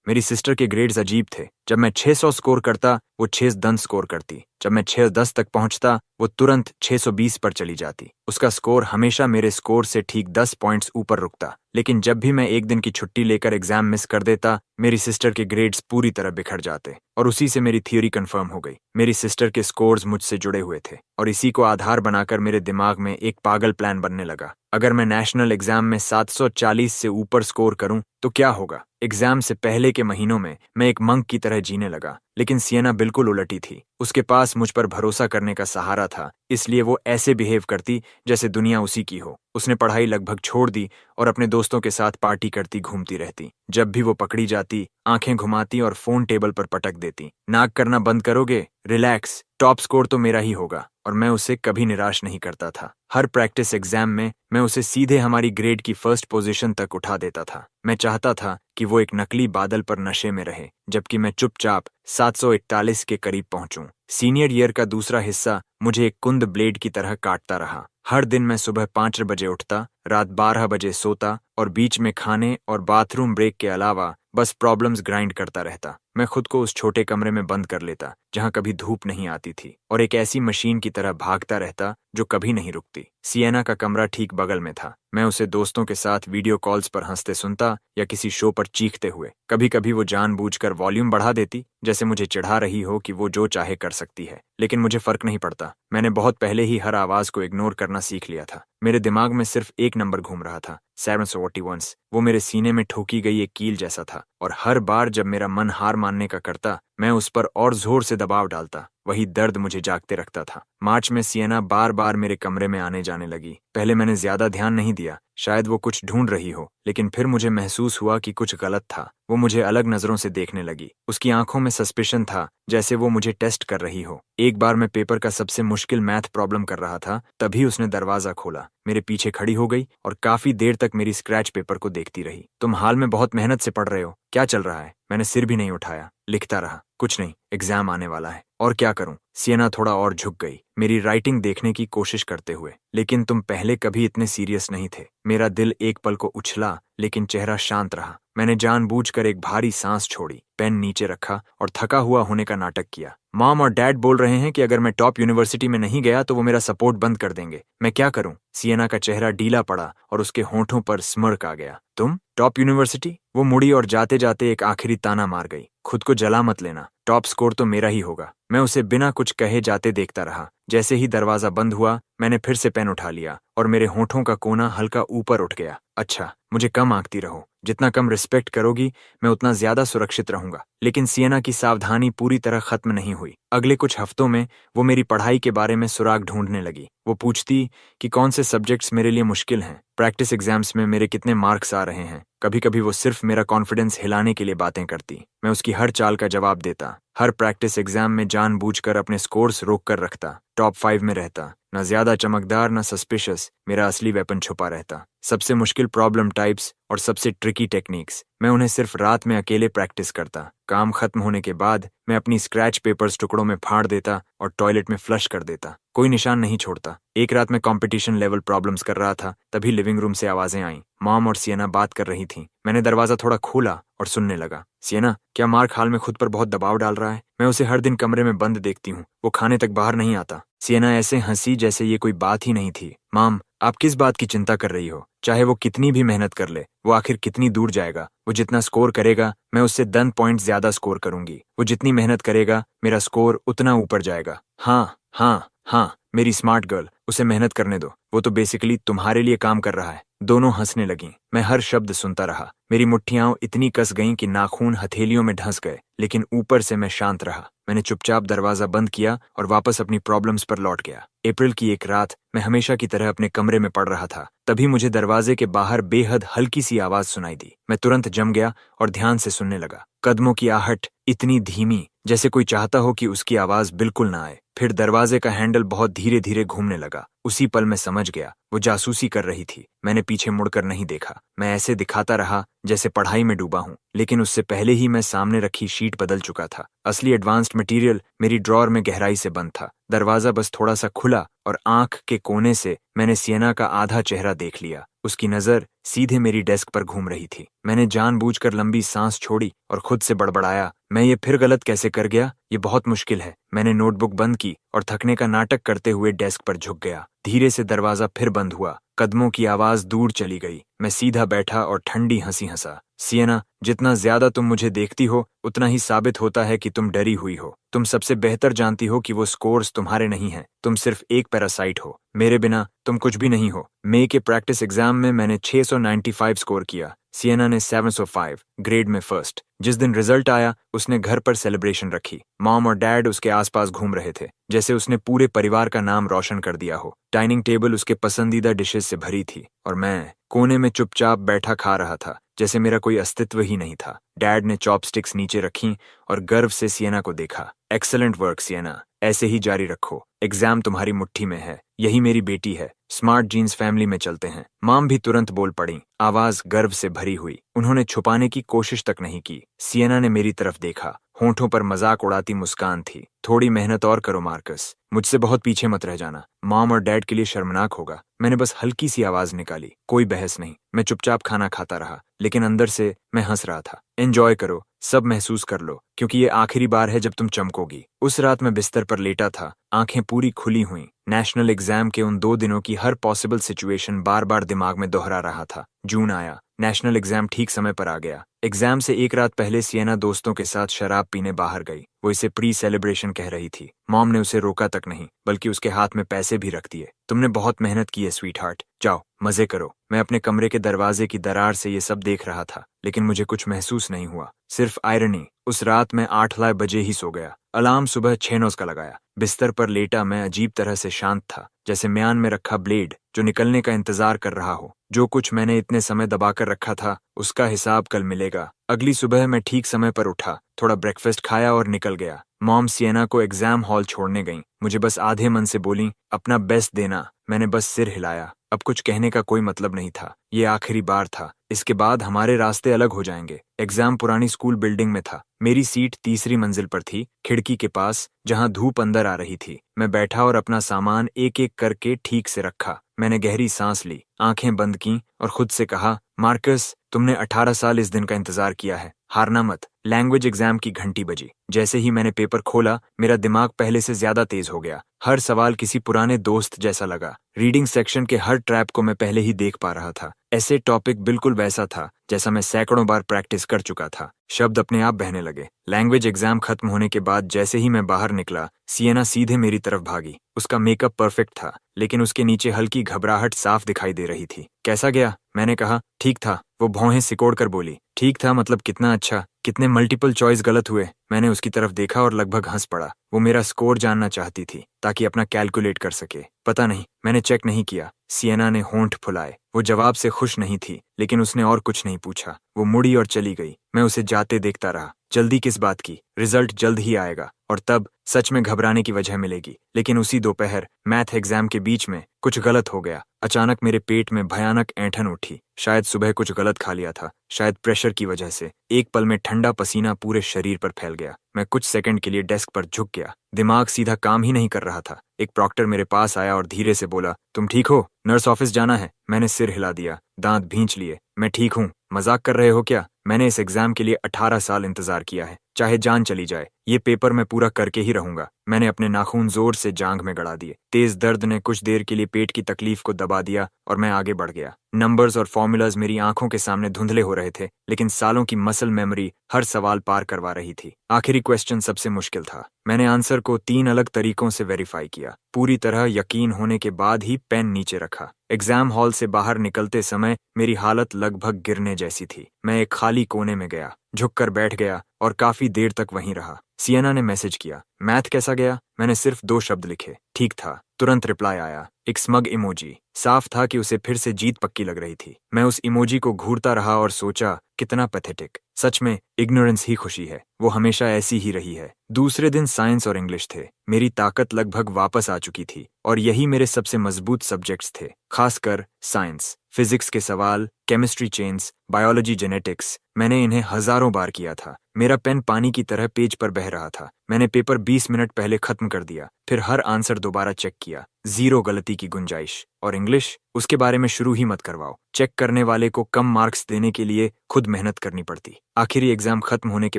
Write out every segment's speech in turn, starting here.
मेरी सिस्टर के ग्रेड्स अजीब थे। जब मैं 600 स्कोर करता वो 610 स्कोर करती। जब मैं 610 तक पहुंचता वो तुरंत 620 पर चली जाती। उसका स्कोर हमेशा मेरे स्कोर से ठीक 10 पॉइंट्स ऊपर रुकता। लेकिन जब भी मैं एक दिन की छुट्टी लेकर एग्जाम मिस कर देता, मेरी सिस्टर के ग्रेड्स पूरी तरह बिखर जाते। और उसी से मेरी थ्योरी कंफर्म हो गई। मेरी सिस्टर के स्कोर्स मुझसे जुड़े हुए थे और इसी को आधार बनाकर मेरे दिमाग में एक पागल प्लान बनने लगा। अगर मैं नेशनल एग्जाम में 740 से ऊपर स्कोर करूं तो क्या होगा। एग्जाम से पहले के महीनों में मैं एक मंक की तरह जीने लगा। लेकिन सियना बिल्कुल उलटी थी। उसके पास मुझ पर भरोसा करने का सहारा था, इसलिए वो ऐसे बिहेव करती जैसे दुनिया उसी की हो। उसने पढ़ाई लगभग छोड़ दी और अपने दोस्तों के साथ पार्टी करती घूमती रहती। जब भी वो पकड़ी जाती, आंखें घुमाती और फोन टेबल पर पटक देती। नाक करना बंद करोगे? रिलैक्स, टॉप स्कोर तो मेरा ही होगा। और मैं उसे कभी निराश नहीं करता था। हर प्रैक्टिस एग्जाम में मैं उसे सीधे हमारी ग्रेड की फर्स्ट पोजीशन तक उठा देता था। मैं चाहता था कि वो एक नकली बादल पर नशे में रहे, जबकि मैं चुपचाप 741 के करीब पहुंचूं। सीनियर ईयर का दूसरा हिस्सा मुझे एक कुंद ब्लेड की तरह काटता रहा। हर दिन मैं सुबह 5 बजे उठता, रात 12 बजे सोता और बीच में खाने और बाथरूम ब्रेक के अलावा बस प्रॉब्लम्स ग्राइंड करता रहता। मैं खुद को उस छोटे कमरे में बंद कर लेता जहां कभी धूप नहीं आती थी और एक ऐसी मशीन की तरह भागता रहता जो कभी नहीं रुकती। सियना का कमरा ठीक बगल में था। मैं उसे दोस्तों के साथ वीडियो कॉल्स पर हंसते सुनता या किसी शो पर चीखते हुए। कभी कभी वो जानबूझकर वॉल्यूम बढ़ा देती, जैसे मुझे चिढ़ा रही हो कि वो जो चाहे कर सकती है। लेकिन मुझे फर्क नहीं पड़ता। मैंने बहुत पहले ही हर आवाज को इग्नोर करना सीख लिया था। मेरे दिमाग में सिर्फ एक नंबर घूम रहा था, 741। वो मेरे सीने में ठोकी गई एक कील जैसा था और हर बार जब मेरा मन हार मानने का करता, मैं उस पर और जोर से दबाव डालता। वही दर्द मुझे जागते रखता था। मार्च में सियना बार बार मेरे कमरे में आने जाने लगी। पहले मैंने ज्यादा ध्यान नहीं दिया, शायद वो कुछ ढूंढ रही हो। लेकिन फिर मुझे महसूस हुआ कि कुछ गलत था। वो मुझे अलग नजरों से देखने लगी। उसकी आंखों में सस्पिशन था, जैसे वो मुझे टेस्ट कर रही हो। एक बार मैं पेपर का सबसे मुश्किल मैथ प्रॉब्लम कर रहा था, तभी उसने दरवाजा खोला, मेरे पीछे खड़ी हो गई और काफी देर तक मेरी स्क्रैच पेपर को देखती रही। तुम हाल में बहुत मेहनत से पढ़ रहे हो, क्या चल रहा है? मैंने सिर भी नहीं उठाया, लिखता रहा। कुछ नहीं, एग्जाम आने वाला है और क्या करूं? सियना थोड़ा और झुक गई, मेरी राइटिंग देखने की कोशिश करते हुए। लेकिन तुम पहले कभी इतने सीरियस नहीं थे। मेरा दिल एक पल को उछला, लेकिन चेहरा शांत रहा। मैंने जानबूझकर एक भारी सांस छोड़ी, पेन नीचे रखा और थका हुआ होने का नाटक किया। मॉम और डैड बोल रहे हैं कि अगर मैं टॉप यूनिवर्सिटी में नहीं गया तो वो मेरा सपोर्ट बंद कर देंगे। मैं क्या करूं? सियना का चेहरा ढीला पड़ा और उसके होंठों पर स्mirk आ गया। तुम टॉप यूनिवर्सिटी? वो मुड़ी और जाते जाते एक आखिरी ताना मार गई। खुद को जला मत लेना, टॉप स्कोर तो मेरा ही होगा। मैं उसे बिना कुछ कहे जाते देखता रहा। जैसे ही दरवाजा बंद हुआ, मैंने फिर से पेन उठा लिया और मेरे होंठों का कोना हल्का ऊपर उठ गया। अच्छा, मुझे कम आंकती रहो। जितना कम रिस्पेक्ट करोगी, मैं उतना ज्यादा सुरक्षित रहूंगा। लेकिन सियना की सावधानी पूरी तरह खत्म नहीं हुई। अगले कुछ हफ्तों में वो मेरी पढ़ाई के बारे में सुराग ढूंढने लगी। वो पूछती कि कौन से सब्जेक्ट्स मेरे लिए मुश्किल हैं, प्रैक्टिस एग्जाम्स में मेरे कितने मार्क्स आ रहे हैं। कभी कभी वो सिर्फ मेरा कॉन्फिडेंस हिलाने के लिए बातें करती। मैं उसकी हर चाल का जवाब देता। हर प्रैक्टिस एग्जाम में जानबूझकर अपने स्कोर्स रोक कर रखता। टॉप 5 में रहता। न ज्यादा चमकदार न सस्पिशियस, मेरा असली वेपन छुपा रहता। सबसे मुश्किल प्रॉब्लम टाइप्स और सबसे ट्रिकी टेक्निक्स, मैं उन्हें सिर्फ रात में अकेले प्रैक्टिस करता। काम खत्म होने के बाद मैं अपनी स्क्रैच पेपर्स टुकड़ों में फाड़ देता और टॉयलेट में फ्लश कर देता। कोई निशान नहीं छोड़ता। एक रात में कंपटीशन लेवल प्रॉब्लम्स कर रहा था, तभी लिविंग रूम से आवाजें आईं। मॉम और सियना बात कर रही थीं। मैंने दरवाजा थोड़ा खोला और सुनने लगा। सियना, क्या मार्क हाल में खुद पर बहुत दबाव डाल रहा है? मैं उसे हर दिन कमरे में बंद देखती हूँ, वो खाने तक बाहर नहीं आता। सियना ऐसे हंसी जैसे ये कोई बात ही नहीं थी। मॉम, आप किस बात की चिंता कर रही हो? चाहे वो कितनी भी मेहनत कर ले, वो आखिर कितनी दूर जाएगा? वो जितना स्कोर करेगा, मैं उससे 10 पॉइंट ज्यादा स्कोर करूंगी। वो जितनी मेहनत करेगा, मेरा स्कोर उतना ऊपर जाएगा। हाँ हाँ हाँ, मेरी स्मार्ट गर्ल, उसे मेहनत करने दो। वो तो बेसिकली तुम्हारे लिए काम कर रहा है। दोनों हंसने लगीं। मैं हर शब्द सुनता रहा। मेरी मुट्ठियां इतनी कस गईं कि नाखून हथेलियों में ढंस गए, लेकिन ऊपर से मैं शांत रहा। मैंने चुपचाप दरवाजा बंद किया और वापस अपनी प्रॉब्लम्स पर लौट गया। अप्रैल की एक रात मैं हमेशा की तरह अपने कमरे में पढ़ रहा था। तभी मुझे दरवाजे के बाहर बेहद हल्की सी आवाज सुनाई दी। मैं तुरंत जम गया और ध्यान से सुनने लगा। कदमों की आहट इतनी धीमी, जैसे कोई चाहता हो कि उसकी आवाज बिल्कुल ना आए। फिर दरवाजे का हैंडल बहुत धीरे धीरे घूमने लगा। उसी पल मैं समझ गया, वो जासूसी कर रही थी। मैंने पीछे मुड़कर नहीं देखा। मैं ऐसे दिखाता रहा जैसे पढ़ाई में डूबा हूं, लेकिन उससे पहले ही मैं सामने रखी शीट बदल चुका था। असली एडवांस्ड मटेरियल मेरी ड्रॉअर में गहराई से बंद था। दरवाजा बस थोड़ा सा खुला और आंख के कोने से मैंने सियना का आधा चेहरा देख लिया। उसकी नजर सीधे मेरी डेस्क पर घूम रही थी। मैंने जानबूझकर लंबी सांस छोड़ी और खुद से बड़बड़ाया, मैं ये फिर गलत कैसे कर गया? ये बहुत मुश्किल है। मैंने नोटबुक बंद की और थकने का नाटक करते हुए डेस्क पर झुक गया। धीरे से दरवाजा फिर बंद हुआ। कदमों की आवाज दूर चली गई। मैं सीधा बैठा और ठंडी हंसी हंसा। सियना, जितना ज्यादा तुम मुझे देखती हो उतना ही साबित होता है कि तुम डरी हुई हो। तुम सबसे बेहतर जानती हो कि वो स्कोर्स तुम्हारे नहीं हैं। तुम सिर्फ एक पैरासाइट हो। मेरे बिना तुम कुछ भी नहीं हो। मई के प्रैक्टिस एग्जाम में मैंने 695 स्कोर किया। सियना ने 705, ग्रेड में फर्स्ट। जिस दिन रिजल्ट आया उसने घर पर सेलिब्रेशन रखी। मॉम और डैड उसके आसपास घूम रहे थे, जैसे उसने पूरे परिवार का नाम रोशन कर दिया हो। डाइनिंग टेबल उसके पसंदीदा डिशेस से भरी थी और मैं कोने में चुपचाप बैठा खा रहा था, जैसे मेरा कोई अस्तित्व ही नहीं था। डैड ने चॉपस्टिक्स नीचे रखी और गर्व से सियना को देखा। एक्सेलेंट वर्क सियना, ऐसे ही जारी रखो। एग्जाम तुम्हारी मुट्ठी में है। यही मेरी बेटी है। स्मार्ट जीन्स फैमिली में चलते हैं। मॉम भी तुरंत बोल पड़ी, आवाज गर्व से भरी हुई। उन्होंने छुपाने की कोशिश तक नहीं की। सियना ने मेरी तरफ देखा। होंठों पर मजाक उड़ाती मुस्कान थी। थोड़ी मेहनत और करो मार्कस, मुझसे बहुत पीछे मत रह जाना। मॉम और डैड के लिए शर्मनाक होगा। मैंने बस हल्की सी आवाज निकाली। कोई बहस नहीं। मैं चुपचाप खाना खाता रहा, लेकिन अंदर से मैं हंस रहा था। एंजॉय करो, सब महसूस कर लो, क्योंकि ये आखिरी बार है जब तुम चमकोगी। उस रात मैं बिस्तर पर लेटा था, आंखें पूरी खुली हुई। नेशनल एग्जाम के उन 2 दिनों की हर पॉसिबल सिचुएशन बार बार दिमाग में दोहरा रहा था। जून आया। नेशनल एग्जाम ठीक समय पर आ गया। एग्जाम से एक रात पहले सियना दोस्तों के साथ शराब पीने बाहर गई। वो इसे प्री सेलिब्रेशन कह रही थी। मॉम ने उसे रोका तक नहीं, बल्कि उसके हाथ में पैसे भी रख दिए। तुमने बहुत मेहनत की है स्वीट हार्ट, जाओ मजे करो। मैं अपने कमरे के दरवाजे की दरार से ये सब देख रहा था, लेकिन मुझे कुछ महसूस नहीं हुआ, सिर्फ आयरनी। उस रात मैं 8 बजे ही सो गया। अलार्म सुबह 6 का लगाया। बिस्तर पर लेटा मैं अजीब तरह से शांत था, जैसे म्यान में रखा ब्लेड जो निकलने का इंतजार कर रहा हो। जो कुछ मैंने इतने समय दबाकर रखा था उसका हिसाब कल मिलेगा। अगली सुबह मैं ठीक समय पर उठा, थोड़ा ब्रेकफास्ट खाया और निकल गया। मॉम सियना को एग्जाम हॉल छोड़ने गईं। मुझे बस आधे मन से बोली, अपना बेस्ट देना। मैंने बस सिर हिलाया। अब कुछ कहने का कोई मतलब नहीं था। ये आखिरी बार था। इसके बाद हमारे रास्ते अलग हो जाएंगे। एग्जाम पुरानी स्कूल बिल्डिंग में था। मेरी सीट तीसरी मंजिल पर थी, खिड़की के पास, जहां धूप अंदर आ रही थी। मैं बैठा और अपना सामान एक एक करके ठीक से रखा। मैंने गहरी सांस ली, आंखें बंद की और खुद से कहा, मार्कस, तुमने 18 साल इस दिन का इंतजार किया है। हारना मत। लैंग्वेज एग्जाम की घंटी बजी। जैसे ही मैंने पेपर खोला, मेरा दिमाग पहले से ज्यादा तेज हो गया। हर सवाल किसी पुराने दोस्त जैसा लगा। रीडिंग सेक्शन के हर ट्रैप को मैं पहले ही देख पा रहा था। ऐसे टॉपिक बिल्कुल वैसा था जैसा मैं सैकड़ों बार प्रैक्टिस कर चुका था। शब्द अपने आप बहने लगे। लैंग्वेज एग्जाम खत्म होने के बाद जैसे ही मैं बाहर निकला, सियना सीधे मेरी तरफ भागी। उसका मेकअप परफेक्ट था, लेकिन उसके नीचे हल्की घबराहट साफ दिखाई दे रही थी। कैसा गया? मैंने कहा, ठीक था। वो भौहें सिकोड़ कर बोली, ठीक था मतलब कितना अच्छा? कितने मल्टीपल चॉइस गलत हुए? मैंने उसकी तरफ देखा और लगभग हंस पड़ा। वो मेरा स्कोर जानना चाहती थी ताकि अपना कैलकुलेट कर सके। पता नहीं, मैंने चेक नहीं किया। सियना ने होंठ फुलाए। वो जवाब से खुश नहीं थी, लेकिन उसने और कुछ नहीं पूछा। वो मुड़ी और चली गई। मैं उसे जाते देखता रहा। जल्दी किस बात की? रिजल्ट जल्द ही आएगा और तब सच में घबराने की वजह मिलेगी। लेकिन उसी दोपहर मैथ एग्जाम के बीच में कुछ गलत हो गया। अचानक मेरे पेट में भयानक ऐंठन उठी। शायद सुबह कुछ गलत खा लिया था, शायद प्रेशर की वजह से। एक पल में ठंडा पसीना पूरे शरीर पर फैल गया। मैं कुछ सेकंड के लिए डेस्क पर झुक गया। दिमाग सीधा काम ही नहीं कर रहा था। एक प्रॉक्टर मेरे पास आया और धीरे से बोला, तुम ठीक हो? नर्स ऑफिस जाना है। मैंने सिर हिला दिया, दांत भींच लिए। मैं ठीक हूँ। मजाक कर रहे हो क्या? मैंने इस एग्जाम के लिए 18 साल इंतजार किया है, चाहे जान चली जाए। ये पेपर मैं पूरा करके ही रहूंगा। मैंने अपने नाखून जोर से जांघ में गड़ा दिए। तेज दर्द ने कुछ देर के लिए पेट की तकलीफ को दबा दिया और मैं आगे बढ़ गया। नंबर्स और फॉर्मूलाज मेरी आंखों के सामने धुंधले हो रहे थे, लेकिन सालों की मसल मेमोरी हर सवाल पार करवा रही थी। आखिरी क्वेश्चन सबसे मुश्किल था। मैंने आंसर को 3 अलग तरीकों से वेरीफाई किया। पूरी तरह यकीन होने के बाद ही पेन नीचे रखा। एग्जाम हॉल से बाहर निकलते समय मेरी हालत लगभग गिरने जैसी थी। मैं एक खाली कोने में गया, झुककर बैठ गया और काफी देर तक वहीं रहा। सियना ने मैसेज किया, मैथ कैसा गया? मैंने सिर्फ 2 शब्द लिखे, ठीक था। तुरंत रिप्लाई आया, एक स्मग इमोजी। साफ था कि उसे फिर से जीत पक्की लग रही थी। मैं उस इमोजी को घूरता रहा और सोचा, कितना पैथेटिक। सच में इग्नोरेंस ही खुशी है, वो हमेशा ऐसी ही रही है। दूसरे दिन साइंस और इंग्लिश थे। मेरी ताकत लगभग वापस आ चुकी थी और यही मेरे सबसे मजबूत सब्जेक्ट्स थे, खासकर साइंस। फिजिक्स के सवाल, केमिस्ट्री चेन्स, बायोलॉजी जेनेटिक्स, मैंने इन्हें हजारों बार किया था। मेरा पेन पानी की तरह पेज पर बह रहा था। मैंने पेपर 20 मिनट पहले खत्म कर दिया, फिर हर आंसर दोबारा चेक किया, 0 गलती की गुंजाइश। और इंग्लिश, उसके बारे में शुरू ही मत करवाओ। चेक करने वाले को कम मार्क्स देने के लिए खुद मेहनत करनी पड़ती। आखिरी एग्जाम खत्म होने के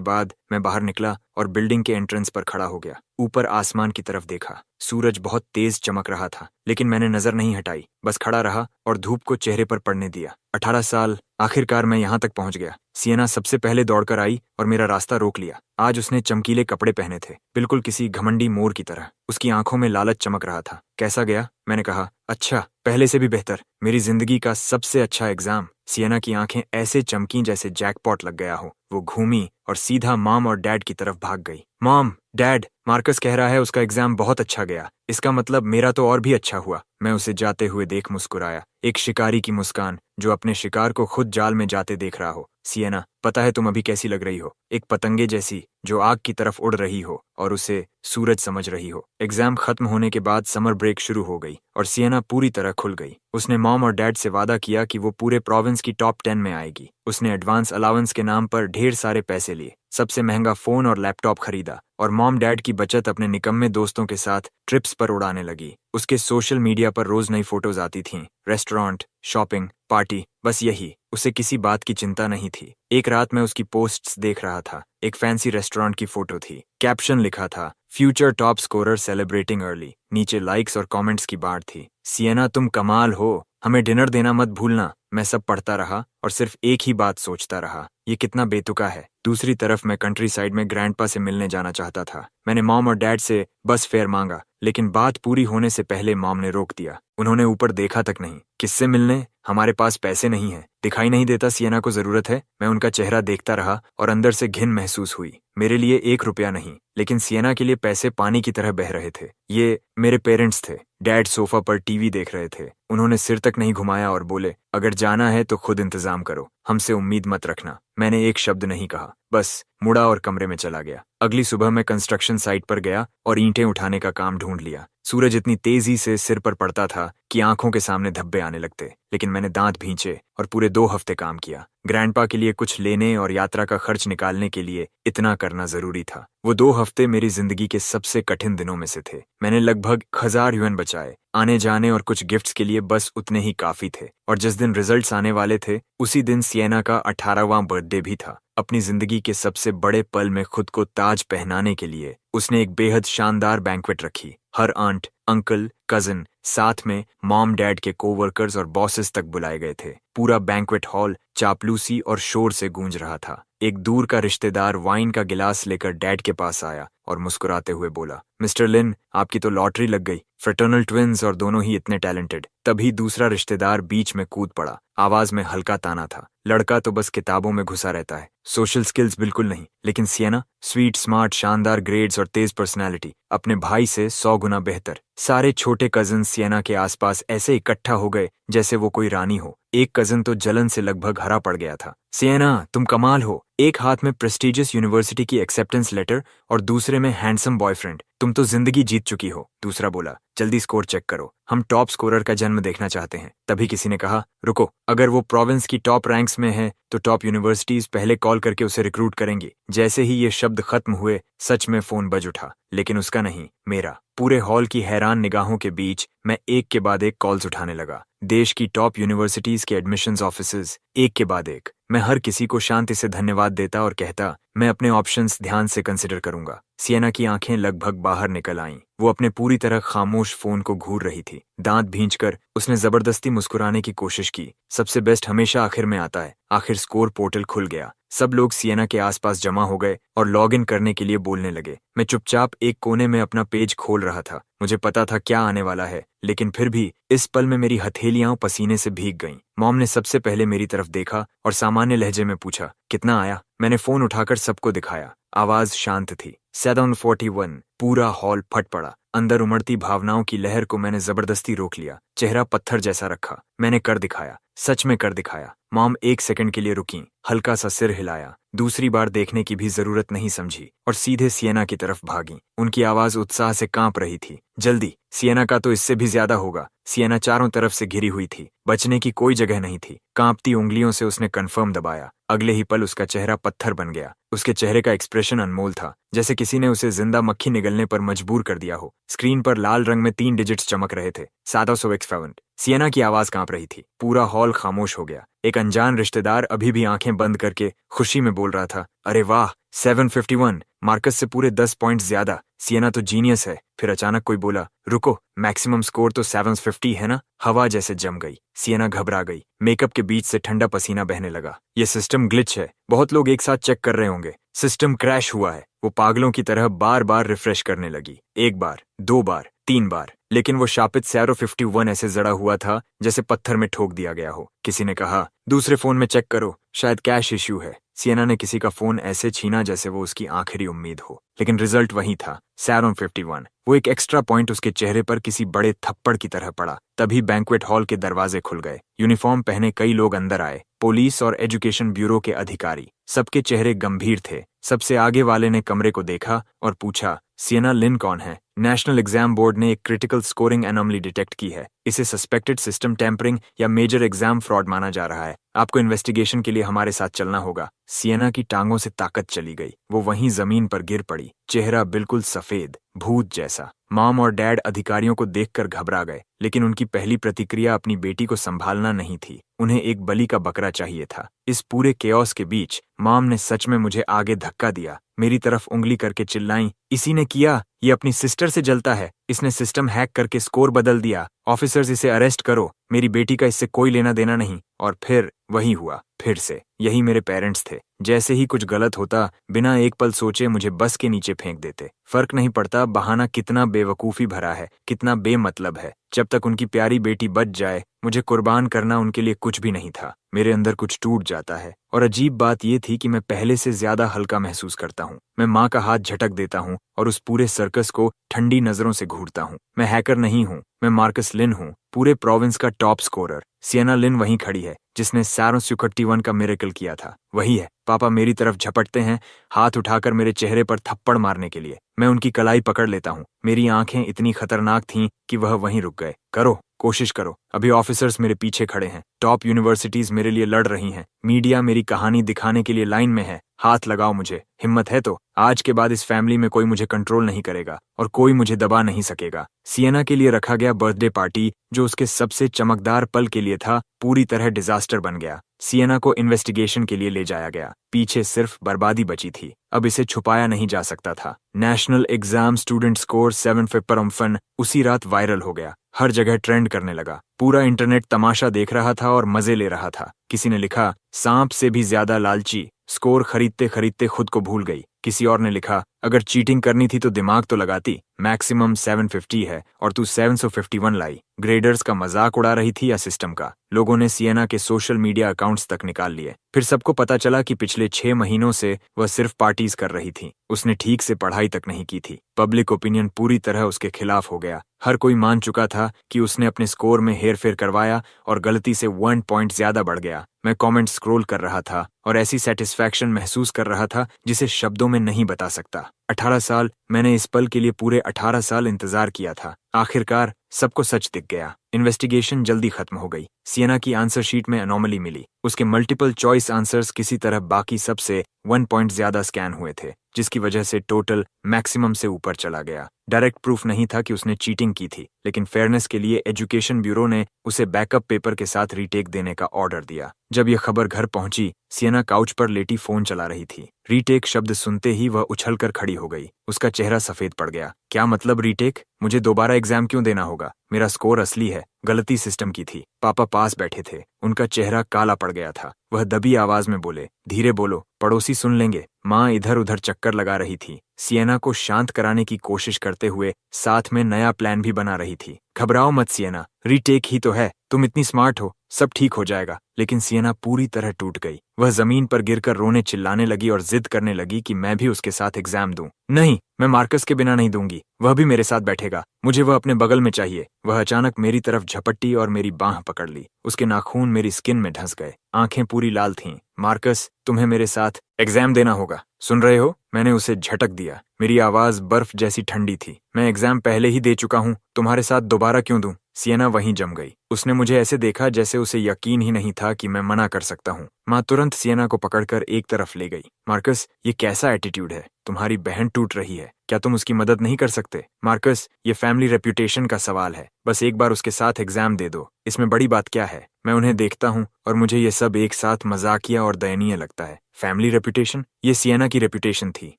बाद मैं बाहर निकला और बिल्डिंग के एंट्रेंस पर खड़ा हो गया। ऊपर आसमान की तरफ देखा। सूरज बहुत तेज चमक रहा था, लेकिन मैंने नजर नहीं हटाई, बस खड़ा रहा और धूप को चेहरे पर पड़ने दिया। 18 साल, आखिरकार मैं यहाँ तक पहुंच गया। सियना सबसे पहले दौड़कर आई और मेरा रास्ता रोक लिया। आज उसने चमकीले कपड़े पहने थे, बिल्कुल किसी घमंडी मोर की तरह। उसकी आंखों में लालच चमक रहा था। कैसा गया? मैंने कहा। अच्छा, पहले से भी बेहतर। मेरी जिंदगी का सबसे अच्छा एग्जाम। सियना की आंखें ऐसे चमकी जैसे जैकपॉट लग गया हो। वो घूमी और सीधा मॉम और डैड की तरफ भाग गई। मॉम, डैड, मार्कस कह रहा है उसका एग्जाम बहुत अच्छा गया। इसका मतलब मेरा तो और भी अच्छा हुआ। मैं उसे जाते हुए देख मुस्कुराया, एक शिकारी की मुस्कान जो अपने शिकार को खुद जाल में जाते देख रहा हो। सियना, पता है तुम अभी कैसी लग रही हो? एक पतंगे जैसी जो आग की तरफ उड़ रही हो और उसे सूरज समझ रही हो। एग्जाम खत्म होने के बाद समर ब्रेक शुरू हो गई और सियना पूरी तरह खुल गई। उसने मॉम और डैड से वादा किया कि वो पूरे प्रोविंस की टॉप 10 में आएगी। उसने एडवांस अलाउंस के नाम पर ढेर सारे पैसे लिए, सबसे महंगा फोन और लैपटॉप खरीदा और मॉम डैड की बचत अपने निकम्मे दोस्तों के साथ ट्रिप्स पर उड़ाने लगी। उसके सोशल मीडिया पर रोज नई फोटोज आती थीं, रेस्टोरेंट, शॉपिंग, पार्टी, बस यही। उसे किसी बात की चिंता नहीं थी। एक रात मैं उसकी पोस्ट्स देख रहा था। एक फैंसी रेस्टोरेंट की फोटो थी, कैप्शन लिखा था, future top scorer celebrating early. नीचे लाइक्स और कमेंट्स की बाढ़ थी। सियना, तुम कमाल हो, हमें डिनर देना मत भूलना। मैं सब पढ़ता रहा और सिर्फ एक ही बात सोचता रहा, ये कितना बेतुका है। दूसरी तरफ मैं कंट्री साइड में ग्रैंडपा से मिलने जाना चाहता था। मैंने मॉम और डैड से बस फेयर मांगा, लेकिन बात पूरी होने से पहले मॉम ने रोक दिया। उन्होंने ऊपर देखा तक नहीं। किससे मिलने? हमारे पास पैसे नहीं है। दिखाई नहीं देता सियना को जरूरत है? मैं उनका चेहरा देखता रहा और अंदर से घिन महसूस हुई। मेरे लिए 1 रुपया नहीं, लेकिन सियना के लिए पैसे पानी की तरह बह रहे थे। ये मेरे पेरेंट्स थे। डैड सोफा पर टीवी देख रहे थे। उन्होंने सिर तक नहीं घुमाया और बोले, अगर जाना है तो खुद इंतजाम करो, हमसे उम्मीद मत रखना। मैंने एक शब्द नहीं कहा, बस मुड़ा और कमरे में चला गया। अगली सुबह मैं कंस्ट्रक्शन साइट पर गया और ईंटें उठाने का काम ढूंढ लिया। सूरज इतनी तेजी से सिर पर पड़ता था कि आंखों के सामने धब्बे आने लगते, लेकिन मैंने दांत भींचे और पूरे 2 हफ्ते काम किया। ग्रैंडपा के लिए कुछ लेने और यात्रा का खर्च निकालने के लिए इतना करना जरूरी था। वो 2 हफ्ते मेरी जिंदगी के सबसे कठिन दिनों में से थे। मैंने लगभग 1000 युएन बचाए। आने जाने और कुछ गिफ्ट्स के लिए बस उतने ही काफी थे। और जिस दिन रिजल्ट्स आने वाले थे, उसी दिन सियना का 18वां बर्थडे भी था। अपनी जिंदगी के सबसे बड़े पल में खुद को ताज पहनाने के लिए उसने एक बेहद शानदार बैंक्वेट रखी। हर आंट, अंकल, कजिन, साथ में मॉम डैड के कोवर्कर्स और बॉसेस तक बुलाए गए थे। पूरा बैंक्वेट हॉल चापलूसी और शोर से गूंज रहा था। एक दूर का रिश्तेदार वाइन का गिलास लेकर डैड के पास आया और मुस्कुराते हुए बोला, मिस्टर लिन, आपकी तो लॉटरी लग गई। फ्रेटर्नल ट्विंस और दोनों ही इतने टैलेंटेड। तभी दूसरा रिश्तेदार बीच में कूद पड़ा। आवाज में हल्का ताना था, लड़का तो बस किताबों में घुसा रहता है, सोशल स्किल्स बिल्कुल नहीं। लेकिन सियना, स्वीट, स्मार्ट, शानदार ग्रेड्स और तेज पर्सनैलिटी, अपने भाई से 100 गुना बेहतर। सारे छोटे कजिन सियना के आसपास ऐसे इकट्ठा हो गए जैसे वो कोई रानी हो। एक कजिन तो जलन से लगभग हरा पड़ गया था। सियना, तुम कमाल हो। एक हाथ में प्रेस्टिजियस यूनिवर्सिटी की एक्सेप्टेंस लेटर और दूसरे में हैंडसम बॉयफ्रेंड। तुम तो जिंदगी जीत चुकी हो। दूसरा बोला, जल्दी स्कोर चेक करो, हम टॉप स्कोरर का जन्म देखना चाहते हैं। तभी किसी ने कहा, रुको, अगर वो प्रोविंस की टॉप रैंक्स में है तो टॉप यूनिवर्सिटीज पहले कॉल करके उसे रिक्रूट करेंगी। जैसे ही ये शब्द खत्म हुए, सच में फोन बज उठा, लेकिन उसका नहीं, मेरा। पूरे हॉल की हैरान निगाहों के बीच मैं एक के बाद एक कॉल्स उठाने लगा। देश की टॉप यूनिवर्सिटीज के एडमिशंस ऑफिसर्स, एक के बाद एक। मैं हर किसी को शांति से धन्यवाद देता और कहता, मैं अपने ऑप्शंस ध्यान से कंसिडर करूंगा। सियना की आंखें लगभग बाहर निकल आईं। वो अपने पूरी तरह खामोश फोन को घूर रही थी। दांत भींचकर उसने जबरदस्ती मुस्कुराने की कोशिश की। सबसे बेस्ट हमेशा आखिर में आता है। आखिर स्कोर पोर्टल खुल गया। सब लोग सियना के आसपास जमा हो गए और लॉग इन करने के लिए बोलने लगे। मैं चुपचाप एक कोने में अपना पेज खोल रहा था। मुझे पता था क्या आने वाला है, लेकिन फिर भी इस पल में मेरी हथेलियां पसीने से भीग गईं। मॉम ने सबसे पहले मेरी तरफ देखा और सामान्य लहजे में पूछा, कितना आया? मैंने फोन उठाकर सबको दिखाया। आवाज शांत थी। 741। पूरा हॉल फट पड़ा। अंदर उमड़ती भावनाओं की लहर को मैंने जबरदस्ती रोक लिया। चेहरा पत्थर जैसा रखा। मैंने कर दिखाया, सच में कर दिखाया। मॉम 1 सेकंड के लिए रुकी, हल्का सा सिर हिलाया, दूसरी बार देखने की भी जरूरत नहीं समझी और सीधे सिएना की तरफ भागी। उनकी आवाज उत्साह से कांप रही थी। जल्दी, सिएना का तो इससे भी ज्यादा होगा। सिएना चारों तरफ से घिरी हुई थी, बचने की कोई जगह नहीं थी। कांपती उंगलियों से उसने कन्फर्म दबाया। अगले ही पल उसका चेहरा पत्थर बन गया। उसके चेहरे का एक्सप्रेशन अनमोल था, जैसे किसी ने उसे जिंदा मक्खी निगलने पर मजबूर कर दिया हो। स्क्रीन पर लाल रंग में 3 डिजिट्स चमक रहे थे। 757। सिएना की आवाज कांप रही थी। पूरा हॉल खामोश हो गया। एक अनजान रिश्तेदार अभी भी आंखें बंद करके खुशी में बोल रहा था, अरे वाह, 751, मार्कस से पूरे 10 पॉइंट ज्यादा। सिएना तो जीनियस है। फिर अचानक कोई बोला, रुको, मैक्सिमम स्कोर तो 750 है ना? हवा जैसे जम गई। सिएना घबरा गई। मेकअप के बीच से ठंडा पसीना बहने लगा। ये सिस्टम ग्लिच है। बहुत लोग एक साथ चेक कर रहे होंगे। सिस्टम क्रैश हुआ है। वो पागलों की तरह बार बार रिफ्रेश करने लगी। 1 बार, 2 बार, 3 बार, लेकिन वो शापित 751 ऐसे जड़ा हुआ था जैसे पत्थर में ठोक दिया गया हो। किसी ने कहा, दूसरे फोन में चेक करो, शायद कैश इश्यू है। सिएना ने किसी का फोन ऐसे छीना जैसे वो उसकी आखिरी उम्मीद हो, लेकिन रिजल्ट वही था, 751। वो एक एक्स्ट्रा पॉइंट उसके चेहरे पर किसी बड़े थप्पड़ की तरह पड़ा। तभी बैंक्वेट हॉल के दरवाजे खुल गए। यूनिफॉर्म पहने कई लोग अंदर आए, पुलिस और एजुकेशन ब्यूरो के अधिकारी। सबके चेहरे गंभीर थे। सबसे आगे वाले ने कमरे को देखा और पूछा, सिएना लिन कौन है? नेशनल एग्जाम बोर्ड ने एक क्रिटिकल स्कोरिंग एनोमली डिटेक्ट की है। इसे सस्पेक्टेड सिस्टम टेम्परिंग या मेजर एग्जाम फ्रॉड माना जा रहा है। आपको इन्वेस्टिगेशन के लिए हमारे साथ चलना होगा। सिएना की टांगों से ताकत चली गई। वो वहीं जमीन पर गिर पड़ी, चेहरा बिल्कुल सफेद, भूत जैसा। मॉम और डैड अधिकारियों को देखकर घबरा गए, लेकिन उनकी पहली प्रतिक्रिया अपनी बेटी को संभालना नहीं थी। उन्हें एक बलि का बकरा चाहिए था। इस पूरे केओस के बीच मॉम ने सच में मुझे आगे धक्का दिया। मेरी तरफ उंगली करके चिल्लाई, इसी ने किया। ये अपनी सिस्टर से जलता है। इसने सिस्टम हैक करके स्कोर बदल दिया। ऑफिसर्स, इसे अरेस्ट करो। मेरी बेटी का इससे कोई लेना देना नहीं। और फिर वही हुआ। फिर से यही मेरे पेरेंट्स थे। जैसे ही कुछ गलत होता, बिना एक पल सोचे मुझे बस के नीचे फेंक देते। फर्क नहीं पड़ता बहाना कितना बेवकूफी भरा है, कितना बेमतलब है। जब तक उनकी प्यारी बेटी बच जाए, मुझे कुर्बान करना उनके लिए कुछ भी नहीं था। मेरे अंदर कुछ टूट जाता है। और अजीब बात यह थी कि मैं पहले से ज्यादा हल्का महसूस करता हूँ। मैं माँ का हाथ झटक देता हूँ और उस पूरे सर्कस को ठंडी नजरों से घूरता हूँ। मैं हैकर नहीं हूँ, मैं मार्कस लिन हूँ, पूरे प्रोविंस का टॉप स्कोरर। सिएना लिन वहीं खड़ी है जिसने 751 का मिरेकल किया था। वही है। पापा मेरी तरफ झपटते हैं, हाथ उठाकर मेरे चेहरे पर थप्पड़ मारने के लिए। मैं उनकी कलाई पकड़ लेता हूँ। मेरी आंखें इतनी खतरनाक थीं कि वह वहीं रुक गए। करो, कोशिश करो। अभी ऑफिसर्स मेरे पीछे खड़े हैं। टॉप यूनिवर्सिटीज मेरे लिए लड़ रही हैं। मीडिया मेरी कहानी दिखाने के लिए लाइन में है। हाथ लगाओ मुझे, हिम्मत है तो। आज के बाद इस फैमिली में कोई मुझे कंट्रोल नहीं करेगा और कोई मुझे दबा नहीं सकेगा। सिएना के लिए रखा गया बर्थडे पार्टी, जो उसके सबसे चमकदार पल के लिए था, पूरी तरह डिजास्टर बन गया। सिएना को इन्वेस्टिगेशन के लिए ले जाया गया। पीछे सिर्फ बर्बादी बची थी। अब इसे छुपाया नहीं जा सकता था। नेशनल एग्जाम स्टूडेंट स्कोर 751 उसी रात वायरल हो गया। हर जगह ट्रेंड करने लगा। पूरा इंटरनेट तमाशा देख रहा था और मजे ले रहा था। किसी ने लिखा, सांप से भी ज्यादा लालची, स्कोर खरीदते खरीदते खुद को भूल गई। किसी और ने लिखा, अगर चीटिंग करनी थी तो दिमाग तो लगाती। मैक्सिमम 750 है और तू 751 लाई। ग्रेडर्स का मजाक उड़ा रही थी या सिस्टम का? लोगों ने सिएना के सोशल मीडिया अकाउंट्स तक निकाल लिए। फिर सबको पता चला कि पिछले 6 महीनों से वह सिर्फ पार्टीज कर रही थी। उसने ठीक से पढ़ाई तक नहीं की थी। पब्लिक ओपिनियन पूरी तरह उसके खिलाफ हो गया। हर कोई मान चुका था कि उसने अपने स्कोर में हेरफेर करवाया और गलती से 1 पॉइंट ज्यादा बढ़ गया। मैं कमेंट स्क्रॉल कर रहा था और ऐसी सेटिस्फैक्शन महसूस कर रहा था जिसे शब्दों में नहीं बता सकता। 18 साल, मैंने इस पल के लिए पूरे 18 साल इंतजार किया था। आखिरकार सबको सच दिख गया। इन्वेस्टिगेशन जल्दी खत्म हो गई। सिएना की आंसर शीट में अनोमली मिली। उसके मल्टीपल चॉइस आंसर्स किसी तरह बाकी सबसे 1 पॉइंट ज्यादा स्कैन हुए थे, जिसकी वजह से टोटल मैक्सिमम से ऊपर चला गया। डायरेक्ट प्रूफ नहीं था कि उसने चीटिंग की थी, लेकिन फेयरनेस के लिए एजुकेशन ब्यूरो ने उसे बैकअप पेपर के साथ रीटेक देने का ऑर्डर दिया। जब यह खबर घर पहुंची, सिएना काउच पर लेटी फोन चला रही थी। रीटेक शब्द सुनते ही वह उछलकर खड़ी हो गई। उसका चेहरा सफेद पड़ गया। क्या मतलब रीटेक? मुझे दोबारा एग्जाम क्यों देना होगा? मेरा स्कोर असली है, गलती सिस्टम की थी। पापा पास बैठे थे। उनका चेहरा काला पड़ गया था। वह दबी आवाज में बोले, धीरे बोलो, पड़ोसी सुन लेंगे। माँ इधर उधर चक्कर लगा रही थी, सिएना को शांत कराने की कोशिश करते हुए साथ में नया प्लान भी बना रही थी। घबराओ मत सिएना, रीटेक ही तो है। तुम इतनी स्मार्ट हो, सब ठीक हो जाएगा। लेकिन सियना पूरी तरह टूट गई। वह जमीन पर गिरकर रोने चिल्लाने लगी और जिद करने लगी कि मैं भी उसके साथ एग्जाम दूं। नहीं, मैं मार्कस के बिना नहीं दूंगी, वह भी मेरे साथ बैठेगा, मुझे वह अपने बगल में चाहिए। वह अचानक मेरी तरफ झपटी और मेरी बांह पकड़ ली। उसके नाखून मेरी स्किन में धंस गए, आंखें पूरी लाल थीं। मार्कस, तुम्हें मेरे साथ एग्जाम देना होगा, सुन रहे हो? मैंने उसे झटक दिया। मेरी आवाज बर्फ जैसी ठंडी थी। मैं एग्जाम पहले ही दे चुका हूं, तुम्हारे साथ दोबारा क्यों दूं? सियना वहीं जम गई। उसने मुझे ऐसे देखा जैसे उसे यकीन ही नहीं था कि मैं मना कर सकता हूं। माँ तुरंत सियना को पकड़कर एक तरफ ले गई। मार्कस, ये कैसा एटीट्यूड है? तुम्हारी बहन टूट रही है, क्या तुम उसकी मदद नहीं कर सकते? मार्कस, ये फैमिली रेप्यूटेशन का सवाल है, बस एक बार उसके साथ एग्जाम दे दो, इसमें बड़ी बात क्या है? मैं उन्हें देखता हूँ और मुझे ये सब एक साथ मजाकिया और दयनीय लगता है। Family reputation? ये सियना की रेप्यूटेशन थी,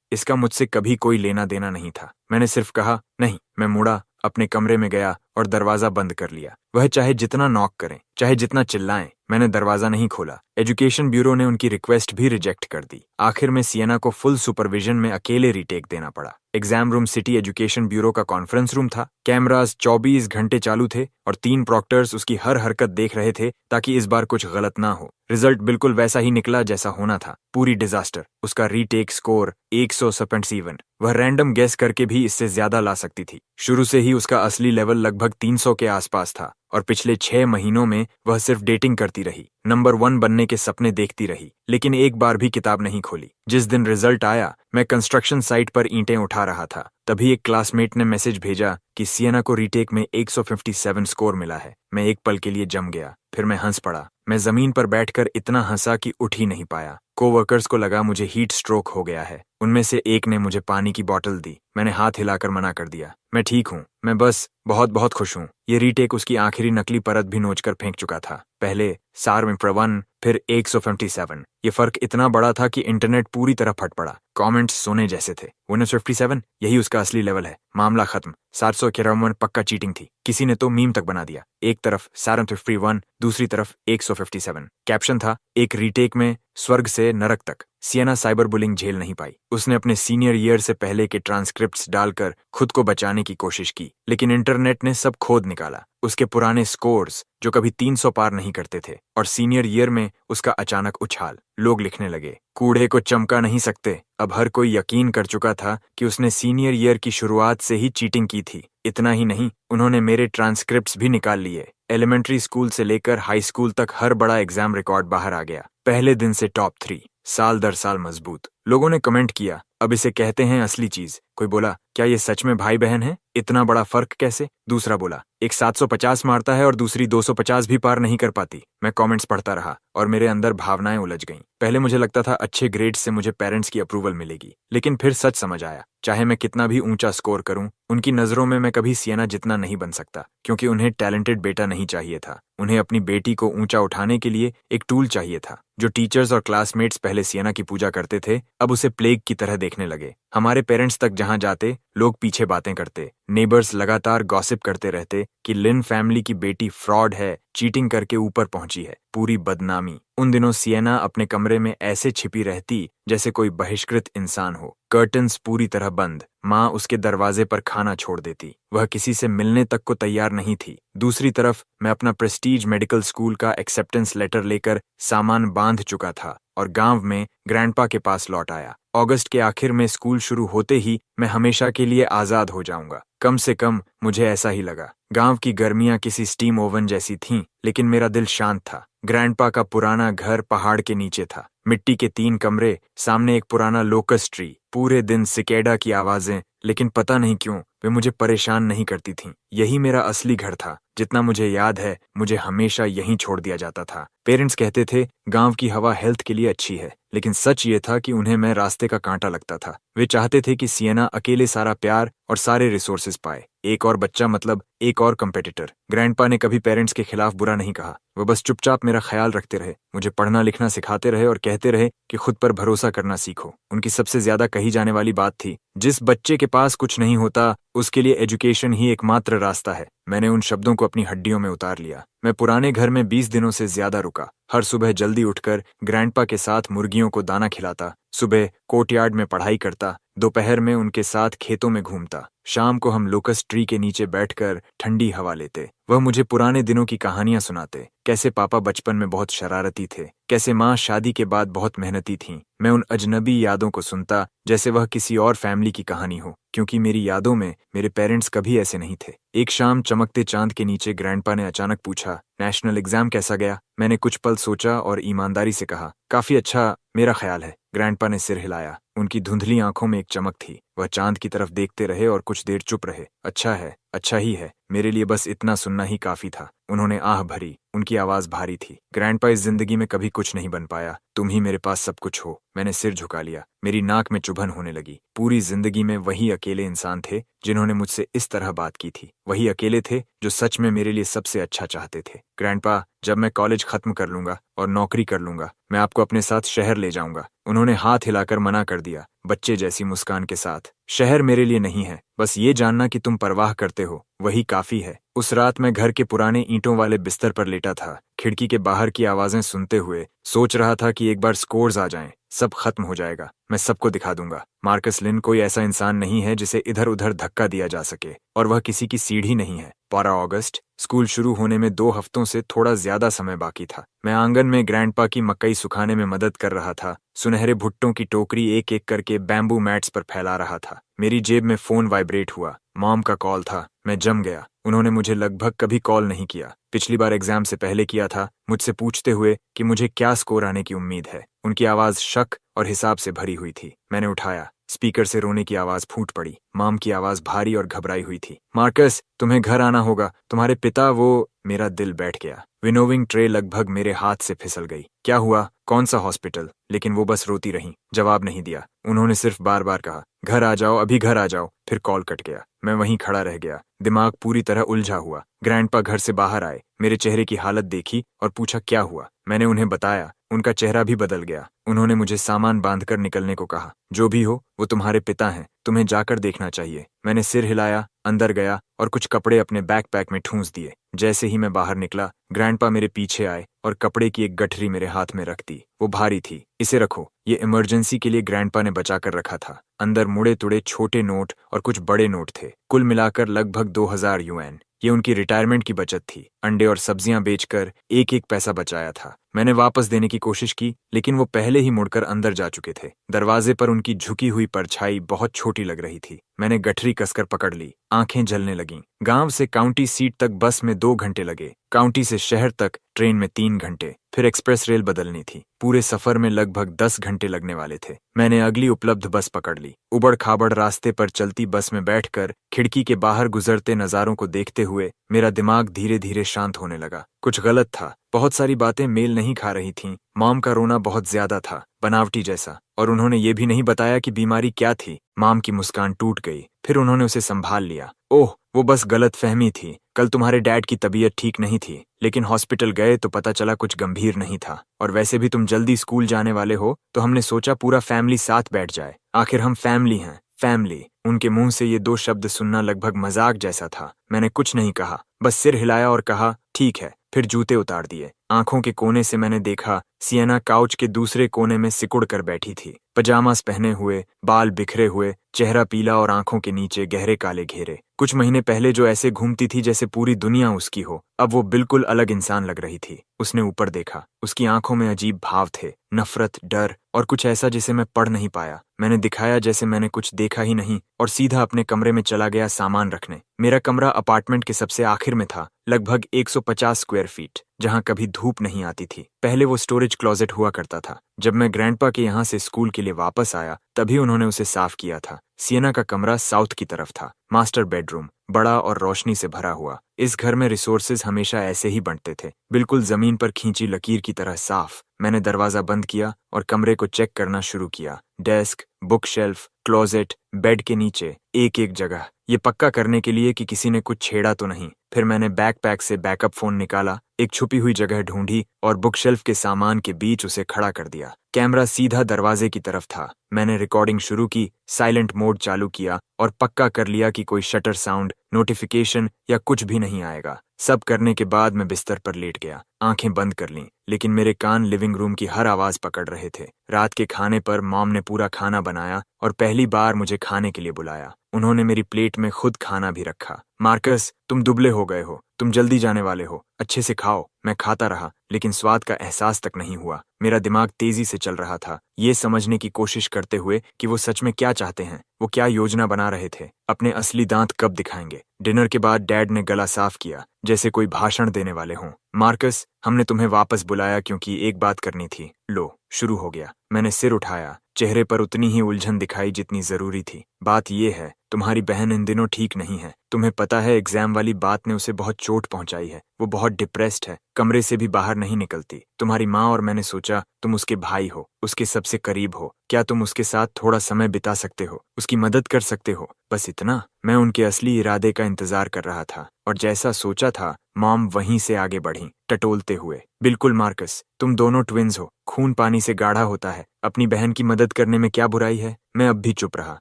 इसका मुझसे कभी कोई लेना देना नहीं था। मैंने सिर्फ कहा नहीं। मैं मुड़ा, अपने कमरे में गया और दरवाजा बंद कर लिया। वह चाहे जितना नॉक करें, चाहे जितना चिल्लाएं, मैंने दरवाजा नहीं खोला। एजुकेशन ब्यूरो ने उनकी रिक्वेस्ट भी रिजेक्ट कर दी। आखिर में सियना को फुल सुपरविजन में अकेले रीटेक देना पड़ा। Exam room city education bureau का कॉन्फ्रेंस रूम था। कैमरास 24 घंटे चालू थे और 3 प्रॉक्टर्स उसकी हर हरकत देख रहे थे ताकि इस बार कुछ गलत ना हो। रिजल्ट बिल्कुल वैसा ही निकला जैसा होना था। पूरी डिजास्टर। उसका रीटेक स्कोर 177। वह रैंडम गेस करके भी इससे ज्यादा ला सकती थी। शुरू से ही उसका असली लेवल लगभग 300 के आसपास था और पिछले 6 महीनों में वह सिर्फ डेटिंग करती रही, नंबर 1 बनने के सपने देखती रही, लेकिन एक बार भी किताब नहीं खोली। जिस दिन रिजल्ट आया, मैं कंस्ट्रक्शन साइट पर ईंटें उठा रहा था। तभी एक क्लासमेट ने मैसेज भेजा कि सियना को रीटेक में 157 स्कोर मिला है। मैं एक पल के लिए जम गया, फिर मैं हंस पड़ा। मैं जमीन पर बैठकर इतना हंसा कि उठ ही नहीं पाया। कोवर्कर्स को लगा मुझे हीट स्ट्रोक हो गया है। उनमें से एक ने मुझे पानी की बोतल दी। मैंने हाथ हिलाकर मना कर दिया। मैं ठीक हूँ, मैं बस बहुत बहुत खुश हूँ। ये रीटेक उसकी आखिरी नकली परत भी नोचकर फेंक चुका था। पहले सार में 1, फिर 157। ये फर्क इतना बड़ा था कि इंटरनेट पूरी तरह फट पड़ा। कमेंट्स सोने जैसे थे। 157, यही उसका असली लेवल है। मामला खत्म। 751 पक्का चीटिंग थी। किसी ने तो मीम तक बना दिया। एक तरफ 751, दूसरी तरफ 157। कैप्शन था, एक रीटेक में स्वर्ग से नरक तक। सियना साइबर बुलिंग झेल नहीं पाई। उसने अपने सीनियर ईयर से पहले के ट्रांसक्रिप्ट्स डालकर खुद को बचाने की कोशिश की, लेकिन इंटरनेट ने सब खोद निकाला। उसके पुराने स्कोर्स जो कभी 300 पार नहीं करते थे, और सीनियर ईयर में उसका अचानक उछाल। लोग लिखने लगे, कूड़े को चमका नहीं सकते। अब हर कोई यकीन कर चुका था कि उसने सीनियर ईयर की शुरुआत से ही चीटिंग की थी। इतना ही नहीं, उन्होंने मेरे ट्रांसक्रिप्ट्स भी निकाल लिए। एलिमेंट्री स्कूल से लेकर हाई स्कूल तक हर बड़ा एग्जाम रिकॉर्ड बाहर आ गया। पहले दिन से टॉप 3, साल दर साल मजबूत। लोगों ने कमेंट किया, अब इसे कहते हैं असली चीज। कोई बोला, क्या ये सच में भाई बहन है? इतना बड़ा फर्क कैसे? दूसरा बोला, एक 750 मारता है और दूसरी 250 भी पार नहीं कर पाती। मैं कमेंट्स पढ़ता रहा और मेरे अंदर भावनाएं उलझ गईं। पहले मुझे लगता था अच्छे ग्रेड्स से मुझे पेरेंट्स की अप्रूवल मिलेगी, लेकिन फिर सच समझ आया, चाहे मैं कितना भी ऊंचा स्कोर करूं, उनकी नजरों में मैं कभी सियना जितना नहीं बन सकता, क्योंकि उन्हें टैलेंटेड बेटा नहीं चाहिए था। उन्हें अपनी बेटी को ऊंचा उठाने के लिए एक टूल चाहिए था। जो टीचर्स और क्लासमेट्स पहले सियना की पूजा करते थे, अब उसे प्लेग की तरह देखने लगे। हमारे पेरेंट्स तक जहां जाते, लोग पीछे बातें करते। नेबर्स लगातार गॉसिप करते रहते कि लिन फैमिली की बेटी फ्रॉड है, चीटिंग करके ऊपर पहुंची है। पूरी बदनामी। उन दिनों सियना अपने कमरे में ऐसे छिपी रहती जैसे कोई बहिष्कृत इंसान हो। कर्टन्स पूरी तरह बंद। माँ उसके दरवाजे पर खाना छोड़ देती। वह किसी से मिलने तक को तैयार नहीं थी। दूसरी तरफ मैं अपना प्रेस्टीज मेडिकल स्कूल का एक्सेप्टेंस लेटर लेकर सामान बांध चुका था और गांव में ग्रैंडपा के पास लौट आया। अगस्त के आखिर में स्कूल शुरू होते ही मैं हमेशा के लिए आजाद हो जाऊंगा। कम से कम मुझे ऐसा ही लगा। गांव की गर्मियां किसी स्टीम ओवन जैसी थीं, लेकिन मेरा दिल शांत था। ग्रैंडपा का पुराना घर पहाड़ के नीचे था। मिट्टी के 3 कमरे, सामने एक पुराना लोकस ट्री। पूरे दिन सिकेडा की आवाजें, लेकिन पता नहीं क्यों वे मुझे परेशान नहीं करती थीं। यही मेरा असली घर था। जितना मुझे याद है, मुझे हमेशा यहीं छोड़ दिया जाता था। पेरेंट्स कहते थे गांव की हवा हेल्थ के लिए अच्छी है, लेकिन सच ये था कि उन्हें मैं रास्ते का कांटा लगता था। वे चाहते थे कि सियना अकेले सारा प्यार और सारे रिसोर्सेज पाए। एक और बच्चा मतलब एक और कंपेटिटर। ग्रैंडपा ने कभी पेरेंट्स के खिलाफ बुरा नहीं कहा। वह बस चुपचाप मेरा ख्याल रखते रहे, मुझे पढ़ना लिखना सिखाते रहे और कहते रहे कि खुद पर भरोसा करना सीखो। उनकी सबसे ज्यादा कही जाने वाली बात थी, जिस बच्चे के पास कुछ नहीं होता उसके लिए एजुकेशन ही एकमात्र रास्ता है। मैंने उन शब्दों को अपनी हड्डियों में उतार लिया। मैं पुराने घर में 20 दिनों से ज्यादा रुका। हर सुबह जल्दी उठकर ग्रैंडपा के साथ मुर्गियों को दाना खिलाता, सुबह कोर्टयार्ड में पढ़ाई करता, दोपहर में उनके साथ खेतों में घूमता, शाम को हम लोकस ट्री के नीचे बैठकर ठंडी हवा लेते। वह मुझे पुराने दिनों की कहानियां सुनाते, कैसे पापा बचपन में बहुत शरारती थे, कैसे माँ शादी के बाद बहुत मेहनती थीं। मैं उन अजनबी यादों को सुनता जैसे वह किसी और फैमिली की कहानी हो, क्योंकि मेरी यादों में मेरे पेरेंट्स कभी ऐसे नहीं थे। एक शाम चमकते चांद के नीचे ग्रैंडपा ने अचानक पूछा, नेशनल एग्जाम कैसा गया? मैंने कुछ पल सोचा और ईमानदारी से कहा, काफी अच्छा, मेरा ख्याल है। ग्रैंडपा ने सिर हिलाया। उनकी धुंधली आंखों में एक चमक थी। वह चांद की तरफ देखते रहे और कुछ देर चुप रहे। अच्छा है, अच्छा ही है, मेरे लिए बस इतना सुनना ही काफी था। उन्होंने आह भरी। उनकी आवाज भारी थी। ग्रैंडपा, इस जिंदगी में कभी कुछ नहीं बन पाया, तुम ही मेरे पास सब कुछ हो। मैंने सिर झुका लिया। मेरी नाक में चुभन होने लगी। पूरी जिंदगी में वही अकेले इंसान थे जिन्होंने मुझसे इस तरह बात की थी। वही अकेले थे जो सच में मेरे लिए सबसे अच्छा चाहते थे। ग्रैंडपा, जब मैं कॉलेज खत्म कर लूंगा और नौकरी कर लूंगा, मैं आपको अपने साथ शहर ले जाऊंगा। उन्होंने हाथ हिलाकर मना कर दिया, बच्चे जैसी मुस्कान के साथ। शहर मेरे लिए नहीं है, बस ये जानना कि तुम परवाह करते हो, वही काफी है। उस रात मैं घर के पुराने ईंटों वाले बिस्तर पर लेटा था, खिड़की के बाहर की आवाजें सुनते हुए सोच रहा था कि एक बार स्कोर्स आ जाएं, सब खत्म हो जाएगा, मैं सबको दिखा दूंगा। मार्कस लिन कोई ऐसा इंसान नहीं है जिसे इधर उधर धक्का दिया जा सके, और वह किसी की सीढ़ी नहीं है। 12 अगस्त, स्कूल शुरू होने में 2 हफ्तों से थोड़ा ज्यादा समय बाकी था। मैं आंगन में ग्रैंडपा की मकई सुखाने में मदद कर रहा था। सुनहरे भुट्टों की टोकरी एक एक करके बैम्बू मैट्स पर फैला रहा था। मेरी जेब में फोन वाइब्रेट हुआ। मॉम का कॉल था। मैं जम गया। उन्होंने मुझे लगभग कभी कॉल नहीं किया। पिछली बार एग्जाम से पहले किया था, मुझसे पूछते हुए कि मुझे क्या स्कोर आने की उम्मीद है। उनकी आवाज शक और हिसाब से भरी हुई थी। मैंने उठाया। स्पीकर से रोने की आवाज फूट पड़ी। मॉम की आवाज भारी और घबराई हुई थी। मार्कस, तुम्हें घर आना होगा, तुम्हारे पिता वो। मेरा दिल बैठ गया। विनोविंग ट्रे लगभग मेरे हाथ से फिसल गई। क्या हुआ? कौन सा हॉस्पिटल? लेकिन वो बस रोती रही, जवाब नहीं दिया। उन्होंने सिर्फ बार बार कहा, घर आ जाओ, अभी घर आ जाओ। फिर कॉल कट गया। मैं वहीं खड़ा रह गया, दिमाग पूरी तरह उलझा हुआ। ग्रैंडपा घर से बाहर आए, मेरे चेहरे की हालत देखी और पूछा क्या हुआ। मैंने उन्हें बताया। उनका चेहरा भी बदल गया। उन्होंने मुझे सामान बांधकर निकलने को कहा। जो भी हो, वो तुम्हारे पिता हैं, तुम्हें जाकर देखना चाहिए। मैंने सिर हिलाया, अंदर गया और कुछ कपड़े अपने बैकपैक में ठूंस दिए। जैसे ही मैं बाहर निकला, ग्रैंडपा मेरे पीछे आए और कपड़े की एक गठरी मेरे हाथ में रख दी। वो भारी थी। इसे रखो, ये इमरजेंसी के लिए ग्रैंडपा ने बचा कर रखा था। अंदर मुड़े तुड़े छोटे नोट और कुछ बड़े नोट थे, कुल मिलाकर लगभग 2000 यूएन। ये उनकी रिटायरमेंट की बचत थी। अंडे और सब्जियां बेचकर एक एक पैसा बचाया था। मैंने वापस देने की कोशिश की, लेकिन वो पहले ही मुड़कर अंदर जा चुके थे। दरवाजे पर उनकी झुकी हुई परछाई बहुत छोटी लग रही थी। मैंने गठरी कसकर पकड़ ली। आंखें जलने लगीं। गांव से काउंटी सीट तक बस में 2 घंटे लगे, काउंटी से शहर तक ट्रेन में 3 घंटे, फिर एक्सप्रेस रेल बदलनी थी। पूरे सफर में लगभग 10 घंटे लगने वाले थे। मैंने अगली उपलब्ध बस पकड़ ली। उबड़ खाबड़ रास्ते पर चलती बस में बैठकर खिड़की के बाहर गुजरते नजारों को देखते हुए मेरा दिमाग धीरे धीरे शांत होने लगा। कुछ गलत था। बहुत सारी बातें मेल नहीं खा रही थीं। मॉम का रोना बहुत ज्यादा था, बनावटी जैसा, और उन्होंने ये भी नहीं बताया कि बीमारी क्या थी। मॉम की मुस्कान टूट गई। फिर उन्होंने उसे संभाल लिया। ओह, वो बस गलतफहमी थी। कल तुम्हारे डैड की तबीयत ठीक नहीं थी, लेकिन हॉस्पिटल गए तो पता चला कुछ गंभीर नहीं था। और वैसे भी तुम जल्दी स्कूल जाने वाले हो, तो हमने सोचा पूरा फैमिली साथ बैठ जाए। आखिर हम फैमिली हैं, फैमिली। उनके मुंह से ये 2 शब्द सुनना लगभग मजाक जैसा था। मैंने कुछ नहीं कहा, बस सिर हिलाया और कहा, ठीक है। फिर जूते उतार दिए। आंखों के कोने से मैंने देखा सियना काउच के दूसरे कोने में सिकुड़ कर बैठी थी, पजामास पहने हुए, बाल बिखरे हुए, चेहरा पीला और आंखों के नीचे गहरे काले घेरे। कुछ महीने पहले जो ऐसे घूमती थी जैसे पूरी दुनिया उसकी हो, अब वो बिल्कुल अलग इंसान लग रही थी। उसने ऊपर देखा। उसकी आंखों में अजीब भाव थे, नफरत, डर और कुछ ऐसा जिसे मैं पढ़ नहीं पाया। मैंने दिखाया जैसे मैंने कुछ देखा ही नहीं और सीधा अपने कमरे में चला गया सामान रखने। मेरा कमरा अपार्टमेंट के सबसे आखिर में था, लगभग 150 स्क्वायर फीट, जहां कभी धूप नहीं आती थी। पहले वो स्टोरेज क्लोजेट हुआ करता था। जब मैं ग्रैंडपा के यहाँ से स्कूल के लिए वापस आया, तभी उन्होंने उसे साफ किया था। सियना का कमरा साउथ की तरफ था, मास्टर बेडरूम, बड़ा और रोशनी से भरा हुआ। इस घर में रिसोर्सेज हमेशा ऐसे ही बंटते थे, बिल्कुल जमीन पर खींची लकीर की तरह साफ। मैंने दरवाजा बंद किया और कमरे को चेक करना शुरू किया। Desk, book shelf, closet, bed के नीचे, एक एक जगह। ये पक्का करने के लिए कि किसी ने कुछ छेड़ा तो नहीं। फिर मैंने बैकपैक से बैकअप फोन निकाला, एक छुपी हुई जगह ढूंढी और बुकशेल्फ के सामान के बीच उसे खड़ा कर दिया। कैमरा सीधा दरवाजे की तरफ था। मैंने रिकॉर्डिंग शुरू की, साइलेंट मोड चालू किया और पक्का कर लिया कि कोई शटर साउंड, नोटिफिकेशन या कुछ भी नहीं आएगा। सब करने के बाद मैं बिस्तर पर लेट गया, आंखें बंद कर लीं, लेकिन मेरे कान लिविंग रूम की हर आवाज पकड़ रहे थे। रात के खाने पर मॉम ने पूरा खाना बनाया और पहली बार मुझे खाने के लिए बुलाया। उन्होंने मेरी प्लेट में खुद खाना भी रखा। मार्कस, तुम दुबले हो गए हो, तुम जल्दी जाने वाले हो, अच्छे से खाओ। मैं खाता रहा, लेकिन स्वाद का एहसास तक नहीं हुआ। मेरा दिमाग तेजी से चल रहा था, ये समझने की कोशिश करते हुए कि वो सच में क्या चाहते हैं, वो क्या योजना बना रहे थे, अपने असली दांत कब दिखाएंगे। डिनर के बाद डैड ने गला साफ किया, जैसे कोई भाषण देने वाले हों। मार्कस, हमने तुम्हें वापस बुलाया क्योंकि एक बात करनी थी। लो, शुरू हो गया। मैंने सिर उठाया, चेहरे पर उतनी ही उलझन दिखाई जितनी जरूरी थी। बात यह है, तुम्हारी बहन इन दिनों ठीक नहीं है। तुम्हें पता है, एग्जाम वाली बात ने उसे बहुत चोट पहुंचाई है। वो बहुत डिप्रेस्ड है, कमरे से भी बाहर नहीं निकलती। तुम्हारी माँ और मैंने सोचा, तुम उसके भाई हो, उसके सबसे करीब हो, क्या तुम उसके साथ थोड़ा समय बिता सकते हो, उसकी मदद कर सकते हो? बस इतना। मैं उनके असली इरादे का इंतजार कर रहा था और जैसा सोचा था, मॉम वहीं से आगे बढ़ी, टटोलते हुए। बिल्कुल मार्कस, तुम दोनों ट्विन्स हो, खून पानी से गाढ़ा होता है। अपनी बहन की मदद करने में क्या बुराई है? मैं अब भी चुप रहा,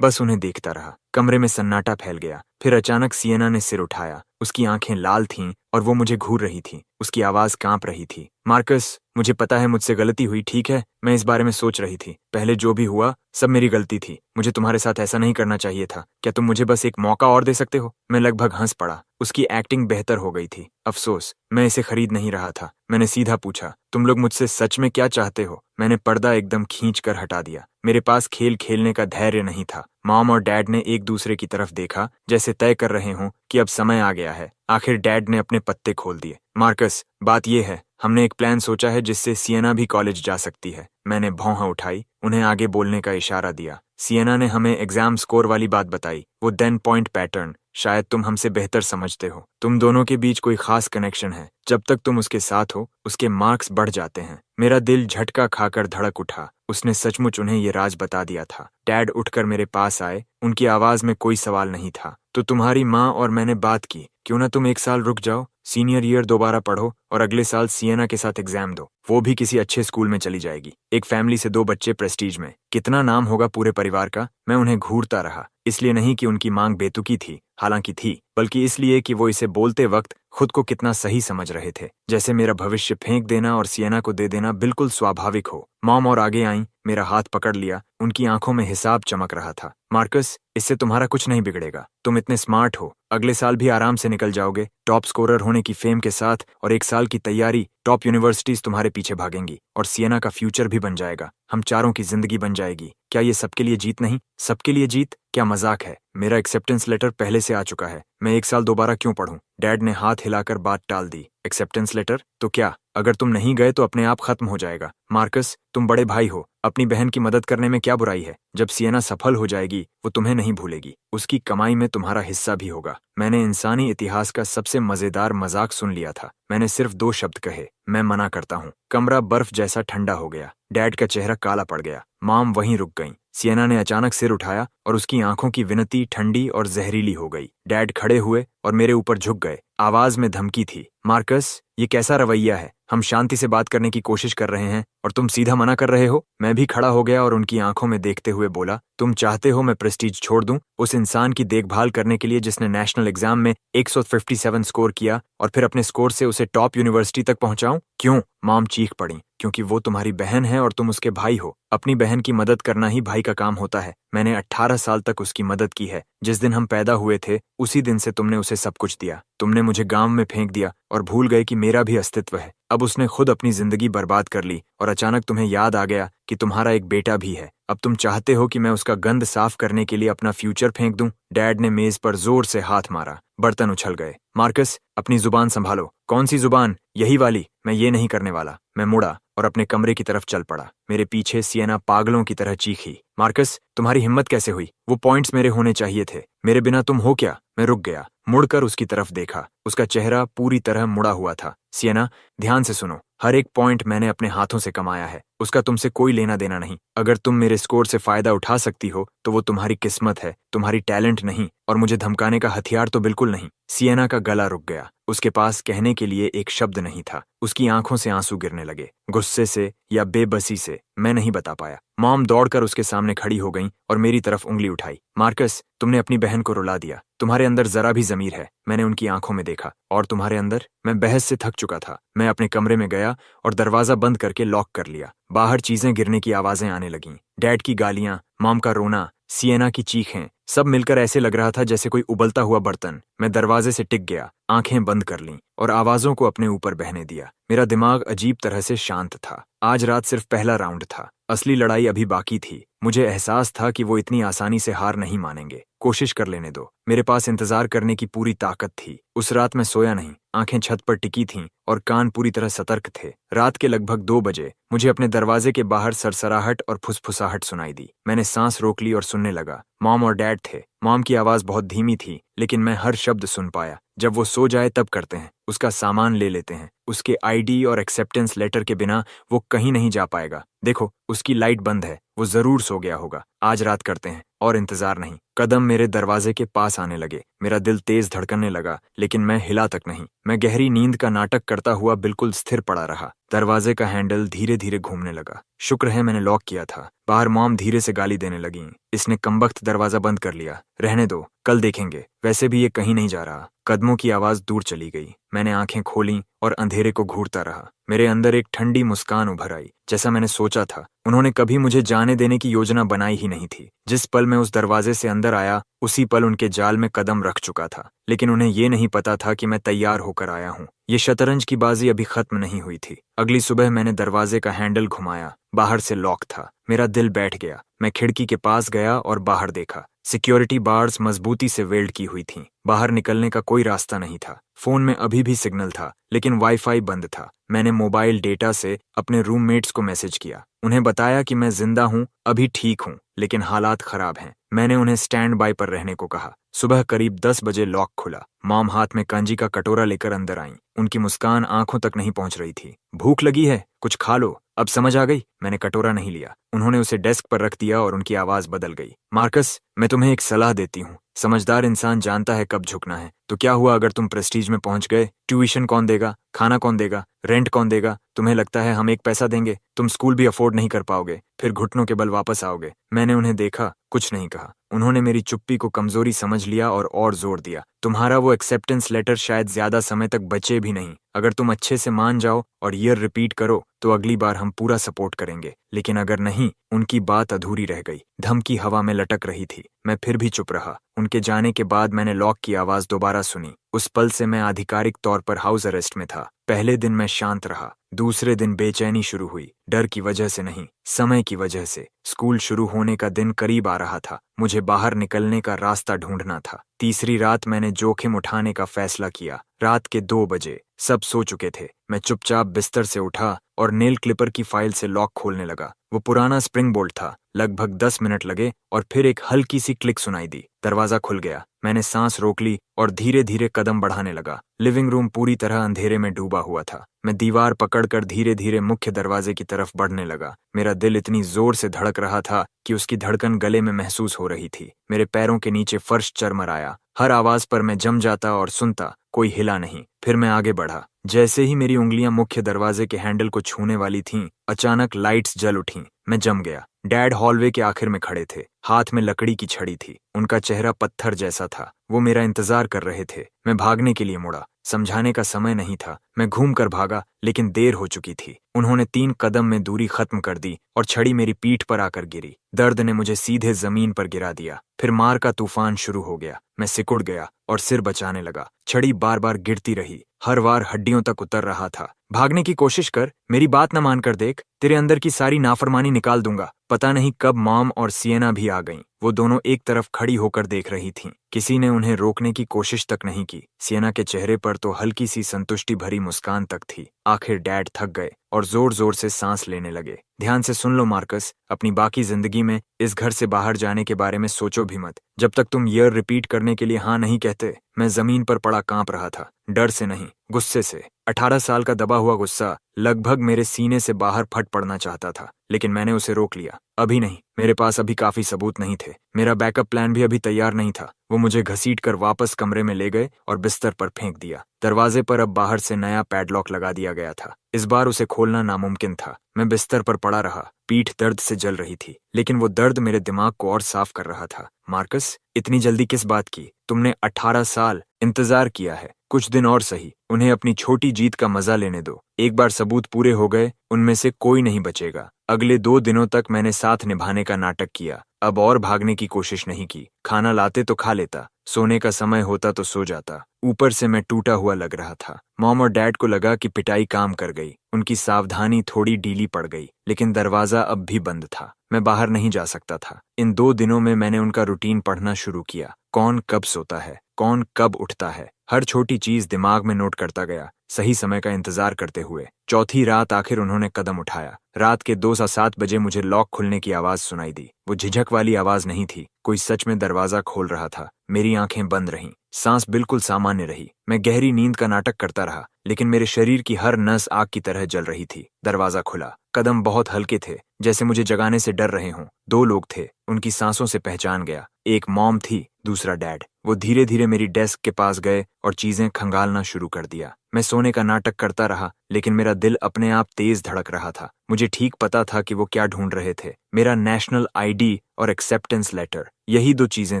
बस उन्हें देखता रहा। कमरे में सन्नाटा फैल गया। फिर अचानक सिएना ने सिर उठाया। उसकी आंखें लाल थीं और वो मुझे घूर रही थी। उसकी आवाज कांप रही थी। मार्कस, मुझे पता है मुझसे गलती हुई, ठीक है? मैं इस बारे में सोच रही थी। पहले जो भी हुआ सब मेरी गलती थी। मुझे तुम्हारे साथ ऐसा नहीं करना चाहिए था। क्या तुम मुझे बस एक मौका और दे सकते हो? मैं लगभग हंस पड़ा। उसकी एक्टिंग बेहतर हो गई थी। अफसोस, मैं इसे खरीद नहीं रहा था। मैंने सीधा पूछा, तुम लोग मुझसे सच में क्या चाहते हो? मैंने पर्दा एकदम खींच कर हटा दिया। मेरे पास खेल खेलने का धैर्य नहीं था। मॉम और डैड ने एक दूसरे की तरफ देखा, जैसे तय कर रहे हों कि अब समय आ गया है। आखिर डैड ने अपने पत्ते खोल दिए। मार्कस, बात यह है, हमने एक प्लान सोचा है जिससे सिएना भी कॉलेज जा सकती है। मैंने भौं उठाई, उन्हें आगे बोलने का इशारा दिया। सिएना ने हमें एग्जाम स्कोर वाली बात बताई, वो 10 पॉइंट पैटर्न। शायद तुम हमसे बेहतर समझते हो। तुम दोनों के बीच कोई खास कनेक्शन है। जब तक तुम उसके साथ हो, उसके मार्क्स बढ़ जाते हैं। मेरा दिल झटका खाकर धड़क उठा। उसने सचमुच उन्हें ये राज बता दिया था। डैड उठकर मेरे पास आए, उनकी आवाज में कोई सवाल नहीं था। तो तुम्हारी माँ और मैंने बात की, क्यों ना तुम एक साल रुक जाओ, सीनियर ईयर दोबारा पढ़ो और अगले साल सिएना के साथ एग्जाम दो। वो भी किसी अच्छे स्कूल में चली जाएगी। एक फैमिली से 2 बच्चे, प्रेस्टीज में। कितना नाम होगा पूरे परिवार का। मैं उन्हें घूरता रहा, इसलिए नहीं कि उनकी मांग बेतुकी थी, हालांकि थी, बल्कि इसलिए कि वो इसे बोलते वक्त खुद को कितना सही समझ रहे थे, जैसे मेरा भविष्य फेंक देना और सिएना को दे देना बिल्कुल स्वाभाविक हो। मॉम और आगे आईं, मेरा हाथ पकड़ लिया। उनकी आंखों में हिसाब चमक रहा था। मार्कस, इससे तुम्हारा कुछ नहीं बिगड़ेगा। तुम इतने स्मार्ट हो, अगले साल भी आराम से निकल जाओगे, टॉप स्कोरर होने की फेम के साथ, और 1 साल की तैयारी, टॉप यूनिवर्सिटीज तुम्हारे पीछे भागेंगी और सिएना का फ्यूचर भी बन जाएगा। हम चारों की जिंदगी बन जाएगी। क्या ये सबके लिए जीत नहीं? सबके लिए जीत? क्या मजाक है? मेरा एक्सेप्टेंस लेटर पहले से आ चुका है। मैं 1 साल दोबारा क्यों पढूं? डैड ने हाथ हिलाकर बात टाल दी। Acceptance letter? तो क्या, अगर तुम नहीं गए तो अपने आप खत्म हो जाएगा। मार्कस, तुम बड़े भाई हो, अपनी बहन की मदद करने में क्या बुराई है? जब सिएना सफल हो जाएगी, वो तुम्हें नहीं भूलेगी। उसकी कमाई में तुम्हारा हिस्सा भी होगा। मैंने इंसानी इतिहास का सबसे मजेदार मजाक सुन लिया था। मैंने सिर्फ 2 शब्द कहे, मैं मना करता हूँ। कमरा बर्फ जैसा ठंडा हो गया। डैड का चेहरा काला पड़ गया। मॉम वहीं रुक गईं। सिएना ने अचानक सिर उठाया और उसकी आंखों की विनती ठंडी और जहरीली हो गई। डैड खड़े हुए और मेरे ऊपर झुक गए। आवाज में धमकी थी। मार्कस, ये कैसा रवैया है? हम शांति से बात करने की कोशिश कर रहे हैं और तुम सीधा मना कर रहे हो। मैं भी खड़ा हो गया और उनकी आंखों में देखते हुए बोला, तुम चाहते हो मैं प्रेस्टीज छोड़ दूं, उस इंसान की देखभाल करने के लिए जिसने नेशनल एग्जाम में 157 स्कोर किया और फिर अपने स्कोर से उसे टॉप यूनिवर्सिटी तक पहुंचाऊं? क्यों? मॉम चीख पड़ी। क्योंकि वो तुम्हारी बहन है और तुम उसके भाई हो। अपनी बहन की मदद करना ही भाई का काम होता है। मैंने 18 साल तक उसकी मदद की है। जिस दिन हम पैदा हुए थे, उसी दिन से तुमने उसे सब कुछ दिया। तुमने मुझे गांव में फेंक दिया और भूल गए कि मेरा भी अस्तित्व है। अब उसने खुद अपनी जिंदगी बर्बाद कर ली और अचानक तुम्हें याद आ गया कि तुम्हारा एक बेटा भी है। अब तुम चाहते हो कि मैं उसका गंद साफ करने के लिए अपना फ्यूचर फेंक दूं? डैड ने मेज पर जोर से हाथ मारा। बर्तन उछल गए। मार्कस, अपनी जुबान संभालो। कौन सी जुबान? यही वाली। मैं ये नहीं करने वाला। मैं मुड़ा और अपने कमरे की तरफ चल पड़ा। मेरे पीछे सिएना पागलों की तरह चीखी। मार्कस, तुम्हारी हिम्मत कैसे हुई? वो पॉइंट्स मेरे होने चाहिए थे। मेरे बिना तुम हो क्या? मैं रुक गया, मुड़कर उसकी तरफ देखा। उसका चेहरा पूरी तरह मुड़ा हुआ था। सिएना, ध्यान से सुनो, हर एक पॉइंट मैंने अपने हाथों से कमाया है। उसका तुमसे कोई लेना देना नहीं। अगर तुम मेरे स्कोर से फायदा उठा सकती हो तो वो तुम्हारी किस्मत है, तुम्हारी टैलेंट नहीं, और मुझे धमकाने का हथियार तो बिल्कुल नहीं। सिएना का गला रुक गया। उसके पास कहने के लिए एक शब्द नहीं था। उसकी आंखों से आंसू गिरने लगे, गुस्से से या बेबसी से, मैं नहीं बता पाया। मॉम दौड़कर उसके सामने खड़ी हो गई और मेरी तरफ उंगली उठाई। मार्कस, तुमने अपनी बहन को रुला दिया। तुम्हारे अंदर जरा भी जमीर है। मैंने उनकी आंखों में देखा। और तुम्हारे अंदर? मैं बहस से थक चुका था। मैं अपने कमरे में गया और दरवाजा बंद करके लॉक कर लिया। बाहर चीजें गिरने की आवाजें आने लगीं। डैड की गालियां, मॉम का रोना, सिएना की चीखें, सब मिलकर ऐसे लग रहा था जैसे कोई उबलता हुआ बर्तन। मैं दरवाजे से टिक गया, आंखें बंद कर लीं और आवाजों को अपने ऊपर बहने दिया। मेरा दिमाग अजीब तरह से शांत था। आज रात सिर्फ पहला राउंड था, असली लड़ाई अभी बाकी थी। मुझे एहसास था कि वो इतनी आसानी से हार नहीं मानेंगे। कोशिश कर लेने दो। मेरे पास इंतजार करने की पूरी ताकत थी। उस रात मैं सोया नहीं, आंखें छत पर टिकी थीं और कान पूरी तरह सतर्क थे। रात के लगभग 2 बजे मुझे अपने दरवाजे के बाहर सरसराहट और फुसफुसाहट सुनाई दी। मैंने सांस रोक ली और सुनने लगा। मॉम और डैड थे। मॉम की आवाज बहुत धीमी थी, लेकिन मैं हर शब्द सुन पाया। जब वो सो जाए तब करते हैं, उसका सामान ले लेते हैं। उसके आईडी और एक्सेप्टेंस लेटर के बिना वो कहीं नहीं जा पाएगा। देखो, उसकी लाइट बंद है, वो जरूर सो गया होगा। आज रात करते हैं, और इंतजार नहीं। कदम मेरे दरवाजे के पास आने लगे। मेरा दिल तेज धड़कने लगा, लेकिन मैं हिला तक नहीं। मैं गहरी नींद का नाटक करता हुआ बिल्कुल स्थिर पड़ा रहा। दरवाजे का हैंडल धीरे धीरे घूमने लगा। शुक्र है मैंने लॉक किया था। बाहर मॉम धीरे से गाली देने लगी। इसने कमबख्त दरवाजा बंद कर लिया। रहने दो, कल देखेंगे। वैसे भी ये कहीं नहीं जा रहा। कदमों की आवाज दूर चली गई। मैंने आंखें खोलीं और अंधेरे को घूरता रहा। मेरे अंदर एक ठंडी मुस्कान उभर आई, जैसा मैंने सोचा था। उन्होंने कभी मुझे जाने देने की योजना बनाई ही नहीं थी। जिस पल मैं उस दरवाजे से अंदर आया, उसी पल उनके जाल में कदम रख चुका था। लेकिन उन्हें ये नहीं पता था कि मैं तैयार होकर आया हूँ। ये शतरंज की बाजी अभी खत्म नहीं हुई थी। अगली सुबह मैंने दरवाजे का हैंडल घुमाया। बाहर से लॉक था। मेरा दिल बैठ गया। मैं खिड़की के पास गया और बाहर देखा। सिक्योरिटी बार्स मजबूती से वेल्ड की हुई थीं। बाहर निकलने का कोई रास्ता नहीं था। फोन में अभी भी सिग्नल था, लेकिन वाईफाई बंद था। मैंने मोबाइल डेटा से अपने रूममेट्स को मैसेज किया। उन्हें बताया कि मैं जिंदा हूँ, अभी ठीक हूँ, लेकिन हालात खराब हैं। मैंने उन्हें स्टैंड बाय पर रहने को कहा। सुबह करीब 10 बजे लॉक खुला। मॉम हाथ में कांजी का कटोरा लेकर अंदर आईं। उनकी मुस्कान आंखों तक नहीं पहुंच रही थी। भूख लगी है? कुछ खा लो। अब समझ आ गई? मैंने कटोरा नहीं लिया। उन्होंने उसे डेस्क पर रख दिया और उनकी आवाज बदल गई। मार्कस, मैं तुम्हें एक सलाह देती हूँ। समझदार इंसान जानता है कब झुकना है। तो क्या हुआ अगर तुम प्रेस्टीज में पहुंच गए? ट्यूशन कौन देगा? खाना कौन देगा? रेंट कौन देगा? तुम्हें लगता है हम एक पैसा देंगे? तुम स्कूल भी अफोर्ड नहीं कर पाओगे, फिर घुटनों के बल वापस आओगे। मैंने उन्हें देखा, कुछ नहीं कहा। उन्होंने मेरी चुप्पी को कमजोरी समझ लिया और जोर दिया। तुम्हारा वो एक्सेप्टेंस लेटर शायद ज्यादा समय तक बचे भी नहीं। अगर तुम अच्छे से मान जाओ और ईयर रिपीट करो तो अगली बार हम पूरा सपोर्ट करेंगे, लेकिन अगर नहीं। उनकी बात अधूरी रह गई। धमकी हवा में लटक रही थी। मैं फिर भी चुप रहा। उनके जाने के बाद मैंने लॉक की आवाज दोबारा सुनी। उस पल से मैं आधिकारिक तौर पर हाउस अरेस्ट में था। पहले दिन मैं शांत रहा। दूसरे दिन बेचैनी शुरू हुई। डर की वजह से नहीं, समय की वजह से। स्कूल शुरू होने का दिन करीब आ रहा था। मुझे बाहर निकलने का रास्ता ढूंढना था। तीसरी रात मैंने जोखिम उठाने का फैसला किया। रात के 2 बजे सब सो चुके थे। मैं चुपचाप बिस्तर से उठा और नेल क्लिपर की फाइल से लॉक खोलने लगा। वो पुराना स्प्रिंग बोल्ट था। लगभग 10 मिनट लगे और फिर एक हल्की सी क्लिक सुनाई दी। दरवाजा खुल गया। मैंने सांस रोक ली और धीरे धीरे कदम बढ़ाने लगा। लिविंग रूम पूरी तरह अंधेरे में डूबा हुआ था। मैं दीवार पकड़कर धीरे धीरे मुख्य दरवाजे की तरफ बढ़ने लगा। मेरा दिल इतनी जोर से धड़क रहा था कि उसकी धड़कन गले में महसूस हो रही थी। मेरे पैरों के नीचे फर्श चरमराया। हर आवाज पर मैं जम जाता और सुनता। कोई हिला नहीं। फिर मैं आगे बढ़ा। जैसे ही मेरी उंगलियां मुख्य दरवाजे के हैंडल को छूने वाली थीं, अचानक लाइट्स जल उठीं। मैं जम गया। डैड हॉलवे के आखिर में खड़े थे। हाथ में लकड़ी की छड़ी थी। उनका चेहरा पत्थर जैसा था। वो मेरा इंतजार कर रहे थे। मैं भागने के लिए मुड़ा। समझाने का समय नहीं था। मैं घूम कर भागा, लेकिन देर हो चुकी थी। उन्होंने 3 कदम में दूरी खत्म कर दी और छड़ी मेरी पीठ पर आकर गिरी। दर्द ने मुझे सीधे जमीन पर गिरा दिया। फिर मार का तूफान शुरू हो गया। मैं सिकुड़ गया और सिर बचाने लगा। छड़ी बार बार गिरती रही। हर बार हड्डियों तक उतर रहा था। भागने की कोशिश कर, मेरी बात न मानकर देख, तेरे अंदर की सारी नाफरमानी निकाल दूंगा। पता नहीं कब मॉम और सिएना भी आ गईं। वो दोनों एक तरफ खड़ी होकर देख रही थीं। किसी ने उन्हें रोकने की कोशिश तक नहीं की। सिएना के चेहरे पर तो हल्की सी संतुष्टि भरी मुस्कान तक थी। आखिर डैड थक गए और जोर जोर से सांस लेने लगे। ध्यान से सुन लो मार्कस, अपनी बाकी जिंदगी में इस घर से बाहर जाने के बारे में सोचो भी मत। जब तक तुम ईयर रिपीट करने के लिए हाँ नहीं कहते, मैं जमीन पर पड़ा कांप रहा था, डर से नहीं, गुस्से से। 18 साल का दबा हुआ गुस्सा लगभग मेरे सीने से बाहर फट पड़ना चाहता था, लेकिन मैंने उसे रोक लिया। अभी नहीं, मेरे पास अभी काफी सबूत नहीं थे। मेरा बैकअप प्लान भी अभी तैयार नहीं था। वो मुझे घसीटकर वापस कमरे में ले गए और बिस्तर पर फेंक दिया। दरवाजे पर अब बाहर से नया पैडलॉक लगा दिया गया था। इस बार उसे खोलना नामुमकिन था। मैं बिस्तर पर पड़ा रहा, पीठ दर्द से जल रही थी, लेकिन वो दर्द मेरे दिमाग को और साफ कर रहा था। मार्कस, इतनी जल्दी किस बात की? तुमने 18 साल इंतजार किया है, कुछ दिन और सही। उन्हें अपनी छोटी जीत का मजा लेने दो। एक बार सबूत पूरे हो गए, उनमें से कोई नहीं बचेगा। अगले 2 दिनों तक मैंने साथ निभाने का नाटक किया, अब और भागने की कोशिश नहीं की। खाना लाते तो खा लेता, सोने का समय होता तो सो जाता। ऊपर से मैं टूटा हुआ लग रहा था। मॉम और डैड को लगा कि पिटाई काम कर गई। उनकी सावधानी थोड़ी ढीली पड़ गई, लेकिन दरवाजा अब भी बंद था। मैं बाहर नहीं जा सकता था। इन 2 दिनों में मैंने उनका रूटीन पढ़ना शुरू किया। कौन कब सोता है, कौन कब उठता है, हर छोटी चीज दिमाग में नोट करता गया, सही समय का इंतजार करते हुए। चौथी रात आखिर उन्होंने कदम उठाया। रात के 2 या 7 बजे मुझे लॉक खुलने की आवाज सुनाई दी। वो झिझक वाली आवाज नहीं थी, कोई सच में दरवाजा खोल रहा था। मेरी आंखें बंद रहीं, सांस बिल्कुल सामान्य रही। मैं गहरी नींद का नाटक करता रहा, लेकिन मेरे शरीर की हर नस आग की तरह जल रही थी। दरवाजा खुला। कदम बहुत हल्के थे, जैसे मुझे जगाने से डर रहे हों। 2 लोग थे, उनकी सांसों से पहचान गया। एक मॉम थी, दूसरा डैड। वो धीरे धीरे मेरी डेस्क के पास गए और चीजें खंगालना शुरू कर दिया। मैं सोने का नाटक करता रहा, लेकिन मेरा दिल अपने आप तेज धड़क रहा था। मुझे ठीक पता था कि वो क्या ढूंढ रहे थे। मेरा नेशनल आईडी और एक्सेप्टेंस लेटर, यही 2 चीजें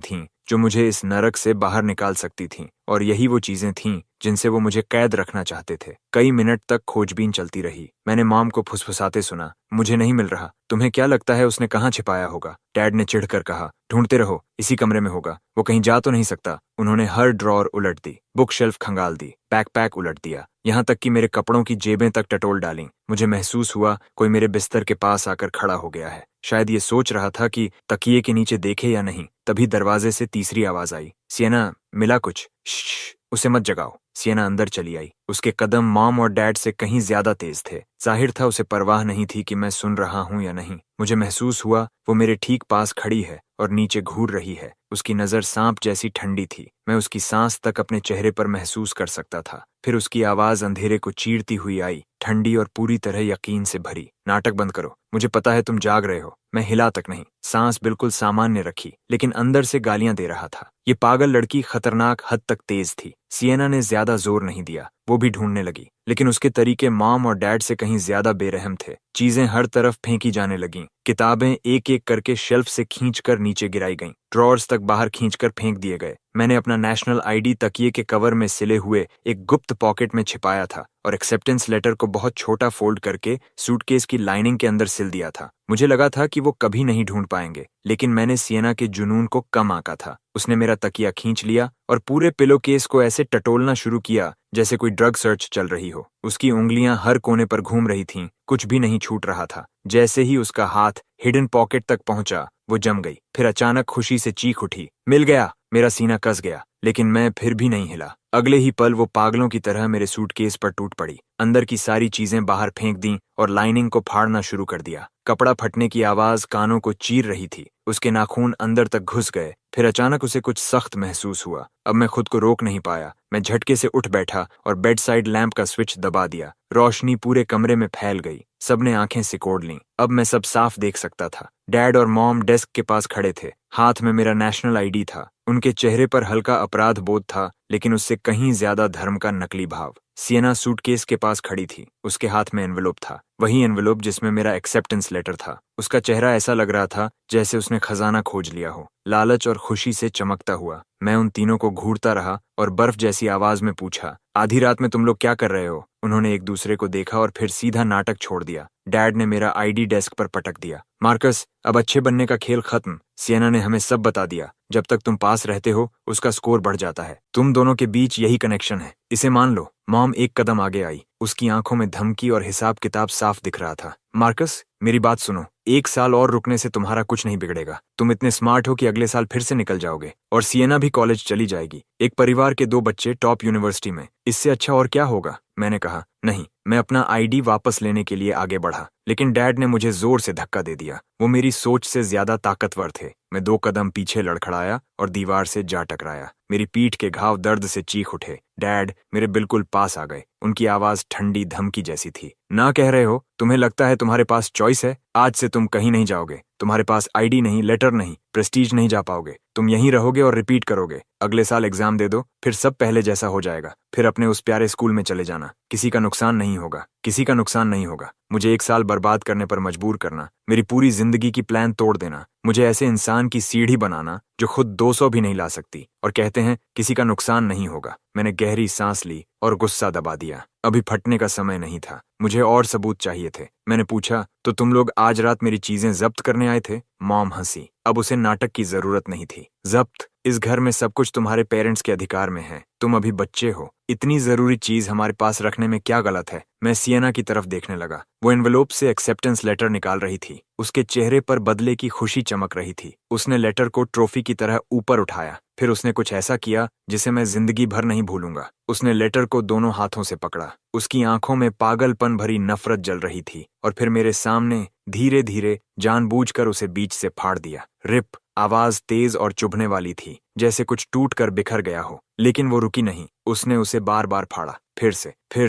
थीं जो मुझे इस नरक से बाहर निकाल सकती थीं, और यही वो चीजें थीं जिनसे वो मुझे कैद रखना चाहते थे। कई मिनट तक खोजबीन चलती रही। मैंने मॉम को फुसफुसाते सुना, मुझे नहीं मिल रहा। तुम्हें क्या लगता है उसने कहाँ छिपाया होगा? डैड ने चिढ़कर कहा, ढूंढते रहो, इसी कमरे में होगा। वो कहीं जा तो नहीं सकता। उन्होंने हर ड्रॉर उलट दी, बुक शेल्फ खंगाल दी, बैकपैक उलट दिया, यहाँ तक कि मेरे कपड़ों की जेबें तक टटोल डाली। मुझे महसूस हुआ कोई मेरे बिस्तर के पास आकर खड़ा हो गया है। शायद ये सोच रहा था कि तकिए के नीचे देखे या नहीं। तभी दरवाजे से तीसरी आवाज आई, सिएना, मिला कुछ? श्श, उसे मत जगाओ। सिएना अंदर चली आई। उसके कदम मॉम और डैड से कहीं ज्यादा तेज थे। जाहिर था उसे परवाह नहीं थी कि मैं सुन रहा हूं या नहीं। मुझे महसूस हुआ वो मेरे ठीक पास खड़ी है और नीचे घूर रही है। उसकी नजर सांप जैसी ठंडी थी। मैं उसकी सांस तक अपने चेहरे पर महसूस कर सकता था। फिर उसकी आवाज अंधेरे को चीरती हुई आई, ठंडी और पूरी तरह यकीन से भरी। नाटक बंद करो, मुझे पता है तुम जाग रहे हो। मैं हिला तक नहीं, सांस बिल्कुल सामान्य रखी, लेकिन अंदर से गालियां दे रहा था। ये पागल लड़की खतरनाक हद तक तेज थी। सिएना ने ज्यादा जोर नहीं दिया, वो भी ढूंढने लगी, लेकिन उसके तरीके मॉम और डैड से कहीं ज्यादा बेरहम थे। चीजें हर तरफ फेंकी जाने लगीं। किताबें एक एक करके शेल्फ से खींचकर नीचे गिराई गईं। ड्रॉर्स तक बाहर खींचकर फेंक दिए गए। मैंने अपना नेशनल आईडी तकिए के कवर में सिले हुए एक गुप्त पॉकेट में छिपाया था और एक्सेप्टेंस लेटर को बहुत छोटा फोल्ड करके सूटकेस की लाइनिंग के अंदर सिल दिया था। मुझे लगा था कि वो कभी नहीं ढूंढ पाएंगे, लेकिन मैंने सिएना के जुनून को कम आंका था। उसने मेरा तकिया खींच लिया और पूरे पिलो केस को ऐसे टटोलना शुरू किया जैसे कोई ड्रग सर्च चल रही हो। उसकी उंगलियां हर कोने पर घूम रही थीं, कुछ भी नहीं छूट रहा था। जैसे ही उसका हाथ हिडन पॉकेट तक पहुंचा, वो जम गई। फिर अचानक खुशी से चीख उठी, मिल गया! मेरा सीना कस गया, लेकिन मैं फिर भी नहीं हिला। अगले ही पल वो पागलों की तरह मेरे सूटकेस पर टूट पड़ी। अंदर की सारी चीजें बाहर फेंक दी और लाइनिंग को फाड़ना शुरू कर दिया। कपड़ा फटने की आवाज कानों को चीर रही थी। उसके नाखून अंदर तक घुस गए। फिर अचानक उसे कुछ सख्त महसूस हुआ। अब मैं खुद को रोक नहीं पाया। मैं झटके से उठ बैठा और बेड साइड लैंप का स्विच दबा दिया। रोशनी पूरे कमरे में फैल गई। सबने आंखें सिकोड़ लीं। अब मैं सब साफ देख सकता था। डैड और मॉम डेस्क के पास खड़े थे। हाथ में मेरा नेशनल आईडी था। उनके चेहरे पर हल्का अपराध बोध था, लेकिन उससे कहीं ज्यादा धर्म का नकली भाव। सिएना सूटकेस के पास खड़ी थी। उसके हाथ में एनवेलोप था, वही एनवेलोप जिसमें मेरा एक्सेप्टेंस लेटर था। उसका चेहरा ऐसा लग रहा था जैसे उसने खजाना खोज लिया हो, लालच और खुशी से चमकता हुआ। मैं उन तीनों को घूरता रहा और बर्फ जैसी आवाज में पूछा, आधी रात में तुम लोग क्या कर रहे हो? उन्होंने एक दूसरे को देखा और फिर सीधा नाटक छोड़ दिया। डैड ने मेरा आईडी डेस्क पर पटक दिया। मार्कस, अब अच्छे बनने का खेल खत्म। सिएना ने हमें सब बता दिया। जब तक तुम पास रहते हो, उसका स्कोर बढ़ जाता है। तुम दोनों के बीच यही कनेक्शन है, इसे मान लो। मॉम एक कदम आगे आई। उसकी आंखों में धमकी और हिसाब किताब साफ दिख रहा था। मार्कस, मेरी बात सुनो। 1 साल और रुकने से तुम्हारा कुछ नहीं बिगड़ेगा। तुम इतने स्मार्ट हो कि अगले साल फिर से निकल जाओगे और सिएना भी कॉलेज चली जाएगी। एक परिवार के 2 बच्चे टॉप यूनिवर्सिटी में, इससे अच्छा और क्या होगा? मैंने कहा, नहीं। मैं अपना आईडी वापस लेने के लिए आगे बढ़ा, लेकिन डैड ने मुझे जोर से धक्का दे दिया। वो मेरी सोच से ज्यादा ताकतवर थे। मैं 2 कदम पीछे लड़खड़ाया और दीवार से जा टकराया। मेरी पीठ के घाव दर्द से चीख उठे। डैड मेरे बिल्कुल पास आ गए। उनकी आवाज ठंडी धमकी जैसी थी। ना कह रहे हो? तुम्हें लगता है तुम्हारे पास चॉइस है? आज से तुम कहीं नहीं जाओगे। तुम्हारे पास आईडी नहीं, लेटर नहीं, प्रेस्टीज नहीं जा पाओगे। तुम यहीं रहोगे और रिपीट करोगे। अगले साल एग्जाम दे दो, फिर सब पहले जैसा हो जाएगा। फिर अपने उस प्यारे स्कूल में चले जाना। किसी का नुकसान नहीं होगा, किसी का नुकसान नहीं होगा। मुझे 1 साल बर्बाद करने पर मजबूर करना, मेरी पूरी जिंदगी की प्लान तोड़ देना, मुझे ऐसे इंसान की सीढ़ी बनाना जो खुद 200 भी नहीं ला सकती, और कहते हैं किसी का नुकसान नहीं होगा। मैंने गहरी सांस ली और गुस्सा दबा दिया। अभी फटने का समय नहीं था। मुझे और सबूत चाहिए थे। मैंने पूछा, तो तुम लोग आज रात मेरी चीजें जब्त करने आए थे? मॉम हंसी। अब उसे नाटक की जरूरत नहीं थी। जब्त? इस घर में सब कुछ तुम्हारे पेरेंट्स के अधिकार में है। तुम अभी बच्चे हो। इतनी जरूरी चीज हमारे पास रखने में क्या गलत है? मैं सिएना की तरफ देखने लगा। वो एनवेलोप से एक्सेप्टेंस लेटर निकाल रही थी। उसके चेहरे पर बदले की खुशी चमक रही थी। उसने लेटर को ट्रॉफी की तरह ऊपर उठाया। फिर उसने कुछ ऐसा किया जिसे मैं जिंदगी भर नहीं भूलूंगा। उसने लेटर को दोनों हाथों से पकड़ा। उसकी आंखों में पागलपन भरी नफरत जल रही थी, और फिर मेरे सामने धीरे धीरे जानबूझकर उसे बीच से फाड़ दिया। रिप। आवाज तेज और चुभने वाली थी, जैसे कुछ टूट कर बिखर गया हो। लेकिन वो रुकी नहीं। उसने उसे बार बार फाड़ा, फिर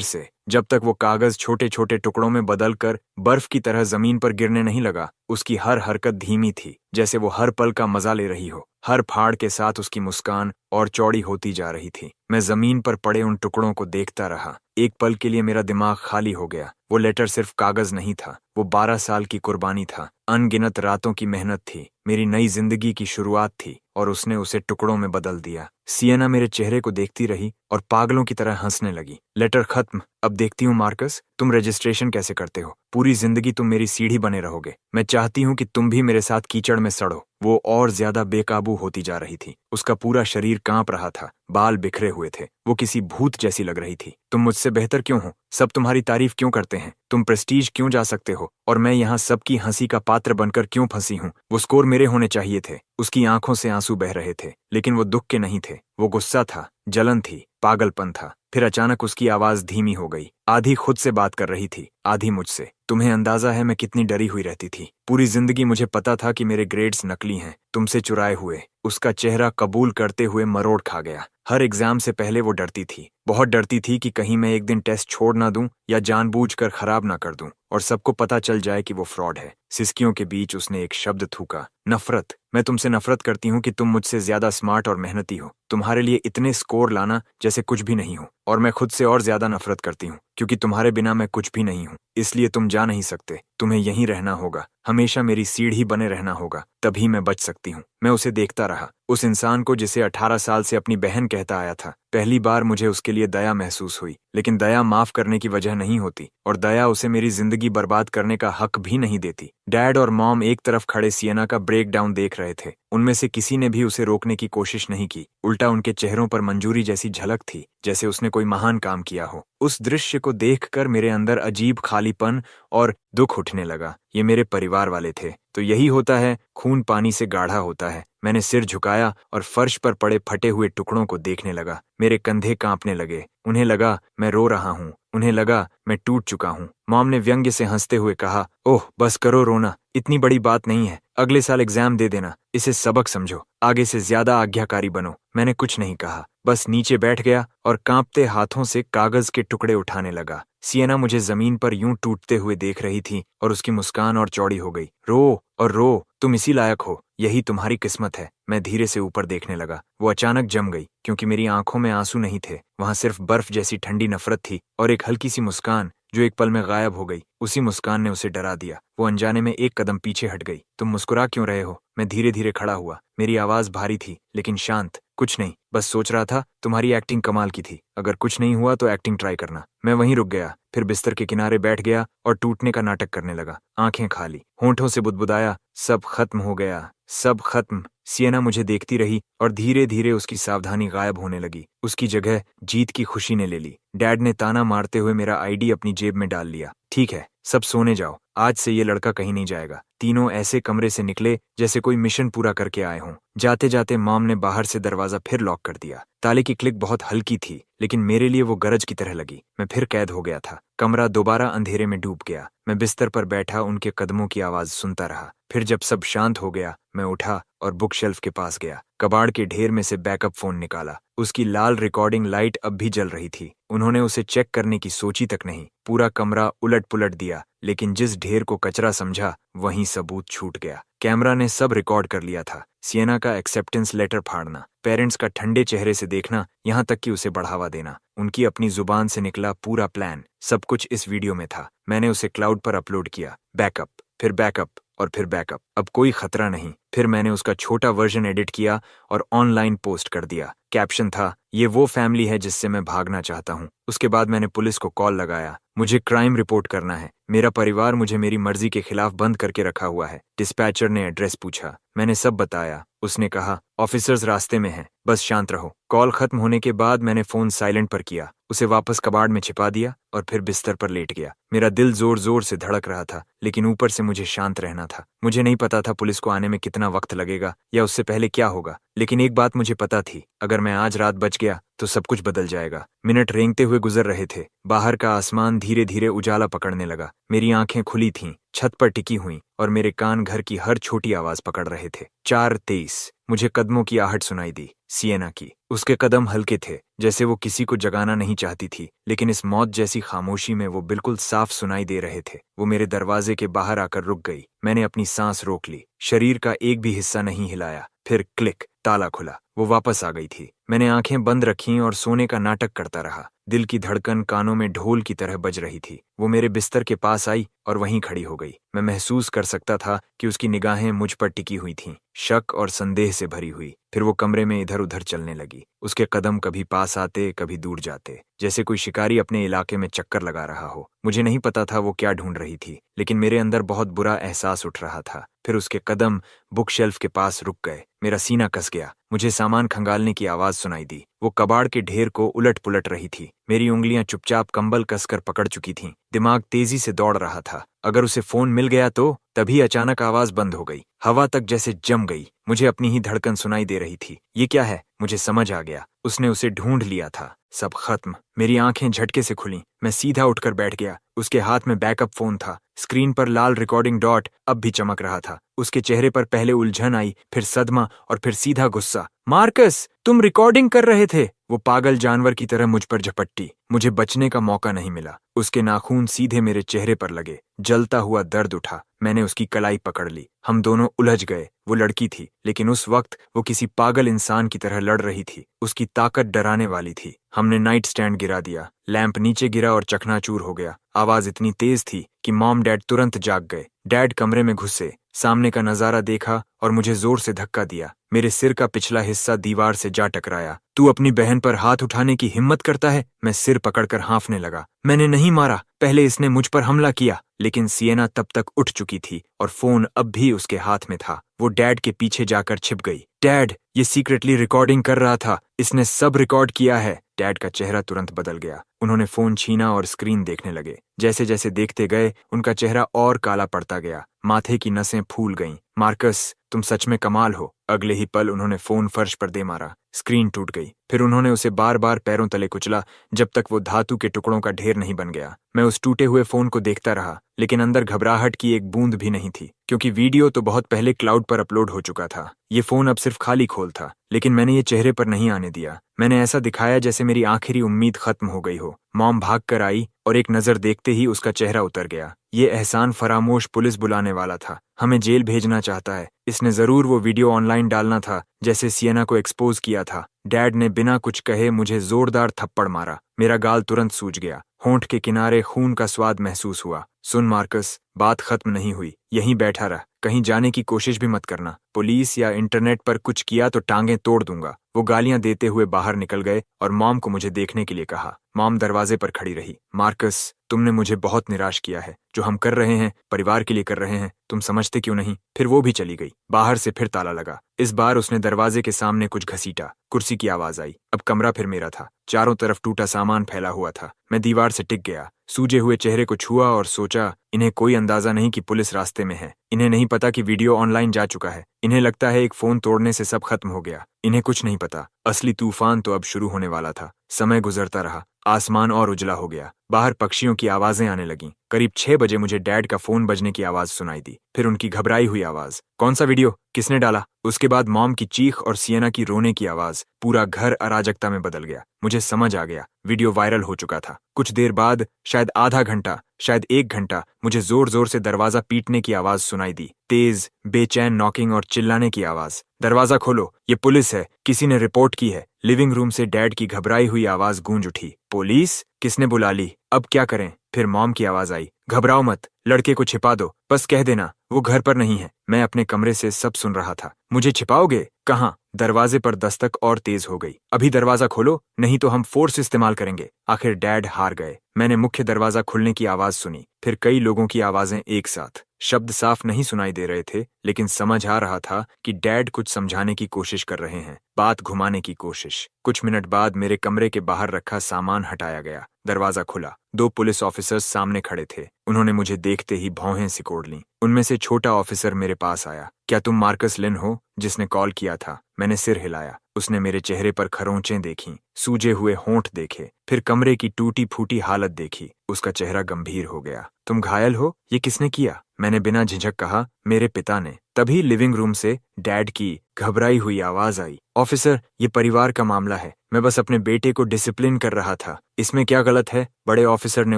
से, जब तक वो कागज छोटे छोटे टुकड़ों में बदलकर बर्फ की तरह जमीन पर गिरने नहीं लगा। उसकी हर हरकत धीमी थी, जैसे वो हर पल का मजा ले रही हो। हर फाड़ के साथ उसकी मुस्कान और चौड़ी होती जा रही थी। मैं जमीन पर पड़े उन टुकड़ों को देखता रहा। एक पल के लिए मेरा दिमाग खाली हो गया। वो लेटर सिर्फ कागज नहीं था, वो 12 साल की कुर्बानी था। अनगिनत रातों की मेहनत थी, मेरी नई जिंदगी की शुरुआत थी, और उसने उसे टुकड़ों में बदल दिया। सिएना मेरे चेहरे को देखती रही और पागलों की तरह हंसने लगी। लेटर खत्म। अब देखती हूँ मार्कस, तुम रजिस्ट्रेशन कैसे करते हो। पूरी जिंदगी तुम मेरी सीढ़ी बने रहोगे। मैं चाहती हूँ कि तुम भी मेरे साथ कीचड़ में सड़ो। वो और ज्यादा बेकाबू होती जा रही थी। उसका पूरा शरीर कांप रहा था, बाल बिखरे हुए थे। वो किसी भूत जैसी लग रही थी। तुम मुझसे बेहतर क्यों हो? सब तुम्हारी तारीफ क्यों करते हैं? तुम प्रेस्टीज क्यों जा सकते हो, और मैं यहाँ सबकी हंसी का पात्र बनकर क्यों फंसी हूँ? वो स्कोर मेरे होने चाहिए थे। उसकी आंखों से आंसू बह रहे थे, लेकिन वो दुख के नहीं थे। वो गुस्सा था, जलन थी, पागलपन था। फिर अचानक उसकी आवाज धीमी हो गई। आधी खुद से बात कर रही थी, आधी मुझसे। तुम्हें अंदाजा है मैं कितनी डरी हुई रहती थी। पूरी जिंदगी मुझे पता था कि मेरे ग्रेड्स नकली हैं, तुमसे चुराए हुए। उसका चेहरा कबूल करते हुए मरोड़ खा गया। हर एग्जाम से पहले वो डरती थी, बहुत डरती थी कि कहीं मैं एक दिन टेस्ट छोड़ ना दूं या जानबूझकर खराब ना कर दूं और सबको पता चल जाए कि वो फ्रॉड है। सिसकियों के बीच उसने एक शब्द थूका, नफरत। मैं तुमसे नफरत करती हूँ कि तुम मुझसे ज्यादा स्मार्ट और मेहनती हो। तुम्हारे लिए इतने स्कोर लाना जैसे कुछ भी नहीं हो। और मैं खुद से और ज्यादा नफरत करती हूँ, क्योंकि तुम्हारे बिना मैं कुछ भी नहीं हूँ। इसलिए तुम जा नहीं सकते। तुम्हें यहीं रहना होगा, हमेशा मेरी सीढ़ी बने रहना होगा, तभी मैं बच सकती हूँ। मैं उसे देखता रहा, उस इंसान को जिसे 18 साल से अपनी बहन कहता आया था। पहली बार मुझे उसके लिए दया महसूस हुई, लेकिन दया माफ करने की वजह नहीं होती, और दया उसे मेरी जिंदगी बर्बाद करने का हक भी नहीं देती। डैड और मॉम एक तरफ खड़े सिएना का ब्रेकडाउन देख रहे थे। उनमें से किसी ने भी उसे रोकने की कोशिश नहीं की। उल्टा उनके चेहरों पर मंजूरी जैसी झलक थी, जैसे उसने कोई महान काम किया हो। उस दृश्य को देखकर मेरे अंदर अजीब खालीपन और दुख उठने लगा। ये मेरे परिवार वाले थे। तो यही होता है, खून पानी से गाढ़ा होता है। मैंने सिर झुकाया और फर्श पर पड़े फटे हुए टुकड़ों को देखने लगा। मेरे कंधे कांपने लगे। उन्हें लगा मैं रो रहा हूँ, उन्हें लगा मैं टूट चुका हूँ। मॉम ने व्यंग्य से हंसते हुए कहा, ओह बस करो रोना, इतनी बड़ी बात नहीं है। अगले साल एग्जाम दे देना, इसे सबक समझो, आगे से ज्यादा आज्ञाकारी बनो। मैंने कुछ नहीं कहा, बस नीचे बैठ गया और कांपते हाथों से कागज के टुकड़े उठाने लगा। सिएना मुझे जमीन पर यूं टूटते हुए देख रही थी और उसकी मुस्कान और चौड़ी हो गई। रो और रो, तुम इसी लायक हो, यही तुम्हारी किस्मत है। मैं धीरे से ऊपर देखने लगा। वो अचानक जम गई, क्योंकि मेरी आंखों में आंसू नहीं थे। वहां सिर्फ बर्फ जैसी ठंडी नफरत थी और एक हल्की सी मुस्कान जो एक पल में गायब हो गई। उसी मुस्कान ने उसे डरा दिया। वो अनजाने में एक कदम पीछे हट गई। तुम मुस्कुरा क्यों रहे हो? मैं धीरे धीरे खड़ा हुआ। मेरी आवाज भारी थी, लेकिन शांत। कुछ नहीं, बस सोच रहा था तुम्हारी एक्टिंग कमाल की थी। अगर कुछ नहीं हुआ तो एक्टिंग ट्राई करना। मैं वहीं रुक गया, फिर बिस्तर के किनारे बैठ गया और टूटने का नाटक करने लगा। आंखें खाली, होंठों से बुदबुदाया, सब खत्म हो गया, सब खत्म। सिएना मुझे देखती रही और धीरे धीरे उसकी सावधानी गायब होने लगी। उसकी जगह जीत की खुशी ने ले ली। डैड ने ताना मारते हुए मेरा आईडी अपनी जेब में डाल लिया। ठीक है, सब सोने जाओ, आज से ये लड़का कहीं नहीं जाएगा। तीनों ऐसे कमरे से निकले जैसे कोई मिशन पूरा करके आए हों। जाते जाते मॉम ने बाहर से दरवाजा फिर लॉक कर दिया। ताले की क्लिक बहुत हल्की थी, लेकिन मेरे लिए वो गरज की तरह लगी। मैं फिर कैद हो गया था। कमरा दोबारा अंधेरे में डूब गया। मैं बिस्तर पर बैठा उनके कदमों की आवाज सुनता रहा। फिर जब सब शांत हो गया, मैं उठा और बुक शेल्फ के पास गया। कबाड़ के ढेर में से बैकअप फोन निकाला। उसकी लाल रिकॉर्डिंग लाइट अब भी जल रही थी। उन्होंने उसे चेक करने की सोची तक नहीं। पूरा कमरा उलट पुलट दिया, लेकिन जिस ढेर को कचरा समझा वहीं सबूत छूट गया। कैमरा ने सब रिकॉर्ड कर लिया था। सिएना का एक्सेप्टेंस लेटर फाड़ना, पेरेंट्स का ठंडे चेहरे से देखना, यहाँ तक कि उसे बढ़ावा देना, उनकी अपनी जुबान से निकला पूरा प्लान, सब कुछ इस वीडियो में था। मैंने उसे क्लाउड पर अपलोड किया। बैकअप, फिर बैकअप और फिर बैकअप। अब कोई खतरा नहीं। फिर मैंने उसका छोटा वर्जन एडिट किया और ऑनलाइन पोस्ट कर दिया। कैप्शन था, ये वो फैमिली है जिससे मैं भागना चाहता हूँ। उसके बाद मैंने पुलिस को कॉल लगाया। मुझे क्राइम रिपोर्ट करना है। मेरा परिवार मुझे मेरी मर्जी के खिलाफ बंद करके रखा हुआ है। डिस्पैचर ने एड्रेस पूछा। मैंने सब बताया। उसने कहा, ऑफिसर्स रास्ते में हैं, बस शांत रहो। कॉल खत्म होने के बाद मैंने फोन साइलेंट पर किया, उसे वापस कबाड़ में छिपा दिया और फिर बिस्तर पर लेट गया। मेरा दिल जोर जोर से धड़क रहा था, लेकिन ऊपर से मुझे शांत रहना था। मुझे नहीं पता था पुलिस को आने में कितना वक्त लगेगा या उससे पहले क्या होगा, लेकिन एक बात मुझे पता थी, अगर मैं आज रात बच गया तो सब कुछ बदल जाएगा। मिनट रेंगते हुए गुजर रहे थे। बाहर का आसमान धीरे धीरे उजाला पकड़ने लगा। मेरी आंखें खुली थीं, छत पर टिकी हुई, और मेरे कान घर की हर छोटी आवाज पकड़ रहे थे। 4:23 मुझे कदमों की आहट सुनाई दी। सिएना की। उसके कदम हल्के थे, जैसे वो किसी को जगाना नहीं चाहती थी, लेकिन इस मौत जैसी खामोशी में वो बिल्कुल साफ सुनाई दे रहे थे। वो मेरे दरवाजे के बाहर आकर रुक गई। मैंने अपनी सांस रोक ली। शरीर का एक भी हिस्सा नहीं हिलाया। फिर क्लिक, ताला खुला। वो वापस आ गई थी। मैंने आंखें बंद रखीं और सोने का नाटक करता रहा। दिल की धड़कन कानों में ढोल की तरह बज रही थी। वो मेरे बिस्तर के पास आई और वहीं खड़ी हो गई। मैं महसूस कर सकता था कि उसकी निगाहें मुझ पर टिकी हुई थीं, शक और संदेह से भरी हुई। फिर वो कमरे में इधर उधर चलने लगी। उसके कदम कभी पास आते, कभी दूर जाते, जैसे कोई शिकारी अपने इलाके में चक्कर लगा रहा हो। मुझे नहीं पता था वो क्या ढूंढ रही थी, लेकिन मेरे अंदर बहुत बुरा एहसास उठ रहा था। फिर उसके कदम बुक शेल्फ के पास रुक गए। मेरा सीना कस गया। मुझे सामान खंगालने की आवाज सुनाई दी। वो कबाड़ के ढेर को उलट पुलट रही थी। मेरी उंगलियां चुपचाप कंबल कसकर पकड़ चुकी थीं। दिमाग तेजी से दौड़ रहा था। अगर उसे फोन मिल गया तो? तभी अचानक आवाज बंद हो गई। हवा तक जैसे जम गई। मुझे अपनी ही धड़कन सुनाई दे रही थी। ये क्या है? मुझे समझ आ गया। उसने उसे ढूंढ लिया था। सब खत्म। मेरी आंखें झटके से खुलीं। मैं सीधा उठकर बैठ गया। उसके हाथ में बैकअप फोन था। स्क्रीन पर लाल रिकॉर्डिंग डॉट अब भी चमक रहा था। उसके चेहरे पर पहले उलझन आई, फिर सदमा और फिर सीधा गुस्सा। मार्कस, तुम रिकॉर्डिंग कर रहे थे? वो पागल जानवर की तरह मुझ पर झपट्टी। मुझे बचने का मौका नहीं मिला। उसके नाखून सीधे मेरे चेहरे पर लगे। जलता हुआ दर्द उठा। मैंने उसकी कलाई पकड़ ली। हम दोनों उलझ गए। वो लड़की थी, लेकिन उस वक्त वो किसी पागल इंसान की तरह लड़ रही थी। उसकी ताकत डराने वाली थी। हमने नाइट स्टैंड गिरा दिया। लैंप नीचे गिरा और चकनाचूर हो गया। आवाज इतनी तेज थी कि मॉम डैड तुरंत जाग गए। डैड कमरे में घुसे, सामने का नजारा देखा और मुझे जोर से धक्का दिया। मेरे सिर का पिछला हिस्सा दीवार से जा टकराया। तू अपनी बहन पर हाथ उठाने की हिम्मत करता है? मैं सिर पकड़कर हाँफने लगा। मैंने नहीं मारा, पहले इसने मुझ पर हमला किया। लेकिन सिएना तब तक उठ चुकी थी और फोन अब भी उसके हाथ में था। वो डैड के पीछे जाकर छिप गई। डैड, ये सीक्रेटली रिकॉर्डिंग कर रहा था। इसने सब रिकॉर्ड किया है। डैड का चेहरा तुरंत बदल गया। उन्होंने फोन छीना और स्क्रीन देखने लगे। जैसे जैसे देखते गए, उनका चेहरा और काला पड़ता गया। माथे की नसें फूल गईं। मार्कस, तुम सच में कमाल हो। अगले ही पल उन्होंने फोन फर्श पर दे मारा। स्क्रीन टूट गई। फिर उन्होंने उसे बार बार पैरों तले कुचला, जब तक वो धातु के टुकड़ों का ढेर नहीं बन गया। मैं उस टूटे हुए फोन को देखता रहा, लेकिन अंदर घबराहट की एक बूंद भी नहीं थी, क्योंकि वीडियो तो बहुत पहले क्लाउड पर अपलोड हो चुका था। ये फोन अब सिर्फ खाली खोल था। लेकिन मैंने ये चेहरे पर नहीं आने दिया। मैंने ऐसा दिखाया जैसे मेरी आखिरी उम्मीद खत्म हो गई हो। मॉम भाग कर आई और एक नजर देखते ही उसका चेहरा उतर गया। ये एहसान फरामोश पुलिस बुलाने वाला था। हमें जेल भेजना चाहता है। इसने जरूर वो वीडियो ऑनलाइन डालना था, जैसे सिएना को एक्सपोज किया था। डैड ने बिना कुछ कहे मुझे जोरदार थप्पड़ मारा। मेरा गाल तुरंत सूज गया। होंठ के किनारे खून का स्वाद महसूस हुआ। सुन मार्कस, बात खत्म नहीं हुई। यहीं बैठा रह, कहीं जाने की कोशिश भी मत करना। पुलिस या इंटरनेट पर कुछ किया तो टांगें तोड़ दूंगा। वो गालियां देते हुए बाहर निकल गए और मॉम को मुझे देखने के लिए कहा। मॉम दरवाजे पर खड़ी रही। मार्कस, तुमने मुझे बहुत निराश किया है। जो हम कर रहे हैं परिवार के लिए कर रहे हैं, तुम समझते क्यों नहीं? फिर वो भी चली गई। बाहर से फिर ताला लगा। इस बार उसने दरवाजे के सामने कुछ घसीटा। कुर्सी की आवाज आई। अब कमरा फिर मेरा था। चारों तरफ टूटा सामान फैला हुआ था। मैं दीवार से टिक गया, सूजे हुए चेहरे को छुआ और सोचा, इन्हें कोई अंदाजा नहीं कि पुलिस रास्ते में है। इन्हें नहीं पता कि वीडियो ऑनलाइन जा चुका है। इन्हें लगता है एक फोन तोड़ने से सब खत्म हो गया। इन्हें कुछ नहीं पता, असली तूफान तो अब शुरू होने वाला था। समय गुजरता रहा, आसमान और उजला हो गया। बाहर पक्षियों की आवाजें आने लगीं। करीब 6 बजे मुझे डैड का फोन बजने की आवाज सुनाई दी। फिर उनकी घबराई हुई आवाज, कौन सा वीडियो, किसने डाला? उसके बाद मॉम की चीख और सियना की रोने की आवाज। पूरा घर अराजकता में बदल गया। मुझे समझ आ गया, वीडियो वायरल हो चुका था। कुछ देर बाद, शायद आधा घंटा, शायद 1 घंटा, मुझे जोर जोर से दरवाजा पीटने की आवाज सुनाई दी। तेज बेचैन नॉकिंग और चिल्लाने की आवाज। दरवाजा खोलो, ये पुलिस है, किसी ने रिपोर्ट की है। लिविंग रूम से डैड की घबराई हुई आवाज गूंज उठी। पुलिस? किसने बुला ली? अब क्या करें? फिर मॉम की आवाज आई, घबराओ मत, लड़के को छिपा दो, बस कह देना वो घर पर नहीं है। मैं अपने कमरे से सब सुन रहा था। मुझे छिपाओगे? कहाँ? दरवाजे पर दस्तक और तेज हो गई। अभी दरवाजा खोलो, नहीं तो हम फोर्स इस्तेमाल करेंगे। आखिर डैड हार गए। मैंने मुख्य दरवाजा खुलने की आवाज सुनी, फिर कई लोगों की आवाजें एक साथ। शब्द साफ नहीं सुनाई दे रहे थे, लेकिन समझ आ रहा था कि डैड कुछ समझाने की कोशिश कर रहे हैं, बात घुमाने की कोशिश। कुछ मिनट बाद मेरे कमरे के बाहर रखा सामान हटाया गया। दरवाजा खुला। 2 पुलिस ऑफिसर्स सामने खड़े थे। उन्होंने मुझे देखते ही भौहें सिकोड़ लीं। उनमें से छोटा ऑफिसर मेरे पास आया। क्या तुम मार्कस लिन हो, जिसने कॉल किया था? मैंने सिर हिलाया। उसने मेरे चेहरे पर खरोंचें देखीं, सूजे हुए होंठ देखे, फिर कमरे की टूटी फूटी हालत देखी। उसका चेहरा गंभीर हो गया। तुम घायल हो? ये किसने किया? मैंने बिना झिझक कहा, मेरे पिता ने। तभी लिविंग रूम से डैड की घबराई हुई आवाज आई, ऑफिसर, ये परिवार का मामला है। मैं बस अपने बेटे को डिसिप्लिन कर रहा था। इसमें क्या गलत है? बड़े ऑफिसर ने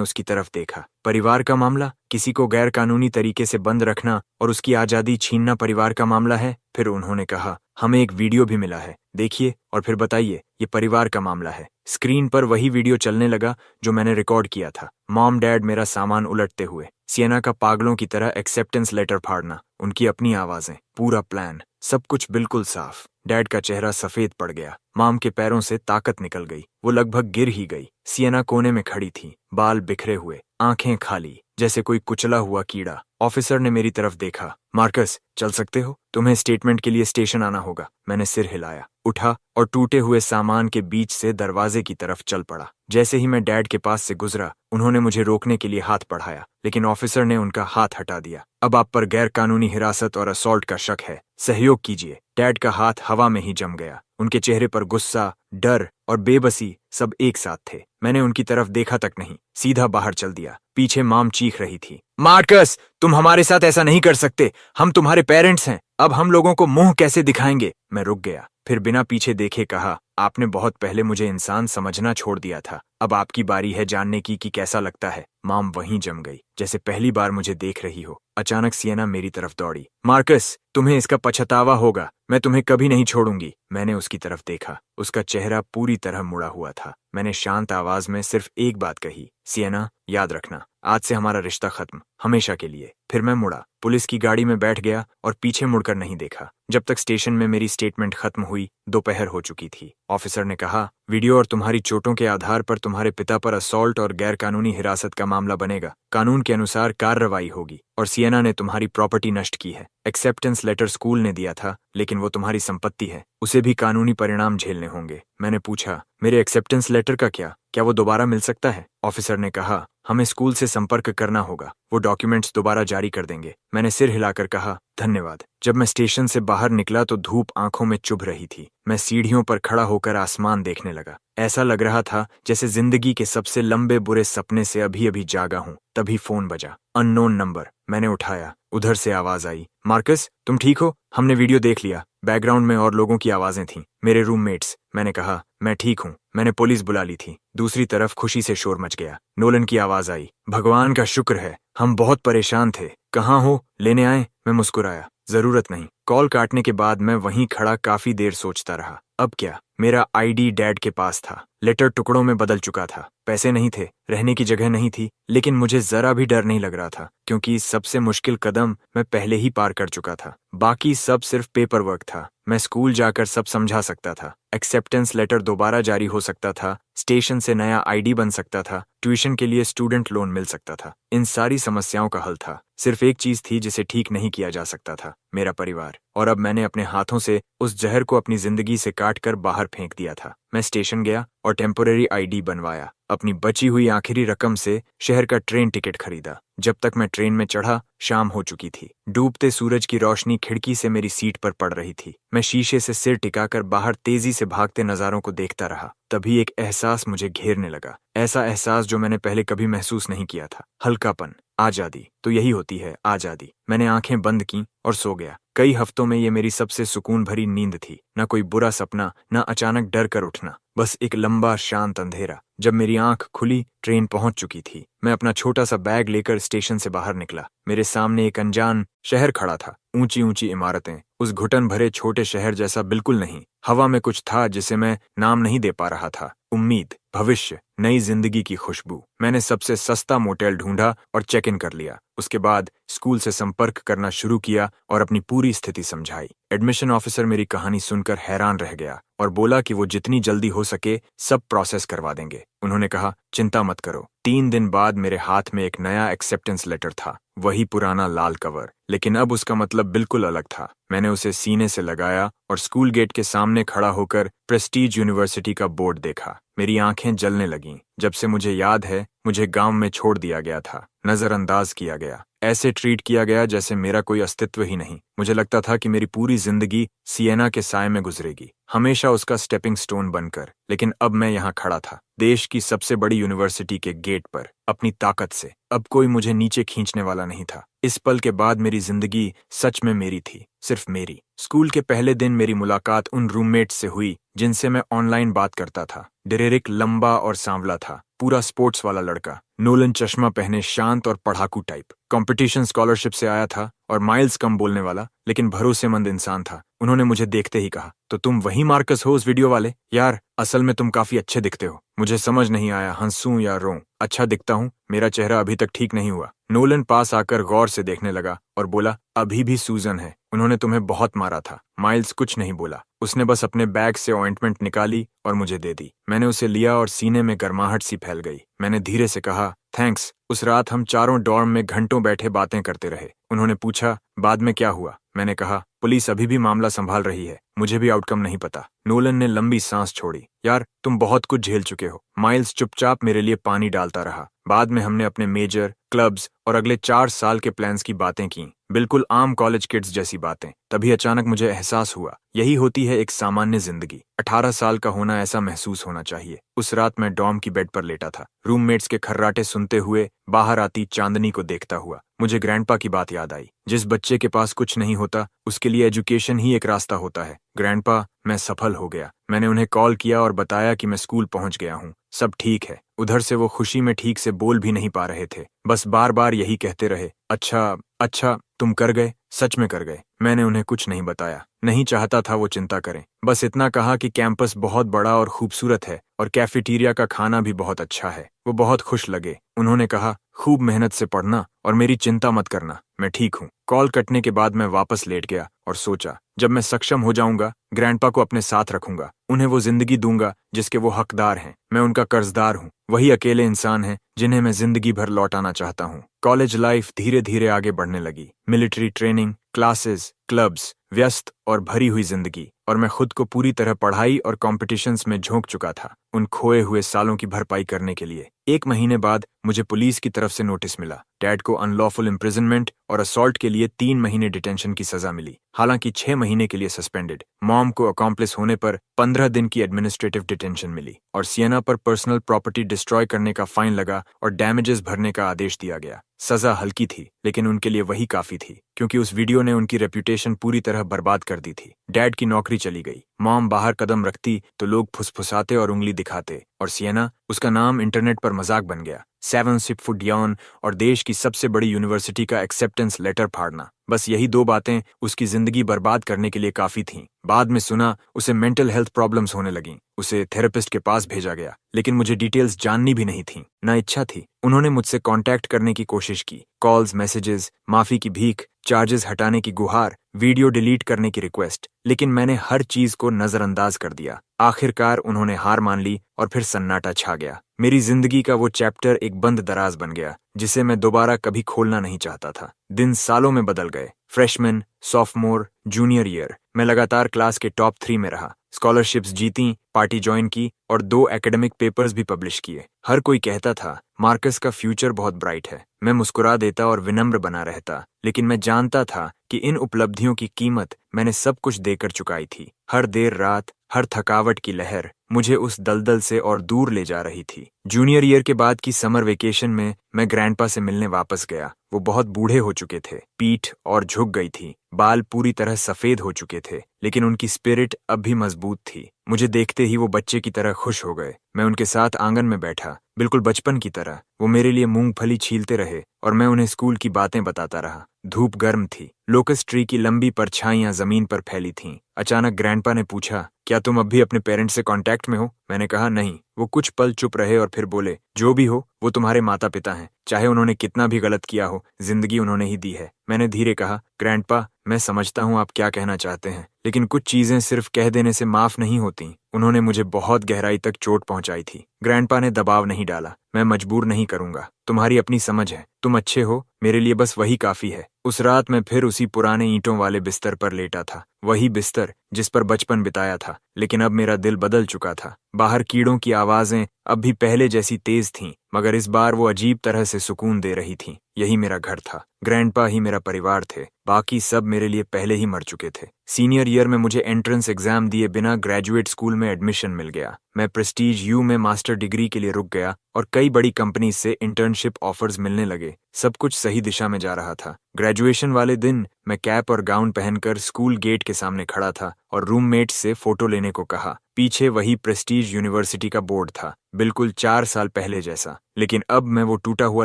उसकी तरफ देखा। परिवार का मामला? किसी को गैर कानूनी तरीके से बंद रखना और उसकी आजादी छीनना परिवार का मामला है? फिर उन्होंने कहा, हमें एक वीडियो भी मिला है, देखिए और फिर बताइए। ये परिवार का मामला है। स्क्रीन पर वही वीडियो चलने लगा जो मैंने रिकॉर्ड किया था। मॉम डैड मेरा सामान उलटते हुए, सियना का पागलों की तरह एक्सेप्टेंस लेटर फाड़ना, उनकी अपनी आवाजें, पूरा प्लान, सब कुछ बिल्कुल साफ। डैड का चेहरा सफेद पड़ गया। मॉम के पैरों से ताकत निकल गई। वो लगभग गिर ही गई। सियना कोने में खड़ी थी, बाल बिखरे हुए, आंखें खाली, जैसे कोई कुचला हुआ कीड़ा। ऑफिसर ने मेरी तरफ देखा, मार्कस, चल सकते हो? तुम्हें स्टेटमेंट के लिए स्टेशन आना होगा। मैंने सिर हिलाया, उठा और टूटे हुए सामान के बीच से दरवाजे की तरफ चल पड़ा। जैसे ही मैं डैड के पास से गुजरा, उन्होंने मुझे रोकने के लिए हाथ बढ़ाया, लेकिन ऑफिसर ने उनका हाथ हटा दिया। अब आप पर गैर कानूनी हिरासत और असॉल्ट का शक है, सहयोग कीजिए। डैड का हाथ हवा में ही जम गया। उनके चेहरे पर गुस्सा, डर और बेबसी सब एक साथ थे। मैंने उनकी तरफ देखा तक नहीं, सीधा बाहर चल दिया। पीछे मॉम चीख रही थी, मार्कस, तुम हमारे साथ ऐसा नहीं कर सकते, हम तुम्हारे पेरेंट्स हैं। अब हम लोगों को मुंह कैसे दिखाएंगे? मैं रुक गया, फिर बिना पीछे देखे कहा, आपने बहुत पहले मुझे इंसान समझना छोड़ दिया था। अब आपकी बारी है जानने की कि कैसा लगता है। मॉम वहीं जम गई, जैसे पहली बार मुझे देख रही हो। अचानक सियना मेरी तरफ दौड़ी, मार्कस, तुम्हें इसका पछतावा होगा, मैं तुम्हें कभी नहीं छोड़ूंगी। मैंने उसकी तरफ देखा, उसका चेहरा पूरी तरह मुड़ा हुआ था। मैंने शांत आवाज में सिर्फ एक बात कही, सियना, याद रखना, आज से हमारा रिश्ता खत्म, हमेशा के लिए। फिर मैं मुड़ा, पुलिस की गाड़ी में बैठ गया और पीछे मुड़कर नहीं देखा। जब तक स्टेशन में मेरी स्टेटमेंट खत्म हुई, दोपहर हो चुकी थी। ऑफिसर ने कहा, वीडियो और तुम्हारी चोटों के आधार पर तुम्हारे पिता पर असॉल्ट और गैरकानूनी हिरासत का मामला बनेगा। कानून के अनुसार कार्रवाई होगी और सियना ने तुम्हारी प्रॉपर्टी नष्ट की है। एक्सेप्टेंस लेटर स्कूल ने दिया था, लेकिन वो तुम्हारी संपत्ति है, उसे भी कानूनी परिणाम झेलने होंगे। मैंने पूछा, मेरे एक्सेप्टेंस लेटर का क्या वो दोबारा मिल सकता है? ऑफिसर ने कहा, हमें स्कूल से संपर्क करना होगा, वो डॉक्यूमेंट्स दोबारा जारी कर देंगे। मैंने सिर हिलाकर कहा, धन्यवाद। जब मैं स्टेशन से बाहर निकला तो धूप आंखों में चुभ रही थी। मैं सीढ़ियों पर खड़ा होकर आसमान देखने लगा। ऐसा लग रहा था जैसे जिंदगी के सबसे लंबे बुरे सपने से अभी अभी जागा हूं। तभी फोन बजा, अननोन नंबर। मैंने उठाया, उधर से आवाज आई, मार्कस, तुम ठीक हो? हमने वीडियो देख लिया। बैकग्राउंड में और लोगों की आवाजें थीं, मेरे रूममेट्स। मैंने कहा, मैं ठीक हूं, मैंने पुलिस बुला ली थी। दूसरी तरफ खुशी से शोर मच गया। नोलन की आवाज आई, भगवान का शुक्र है, हम बहुत परेशान थे। कहाँ हो, लेने आए? मैं मुस्कुराया, जरूरत नहीं। कॉल काटने के बाद मैं वहीं खड़ा काफी देर सोचता रहा। अब क्या? मेरा आईडी डैड के पास था, लेटर टुकड़ों में बदल चुका था, पैसे नहीं थे, रहने की जगह नहीं थी, लेकिन मुझे जरा भी डर नहीं लग रहा था, क्योंकि सबसे मुश्किल कदम मैं पहले ही पार कर चुका था। बाकी सब सिर्फ पेपर वर्क था। मैं स्कूल जाकर सब समझा सकता था। एक्सेप्टेंस लेटर दोबारा जारी हो सकता था, स्टेशन से नया आईडी बन सकता था, ट्यूशन के लिए स्टूडेंट लोन मिल सकता था। इन सारी समस्याओं का हल था। सिर्फ एक चीज थी जिसे ठीक नहीं किया जा सकता था, मेरा परिवार। और अब मैंने अपने हाथों से उस जहर को अपनी जिंदगी से काट कर बाहर फेंक दिया था। मैं स्टेशन गया और टेम्पोरेरी आईडी बनवाया। अपनी बची हुई आखिरी रकम से शहर का ट्रेन टिकट खरीदा। जब तक मैं ट्रेन में चढ़ा, शाम हो चुकी थी। डूबते सूरज की रोशनी खिड़की से मेरी सीट पर पड़ रही थी। मैं शीशे से सिर टिकाकर बाहर तेजी से भागते नजारों को देखता रहा। तभी एक एहसास मुझे घेरने लगा, ऐसा एहसास जो मैंने पहले कभी महसूस नहीं किया था। हल्कापन, आजादी। तो यही होती है आजादी। मैंने आंखें बंद की और सो गया। कई हफ्तों में ये मेरी सबसे सुकून भरी नींद थी। न कोई बुरा सपना, न अचानक डर कर उठना, बस एक लंबा शांत अंधेरा। जब मेरी आंख खुली, ट्रेन पहुंच चुकी थी। मैं अपना छोटा सा बैग लेकर स्टेशन से बाहर निकला। मेरे सामने एक अनजान शहर खड़ा था। ऊंची ऊंची इमारतें, उस घुटन भरे छोटे शहर जैसा बिल्कुल नहीं। हवा में कुछ था जिसे मैं नाम नहीं दे पा रहा था। उम्मीद, भविष्य, नई जिंदगी की खुशबू। मैंने सबसे सस्ता मोटेल ढूंढा और चेक इन कर लिया। उसके बाद स्कूल से संपर्क करना शुरू किया और अपनी पूरी स्थिति समझाई। एडमिशन ऑफिसर मेरी कहानी सुनकर हैरान रह गया और बोला कि वो जितनी जल्दी हो सके सब प्रोसेस करवा देंगे। उन्होंने कहा, चिंता मत करो। 3 दिन बाद मेरे हाथ में एक नया एक्सेप्टेंस लेटर था। वही पुराना लाल कवर, लेकिन अब उसका मतलब बिल्कुल अलग था। मैंने उसे सीने से लगाया और स्कूल गेट के सामने खड़ा होकर प्रेस्टीज यूनिवर्सिटी का बोर्ड देखा। मेरी आंखें जलने लगीं। जब से मुझे याद है, मुझे गांव में छोड़ दिया गया था, नजरअंदाज किया गया, ऐसे ट्रीट किया गया जैसे मेरा कोई अस्तित्व ही नहीं। मुझे लगता था कि मेरी पूरी जिंदगी सिएना के साए में गुजरेगी, हमेशा उसका स्टेपिंग स्टोन बनकर। लेकिन अब मैं यहाँ खड़ा था, देश की सबसे बड़ी यूनिवर्सिटी के गेट पर, अपनी ताकत से। अब कोई मुझे नीचे खींचने वाला नहीं था। इस पल के बाद मेरी जिंदगी सच में मेरी थी, सिर्फ मेरी। स्कूल के पहले दिन मेरी मुलाकात उन रूममेट्स से हुई जिनसे मैं ऑनलाइन बात करता था। डेरेरिक लंबा और सांवला था, पूरा स्पोर्ट्स वाला लड़का, नोलन चश्मा पहने, शांत और पढ़ाकू टाइप। कंपटीशन स्कॉलरशिप से आया था और माइल्स कम बोलने वाला, लेकिन भरोसेमंद इंसान था। उन्होंने मुझे देखते ही कहा, तो तुम वही मार्कस हो उस वीडियो वाले? यार, असल में तुम काफी अच्छे दिखते हो। मुझे समझ नहीं आया हंसूं या रोऊं। अच्छा दिखता हूँ? मेरा चेहरा अभी तक ठीक नहीं हुआ। नोलन पास आकर गौर से देखने लगा और बोला, अभी भी सूजन है। उन्होंने तुम्हें बहुत मारा था। माइल्स कुछ नहीं बोला। उसने बस अपने बैग से ऑइंटमेंट निकाली और मुझे दे दी। मैंने उसे लिया और सीने में गर्माहट सी फैल गई। मैंने धीरे से कहा, थैंक्स। उस रात हम चारों डॉर्म में घंटों बैठे बातें करते रहे। उन्होंने पूछा, बाद में क्या हुआ? मैंने कहा, पुलिस अभी भी मामला संभाल रही है, मुझे भी आउटकम नहीं पता। नोलन ने लंबी सांस छोड़ी। यार, तुम बहुत कुछ झेल चुके हो। माइल्स चुपचाप मेरे लिए पानी डालता रहा। बाद में हमने अपने मेजर, क्लब्स और अगले 4 साल के प्लान्स की बातें की, बिल्कुल आम कॉलेज किड्स जैसी बातें। तभी अचानक मुझे एहसास हुआ, यही होती है एक सामान्य जिंदगी। 18 साल का होना ऐसा महसूस होना चाहिए। उस रात मैं डॉर्म की बेड पर लेटा था, रूममेट्स के खर्राटे सुनते हुए, बाहर आती चांदनी को देखता हुआ। मुझे ग्रैंडपा की बात याद आई। जिस बच्चे के पास कुछ नहीं होता, उसके लिए एजुकेशन ही एक रास्ता होता है। ग्रैंडपा, मैं सफल हो गया। मैंने उन्हें कॉल किया और बताया कि मैं स्कूल पहुंच गया हूँ, सब ठीक है। उधर से वो खुशी में ठीक से बोल भी नहीं पा रहे थे, बस बार बार यही कहते रहे, अच्छा अच्छा, तुम कर गए? सच में कर गए? मैंने उन्हें कुछ नहीं बताया, नहीं चाहता था वो चिंता करें। बस इतना कहा कि कैंपस बहुत बड़ा और खूबसूरत है और कैफेटेरिया का खाना भी बहुत अच्छा है। वो बहुत खुश लगे। उन्होंने कहा, खूब मेहनत से पढ़ना और मेरी चिंता मत करना, मैं ठीक हूँ। कॉल कटने के बाद मैं वापस लेट गया और सोचा, जब मैं सक्षम हो जाऊंगा, ग्रैंडपा को अपने साथ रखूंगा, उन्हें वो जिंदगी दूंगा जिसके वो हकदार हैं। मैं उनका कर्जदार हूँ। वही अकेले इंसान हैं जिन्हें मैं जिंदगी भर लौटाना चाहता हूँ। कॉलेज लाइफ धीरे धीरे आगे बढ़ने लगी। मिलिट्री ट्रेनिंग, क्लासेस, क्लब्स, व्यस्त और भरी हुई जिंदगी, और मैं खुद को पूरी तरह पढ़ाई और कॉम्पिटिशन्स में झोंक चुका था, उन खोए हुए सालों की भरपाई करने के लिए। 1 महीने बाद मुझे पुलिस की तरफ से नोटिस मिला। डैड को अनलॉफुल इम्प्रिजनमेंट और असॉल्ट के लिए 3 महीने डिटेंशन की सजा मिली, हालांकि 6 महीने के लिए सस्पेंडेड। मॉम को अकॉम्प्लिस होने पर 15 दिन की एडमिनिस्ट्रेटिव डिटेंशन मिली और सिएना पर पर्सनल प्रॉपर्टी डिस्ट्रॉय करने का फाइन लगा और डैमेजेस भरने का आदेश दिया गया। सजा हल्की थी, लेकिन उनके लिए वही काफी थी, क्योंकि उस वीडियो ने उनकी रेप्यूटेशन पूरी तरह बर्बाद कर दी थी। डैड की नौकरी चली गई। मॉम बाहर कदम रखती तो लोग फुसफुसाते और उंगली दिखाते, और सिएना, उसका नाम इंटरनेट पर मजाक बन गया। 7 फुट यौन और देश की सबसे बड़ी यूनिवर्सिटी का एक्सेप्टेंस लेटर फाड़ना, बस यही 2 बातें उसकी जिंदगी बर्बाद करने के लिए काफी थीं। बाद में सुना उसे मेंटल हेल्थ प्रॉब्लम्स होने लगीं। उसे थेरेपिस्ट के पास भेजा गया, लेकिन मुझे डिटेल्स जाननी भी नहीं थी, न इच्छा थी। उन्होंने मुझसे कांटेक्ट करने की कोशिश की, कॉल्स, मैसेजेस, माफी की भीख, चार्जेस हटाने की गुहार, वीडियो डिलीट करने की रिक्वेस्ट, लेकिन मैंने हर चीज को नजरअंदाज कर दिया। आखिरकार उन्होंने हार मान ली और फिर सन्नाटा छा गया। मेरी जिंदगी का वो चैप्टर एक बंद दराज बन गया जिसे मैं दोबारा कभी खोलना नहीं चाहता था। दिन सालों में बदल गए। फ्रेशमैन, सॉफ्टमोर, जूनियर ईयर मैं लगातार क्लास के टॉप 3 में रहा। स्कॉलरशिप्स जीती, पार्टी ज्वाइन की और 2 एकेडमिक पेपर्स भी पब्लिश किए। हर कोई कहता था मार्कस का फ्यूचर बहुत ब्राइट है। मैं मुस्कुरा देता और विनम्र बना रहता, लेकिन मैं जानता था कि इन उपलब्धियों की कीमत मैंने सब कुछ देकर चुकाई थी। हर देर रात, हर थकावट की लहर मुझे उस दलदल से और दूर ले जा रही थी। जूनियर ईयर के बाद की समर वेकेशन में मैं ग्रैंडपा से मिलने वापस गया। वो बहुत बूढ़े हो चुके थे, पीठ और झुक गई थी, बाल पूरी तरह सफेद हो चुके थे, लेकिन उनकी स्पिरिट अब भी मजबूत थी। मुझे देखते ही वो बच्चे की तरह खुश हो गए। मैं उनके साथ आंगन में बैठा, बिल्कुल बचपन की तरह। वो मेरे लिए मूंगफली छीलते रहे और मैं उन्हें स्कूल की बातें बताता रहा। धूप गर्म थी, लोकस ट्री की लंबी परछाइयां जमीन पर फैली थीं। अचानक ग्रैंडपा ने पूछा, क्या तुम अब भी अपने पेरेंट्स से कांटेक्ट में हो? मैंने कहा नहीं। वो कुछ पल चुप रहे और फिर बोले, जो भी हो वो तुम्हारे माता पिता हैं। चाहे उन्होंने कितना भी गलत किया हो, जिंदगी उन्होंने ही दी है। मैंने धीरे कहा, ग्रैंडपा, मैं समझता हूँ आप क्या कहना चाहते हैं, लेकिन कुछ चीजें सिर्फ कह देने से माफ नहीं होती। उन्होंने मुझे बहुत गहराई तक चोट पहुंचाई थी। ग्रैंडपा ने दबाव नहीं डाला। मैं मजबूर नहीं करूंगा, तुम्हारी अपनी समझ है, तुम अच्छे हो, मेरे लिए बस वही काफी है। उस रात मैं फिर उसी पुराने ईंटों वाले बिस्तर पर लेटा था, वही बिस्तर जिस पर बचपन बिताया था, लेकिन अब मेरा दिल बदल चुका था। बाहर कीड़ों की आवाजें अब भी पहले जैसी तेज थीं, मगर इस बार वो अजीब तरह से सुकून दे रही थीं। यही मेरा घर था, ग्रैंडपा ही मेरा परिवार थे, बाकी सब मेरे लिए पहले ही मर चुके थे। सीनियर ईयर में मुझे एंट्रेंस एग्जाम दिए बिना ग्रेजुएट स्कूल में एडमिशन मिल गया। मैं प्रेस्टीज यू में मास्टर डिग्री के लिए रुक गया और कई बड़ी कंपनी से इंटर्नशिप ऑफर्स मिलने लगे। सब कुछ सही दिशा में जा रहा था। ग्रेजुएशन वाले दिन मैं कैप और गाउन पहनकर स्कूल गेट के सामने खड़ा था और रूममेट्स से फोटो लेने को कहा। पीछे वही प्रेस्टीज यूनिवर्सिटी का बोर्ड था, बिल्कुल 4 साल पहले जैसा, लेकिन अब मैं वो टूटा हुआ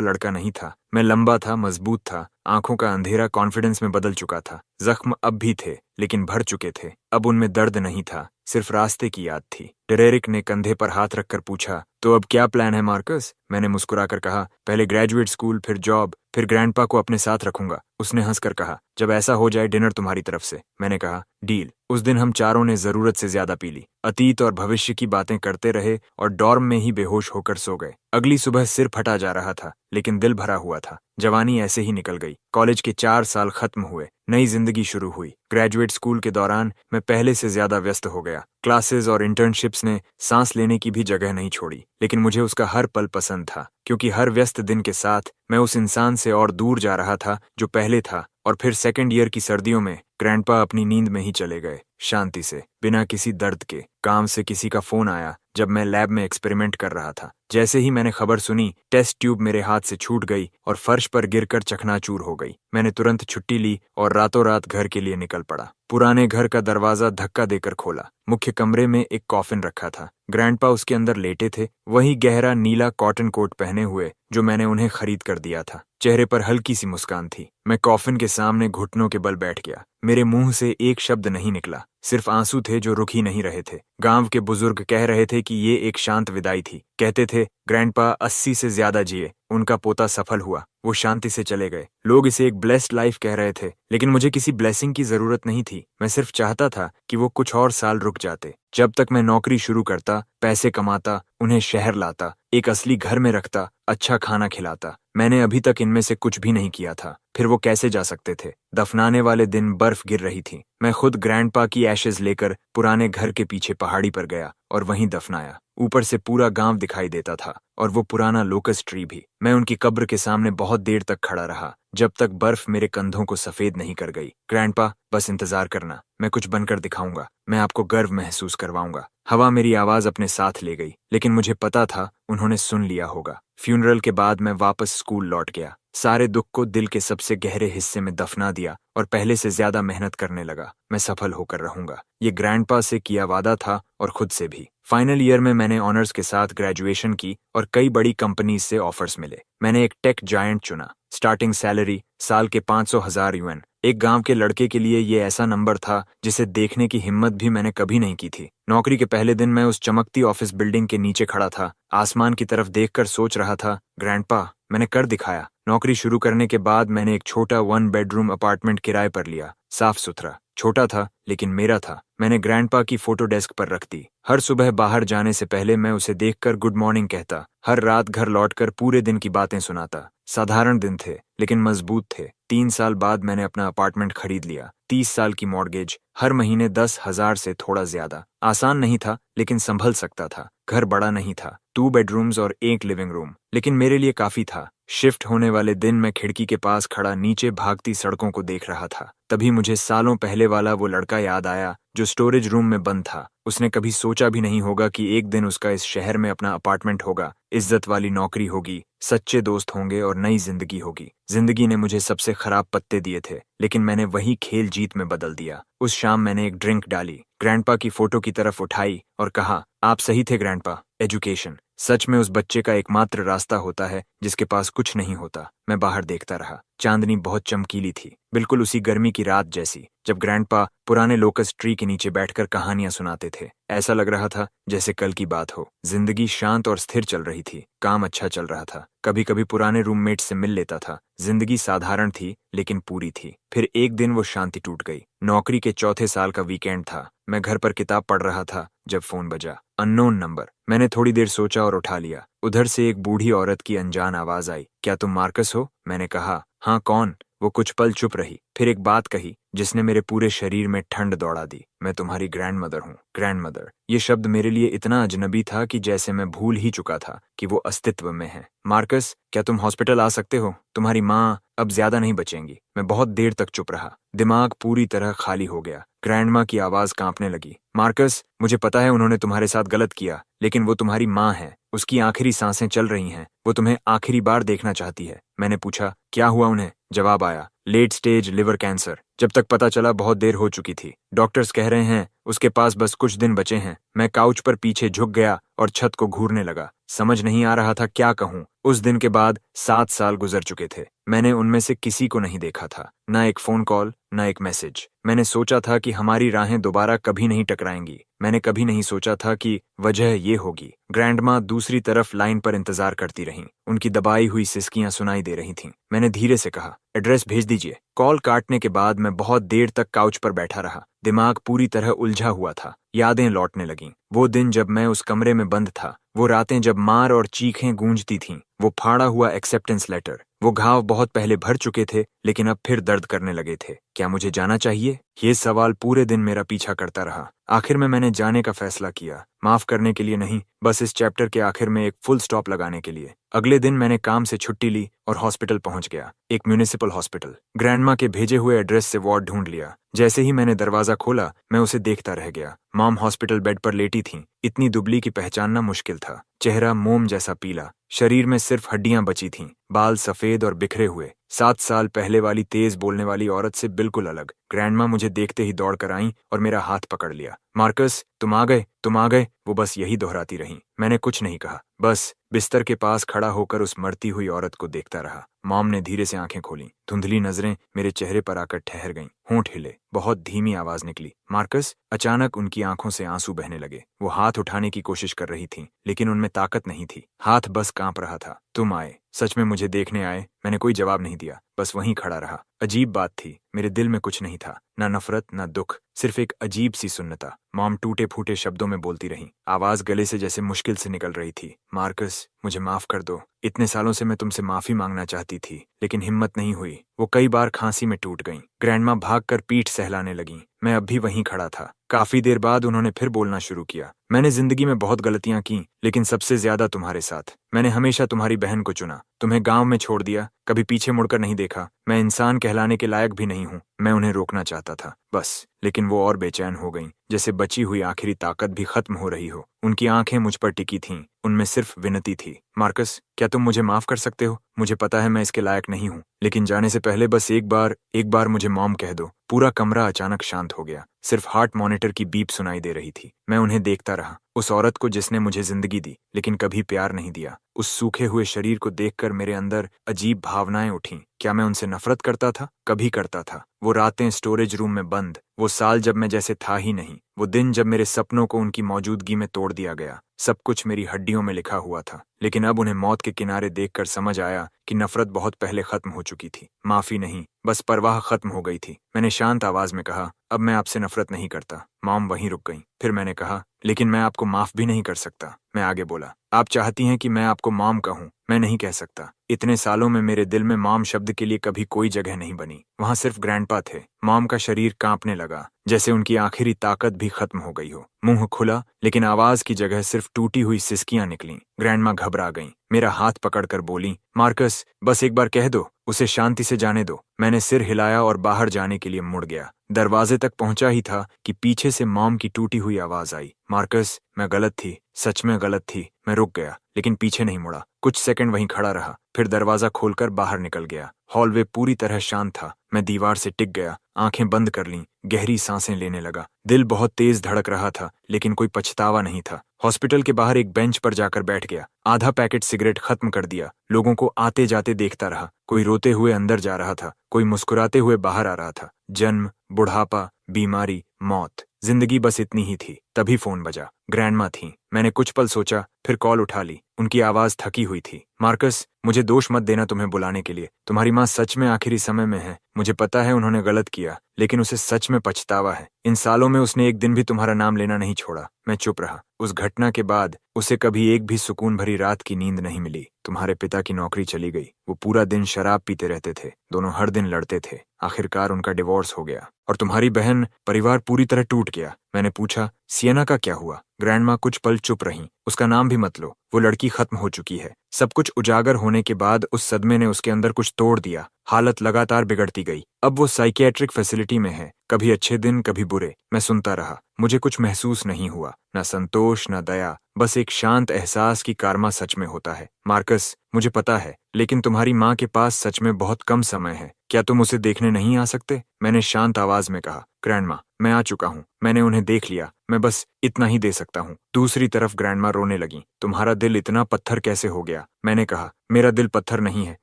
लड़का नहीं था। मैं लंबा था, मजबूत था, आंखों का अंधेरा कॉन्फिडेंस में बदल चुका था। जख्म अब भी थे, लेकिन भर चुके थे। अब उनमें दर्द नहीं था, सिर्फ रास्ते की याद थी। डेरेरिक ने कंधे पर हाथ रखकर पूछा, तो अब क्या प्लान है मार्कस? मैंने मुस्कुराकर कहा, पहले ग्रेजुएट स्कूल, फिर जॉब, फिर ग्रैंडपा को अपने साथ रखूंगा। उसने हंसकर कहा, जब ऐसा हो जाए डिनर तुम्हारी तरफ से। मैंने कहा, डील। उस दिन हम चारों ने जरूरत से ज्यादा पी ली, अतीत और भविष्य की बातें करते रहे और डॉर्म में ही बेहोश होकर सो गए। अगली सुबह सिर फटा जा रहा था, लेकिन दिल भरा हुआ था। जवानी ऐसे ही निकल गई। कॉलेज के 4 साल खत्म हुए, नई जिंदगी शुरू हुई। ग्रेजुएट स्कूल के दौरान मैं पहले से ज्यादा व्यस्त हो गया। क्लासेस और इंटर्नशिप्स ने सांस लेने की भी जगह नहीं छोड़ी, लेकिन मुझे उसका हर पल पसंद था, क्योंकि हर व्यस्त दिन के साथ मैं उस इंसान से और दूर जा रहा था जो पहले था। और फिर सेकंड ईयर की सर्दियों में ग्रैंडपा अपनी नींद में ही चले गए, शांति से, बिना किसी दर्द के। काम से किसी का फोन आया जब मैं लैब में एक्सपेरिमेंट कर रहा था। जैसे ही मैंने खबर सुनी, टेस्ट ट्यूब मेरे हाथ से छूट गई और फर्श पर गिरकर चकनाचूर हो गई। मैंने तुरंत छुट्टी ली और रातों रात घर के लिए निकल पड़ा। पुराने घर का दरवाजा धक्का देकर खोला। मुख्य कमरे में एक कॉफिन रखा था। ग्रैंडपा उसके अंदर लेटे थे, वही गहरा नीला कॉटन कोट पहने हुए जो मैंने उन्हें खरीद कर दिया था। चेहरे पर हल्की सी मुस्कान थी। मैं कॉफिन के सामने घुटनों के बल बैठ गया। मेरे मुंह से एक शब्द नहीं निकला, सिर्फ आंसू थे जो रुक ही नहीं रहे थे। गांव के बुजुर्ग कह रहे थे कि ये एक शांत विदाई थी। कहते थे ग्रैंडपा 80 से ज्यादा जिए, उनका पोता सफल हुआ, वो शांति से चले गए। लोग इसे एक ब्लेस्ड लाइफ कह रहे थे, लेकिन मुझे किसी ब्लेसिंग की जरूरत नहीं थी। मैं सिर्फ चाहता था कि वो कुछ और साल रुक जाते, जब तक मैं नौकरी शुरू करता, पैसे कमाता, उन्हें शहर लाता, एक असली घर में रखता, अच्छा खाना खिलाता। मैंने अभी तक इनमें से कुछ भी नहीं किया था। फिर वो कैसे जा सकते थे? दफनाने वाले दिन बर्फ गिर रही थी। मैं खुद ग्रैंडपा की एशेज लेकर पुराने घर के पीछे पहाड़ी पर गया और वहीं दफनाया। ऊपर से पूरा गांव दिखाई देता था और वो पुराना लोकस ट्री भी। मैं उनकी कब्र के सामने बहुत देर तक खड़ा रहा, जब तक बर्फ मेरे कंधों को सफेद नहीं कर गई। ग्रैंडपा, बस इंतजार करना, मैं कुछ बनकर दिखाऊंगा, मैं आपको गर्व महसूस करवाऊंगा। हवा मेरी आवाज अपने साथ ले गई, लेकिन मुझे पता था उन्होंने सुन लिया होगा। फ्यूनरल के बाद मैं वापस स्कूल लौट गया। सारे दुख को दिल के सबसे गहरे हिस्से में दफना दिया और पहले से ज्यादा मेहनत करने लगा। मैं सफल होकर रहूंगा, ये ग्रैंडपा से किया वादा था और खुद से भी। फाइनल ईयर में मैंने ऑनर्स के साथ ग्रेजुएशन की और कई बड़ी कंपनीज से ऑफर्स मिले। मैंने एक टेक जायंट चुना। स्टार्टिंग सैलरी साल के 500,000 यूएन। एक गांव के लड़के के लिए ये ऐसा नंबर था जिसे देखने की हिम्मत भी मैंने कभी नहीं की थी। नौकरी के पहले दिन मैं उस चमकती ऑफिस बिल्डिंग के नीचे खड़ा था, आसमान की तरफ देखकर सोच रहा था, ग्रैंडपा, मैंने कर दिखाया। नौकरी शुरू करने के बाद मैंने एक छोटा 1 बेडरूम अपार्टमेंट किराए पर लिया। साफ सुथरा, छोटा था लेकिन मेरा था। मैंने ग्रैंडपा की फोटो डेस्क पर रख दी। हर सुबह बाहर जाने से पहले मैं उसे देखकर गुड मॉर्निंग कहता। हर रात घर लौटकर पूरे दिन की बातें सुनाता। साधारण दिन थे लेकिन मजबूत थे। 3 साल बाद मैंने अपना अपार्टमेंट खरीद लिया। 30 साल की मॉर्गेज, हर महीने 10,000 से थोड़ा ज्यादा। आसान नहीं था लेकिन संभल सकता था। घर बड़ा नहीं था, 2 बेडरूम्स और 1 लिविंग रूम, लेकिन मेरे लिए काफी था। शिफ्ट होने वाले दिन मैं खिड़की के पास खड़ा नीचे भागती सड़कों को देख रहा था। तभी मुझे सालों पहले वाला वो लड़का याद आया जो स्टोरेज रूम में बंद था। उसने कभी सोचा भी नहीं होगा कि एक दिन उसका इस शहर में अपना अपार्टमेंट होगा, इज्जत वाली नौकरी होगी, सच्चे दोस्त होंगे और नई जिंदगी होगी। जिंदगी ने मुझे सबसे खराब पत्ते दिए थे लेकिन मैंने वही खेल जीत में बदल दिया। उस शाम मैंने एक ड्रिंक डाली, ग्रैंडपा की फोटो की तरफ उठाई और कहा, आप सही थे ग्रैंडपा, एजुकेशन सच में उस बच्चे का एकमात्र रास्ता होता है जिसके पास कुछ नहीं होता। मैं बाहर देखता रहा। चांदनी बहुत चमकीली थी, बिल्कुल उसी गर्मी की रात जैसी जब ग्रैंडपा पुराने लोकस ट्री के नीचे बैठकर कहानियां सुनाते थे। ऐसा लग रहा था जैसे कल की बात हो। जिंदगी शांत और स्थिर चल रही थी, काम अच्छा चल रहा था। कभी कभी पुराने रूममेट से मिल लेता था। जिंदगी साधारण थी लेकिन पूरी थी। फिर एक दिन वो शांति टूट गई। नौकरी के चौथे साल का वीकेंड था। मैं घर पर किताब पढ़ रहा था जब फोन बजा। Unknown number. मैंने थोड़ी देर सोचा और उठा लिया। उधर से एक बूढ़ी औरत की अनजान आवाज आई, क्या तुम मार्कस हो? मैंने कहा, हाँ कौन? वो कुछ पल चुप रही, फिर एक बात कही जिसने मेरे पूरे शरीर में ठंड दौड़ा दी। मैं तुम्हारी ग्रैंडमदर हूँ। ग्रैंडमदर, ये शब्द मेरे लिए इतना अजनबी था कि जैसे मैं भूल ही चुका था कि वो अस्तित्व में है। मार्कस, क्या तुम हॉस्पिटल आ सकते हो? तुम्हारी माँ अब ज्यादा नहीं बचेंगी। मैं बहुत देर तक चुप रहा। दिमाग पूरी तरह खाली हो गया। ग्रैंडमा की आवाज कांपने लगी। मार्कस, मुझे पता है उन्होंने तुम्हारे साथ गलत किया, लेकिन वो तुम्हारी माँ है। उसकी आखिरी सांसें चल रही हैं। वो तुम्हें आखिरी बार देखना चाहती है। मैंने पूछा, क्या हुआ उन्हें? जवाब आया, लेट स्टेज लिवर कैंसर। जब तक पता चला बहुत देर हो चुकी थी। डॉक्टर्स कह रहे हैं उसके पास बस कुछ दिन बचे हैं। मैं काउच पर पीछे झुक गया और छत को घूरने लगा। समझ नहीं आ रहा था क्या कहूँ। उस दिन के बाद 7 साल गुजर चुके थे। मैंने उनमें से किसी को नहीं देखा था, ना एक फोन कॉल, ना एक मैसेज। मैंने सोचा था कि हमारी राहें दोबारा कभी नहीं टकराएंगी। मैंने कभी नहीं सोचा था कि वजह ये होगी। ग्रैंडमा दूसरी तरफ लाइन पर इंतजार करती रहीं। उनकी दबाई हुई सिसकियां सुनाई दे रही थीं। मैंने धीरे से कहा, एड्रेस भेज दीजिए। कॉल काटने के बाद मैं बहुत देर तक काउच पर बैठा रहा। दिमाग पूरी तरह उलझा हुआ था। यादें लौटने लगीं। वो दिन जब मैं उस कमरे में बंद था, वो रातें जब मार और चीखें गूंजती थीं, वो फाड़ा हुआ एक्सेप्टेंस लेटर। वो घाव बहुत पहले भर चुके थे लेकिन अब फिर दर्द करने लगे थे। क्या मुझे जाना चाहिए? ये सवाल पूरे दिन मेरा पीछा करता रहा। आखिर में मैंने जाने का फैसला किया। माफ करने के लिए नहीं, बस इस चैप्टर के आखिर में एक फुल स्टॉप लगाने के लिए। अगले दिन मैंने काम से छुट्टी ली और हॉस्पिटल पहुंच गया। एक म्यूनिसिपल हॉस्पिटल। ग्रैंडमा के भेजे हुए एड्रेस से वार्ड ढूंढ लिया। जैसे ही मैंने दरवाजा खोला, मैं उसे देखता रह गया। मॉम हॉस्पिटल बेड पर लेटी थीं। इतनी दुबली कि पहचानना मुश्किल था। चेहरा मोम जैसा पीला, शरीर में सिर्फ हड्डियां बची थीं, बाल सफेद और बिखरे हुए। 7 साल पहले वाली तेज बोलने वाली औरत से बिल्कुल अलग। ग्रैंडमा मुझे देखते ही दौड़ कर आईं और मेरा हाथ पकड़ लिया। मार्कस, तुम आ गए, तुम आ गए। वो बस यही दोहराती रहीं। मैंने कुछ नहीं कहा, बस बिस्तर के पास खड़ा होकर उस मरती हुई औरत को देखता रहा। मॉम ने धीरे से आंखें खोली। धुंधली नजरें मेरे चेहरे पर आकर ठहर गईं। होंठ हिले। बहुत धीमी आवाज निकली, मार्कस। अचानक उनकी आंखों से आंसू बहने लगे। वो हाथ उठाने की कोशिश कर रही थीं, लेकिन उनमें ताकत नहीं थी। हाथ बस कांप रहा था। तुम आए, सच में मुझे देखने आए? मैंने कोई जवाब नहीं दिया, बस वहीं खड़ा रहा। अजीब बात थी, मेरे दिल में कुछ नहीं था, ना नफरत ना दुख, सिर्फ एक अजीब सी सुन्नता। मॉम टूटे फूटे शब्दों में बोलती रहीं। आवाज गले से जैसे मुश्किल से निकल रही थी। मार्कस, मुझे माफ कर दो। इतने सालों से मैं तुमसे माफी मांगना चाहती थी, लेकिन हिम्मत नहीं हुई। वो कई बार खांसी में टूट गईं। ग्रैंडमा भागकर पीठ सहलाने लगीं। मैं अब भी वहीं खड़ा था। काफी देर बाद उन्होंने फिर बोलना शुरू किया। मैंने जिंदगी में बहुत गलतियां की, लेकिन सबसे ज्यादा तुम्हारे साथ। मैंने हमेशा तुम्हारी बहन को चुना, तुम्हें गांव में छोड़ दिया, कभी पीछे मुड़कर नहीं देखा। मैं इंसान कहलाने के लायक भी नहीं हूँ। मैं उन्हें रोकना चाहता था, बस, लेकिन वो और बेचैन हो गईं, जैसे बची हुई आखिरी ताकत भी खत्म हो रही हो। उनकी आंखें मुझ पर टिकी थीं, उनमें सिर्फ विनती थी। मार्कस, क्या तुम मुझे माफ कर सकते हो? मुझे पता है मैं इसके लायक नहीं हूँ, लेकिन जाने से पहले बस एक बार मुझे मॉम कह दो। पूरा कमरा अचानक शांत हो गया। सिर्फ हार्ट मॉनिटर की बीप सुनाई दे रही थी। मैं उन्हें देखता रहा, उस औरत को जिसने मुझे जिंदगी दी लेकिन कभी प्यार नहीं दिया। उस सूखे हुए शरीर को देखकर मेरे अंदर अजीब भावनाएं उठीं। क्या मैं उनसे नफरत करता था? कभी करता था। वो रातें स्टोरेज रूम में बंद, वो साल जब मैं जैसे था ही नहीं, वो दिन जब मेरे सपनों को उनकी मौजूदगी में तोड़ दिया गया। सब कुछ मेरी हड्डियों में लिखा हुआ था, लेकिन अब उन्हें मौत के किनारे देखकर समझ आया कि नफरत बहुत पहले खत्म हो चुकी थी। माफी नहीं, बस परवाह खत्म हो गई थी। मैंने शांत आवाज में कहा, अब मैं आपसे नफरत नहीं करता। मॉम वहीं रुक गई। फिर मैंने कहा, लेकिन मैं आपको माफ भी नहीं कर सकता। मैं आगे बोला, आप चाहती हैं कि मैं आपको मॉम कहूं, मैं नहीं कह सकता। इतने सालों में मेरे दिल में मॉम शब्द के लिए कभी कोई जगह नहीं बनी। वहां सिर्फ ग्रैंडपा थे। मॉम का शरीर कांपने लगा, जैसे उनकी आखिरी ताकत भी खत्म हो गई हो। मुंह खुला, लेकिन आवाज की जगह सिर्फ टूटी हुई सिसकियां निकलीं। ग्रैंडमा घबरा गईं। मेरा हाथ पकड़कर बोली, मार्कस, बस एक बार कह दो, उसे शांति से जाने दो। मैंने सिर हिलाया और बाहर जाने के लिए मुड़ गया। दरवाजे तक पहुंचा ही था कि पीछे से मॉम की टूटी हुई आवाज आई, मार्कस, मैं गलत थी, सच में गलत थी। मैं रुक गया, लेकिन पीछे नहीं मुड़ा। कुछ सेकंड वहीं खड़ा रहा, फिर दरवाजा खोलकर बाहर निकल गया। हॉलवे पूरी तरह शांत था। मैं दीवार से टिक गया, आंखें बंद कर लीं, गहरी सांसें लेने लगा। दिल बहुत तेज धड़क रहा था, लेकिन कोई पछतावा नहीं था। हॉस्पिटल के बाहर एक बेंच पर जाकर बैठ गया। आधा पैकेट सिगरेट खत्म कर दिया। लोगों को आते जाते देखता रहा। कोई रोते हुए अंदर जा रहा था, कोई मुस्कुराते हुए बाहर आ रहा था। जन्म, बुढ़ापा, बीमारी, मौत, जिंदगी बस इतनी ही थी। तभी फोन बजा। ग्रैंडमा थी। मैंने कुछ पल सोचा, फिर कॉल उठा ली। उनकी आवाज थकी हुई थी। मार्कस, मुझे दोष मत देना तुम्हें बुलाने के लिए। तुम्हारी माँ सच में आखिरी समय में है। मुझे पता है उन्होंने गलत किया, लेकिन उसे सच में पछतावा है। इन सालों में उसने एक दिन भी तुम्हारा नाम लेना नहीं छोड़ा। मैं चुप रहा। उस घटना के बाद उसे कभी एक भी सुकून भरी रात की नींद नहीं मिली। तुम्हारे पिता की नौकरी चली गई। वो पूरा दिन शराब पीते रहते थे। दोनों हर दिन लड़ते थे। आखिरकार उनका डिवोर्स हो गया। और तुम्हारी बहन, परिवार पूरी तरह टूट गया। मैंने पूछा, सियना का क्या हुआ? ग्रैंडमा कुछ पल चुप रहीं। उसका नाम भी मत लो, वो लड़की खत्म हो चुकी है। सब कुछ उजागर होने के बाद उस सदमे ने उसके अंदर कुछ तोड़ दिया। हालत लगातार बिगड़ती गई। अब वो साइकियाट्रिक फैसिलिटी में है। कभी अच्छे दिन, कभी बुरे। मैं सुनता रहा। मुझे कुछ महसूस नहीं हुआ, न संतोष, न दया, बस एक शांत एहसास कि कार्मा सच में होता है। मार्कस, मुझे पता है, लेकिन तुम्हारी माँ के पास सच में बहुत कम समय है। क्या तुम उसे देखने नहीं आ सकते? मैंने शांत आवाज में कहा, ग्रैंडमा, मैं आ चुका हूँ। मैंने उन्हें देख लिया। मैं बस इतना ही दे सकता हूँ। दूसरी तरफ ग्रैंडमा रोने लगी। तुम्हारा दिल इतना पत्थर कैसे हो गया? मैंने कहा, मेरा दिल पत्थर नहीं है।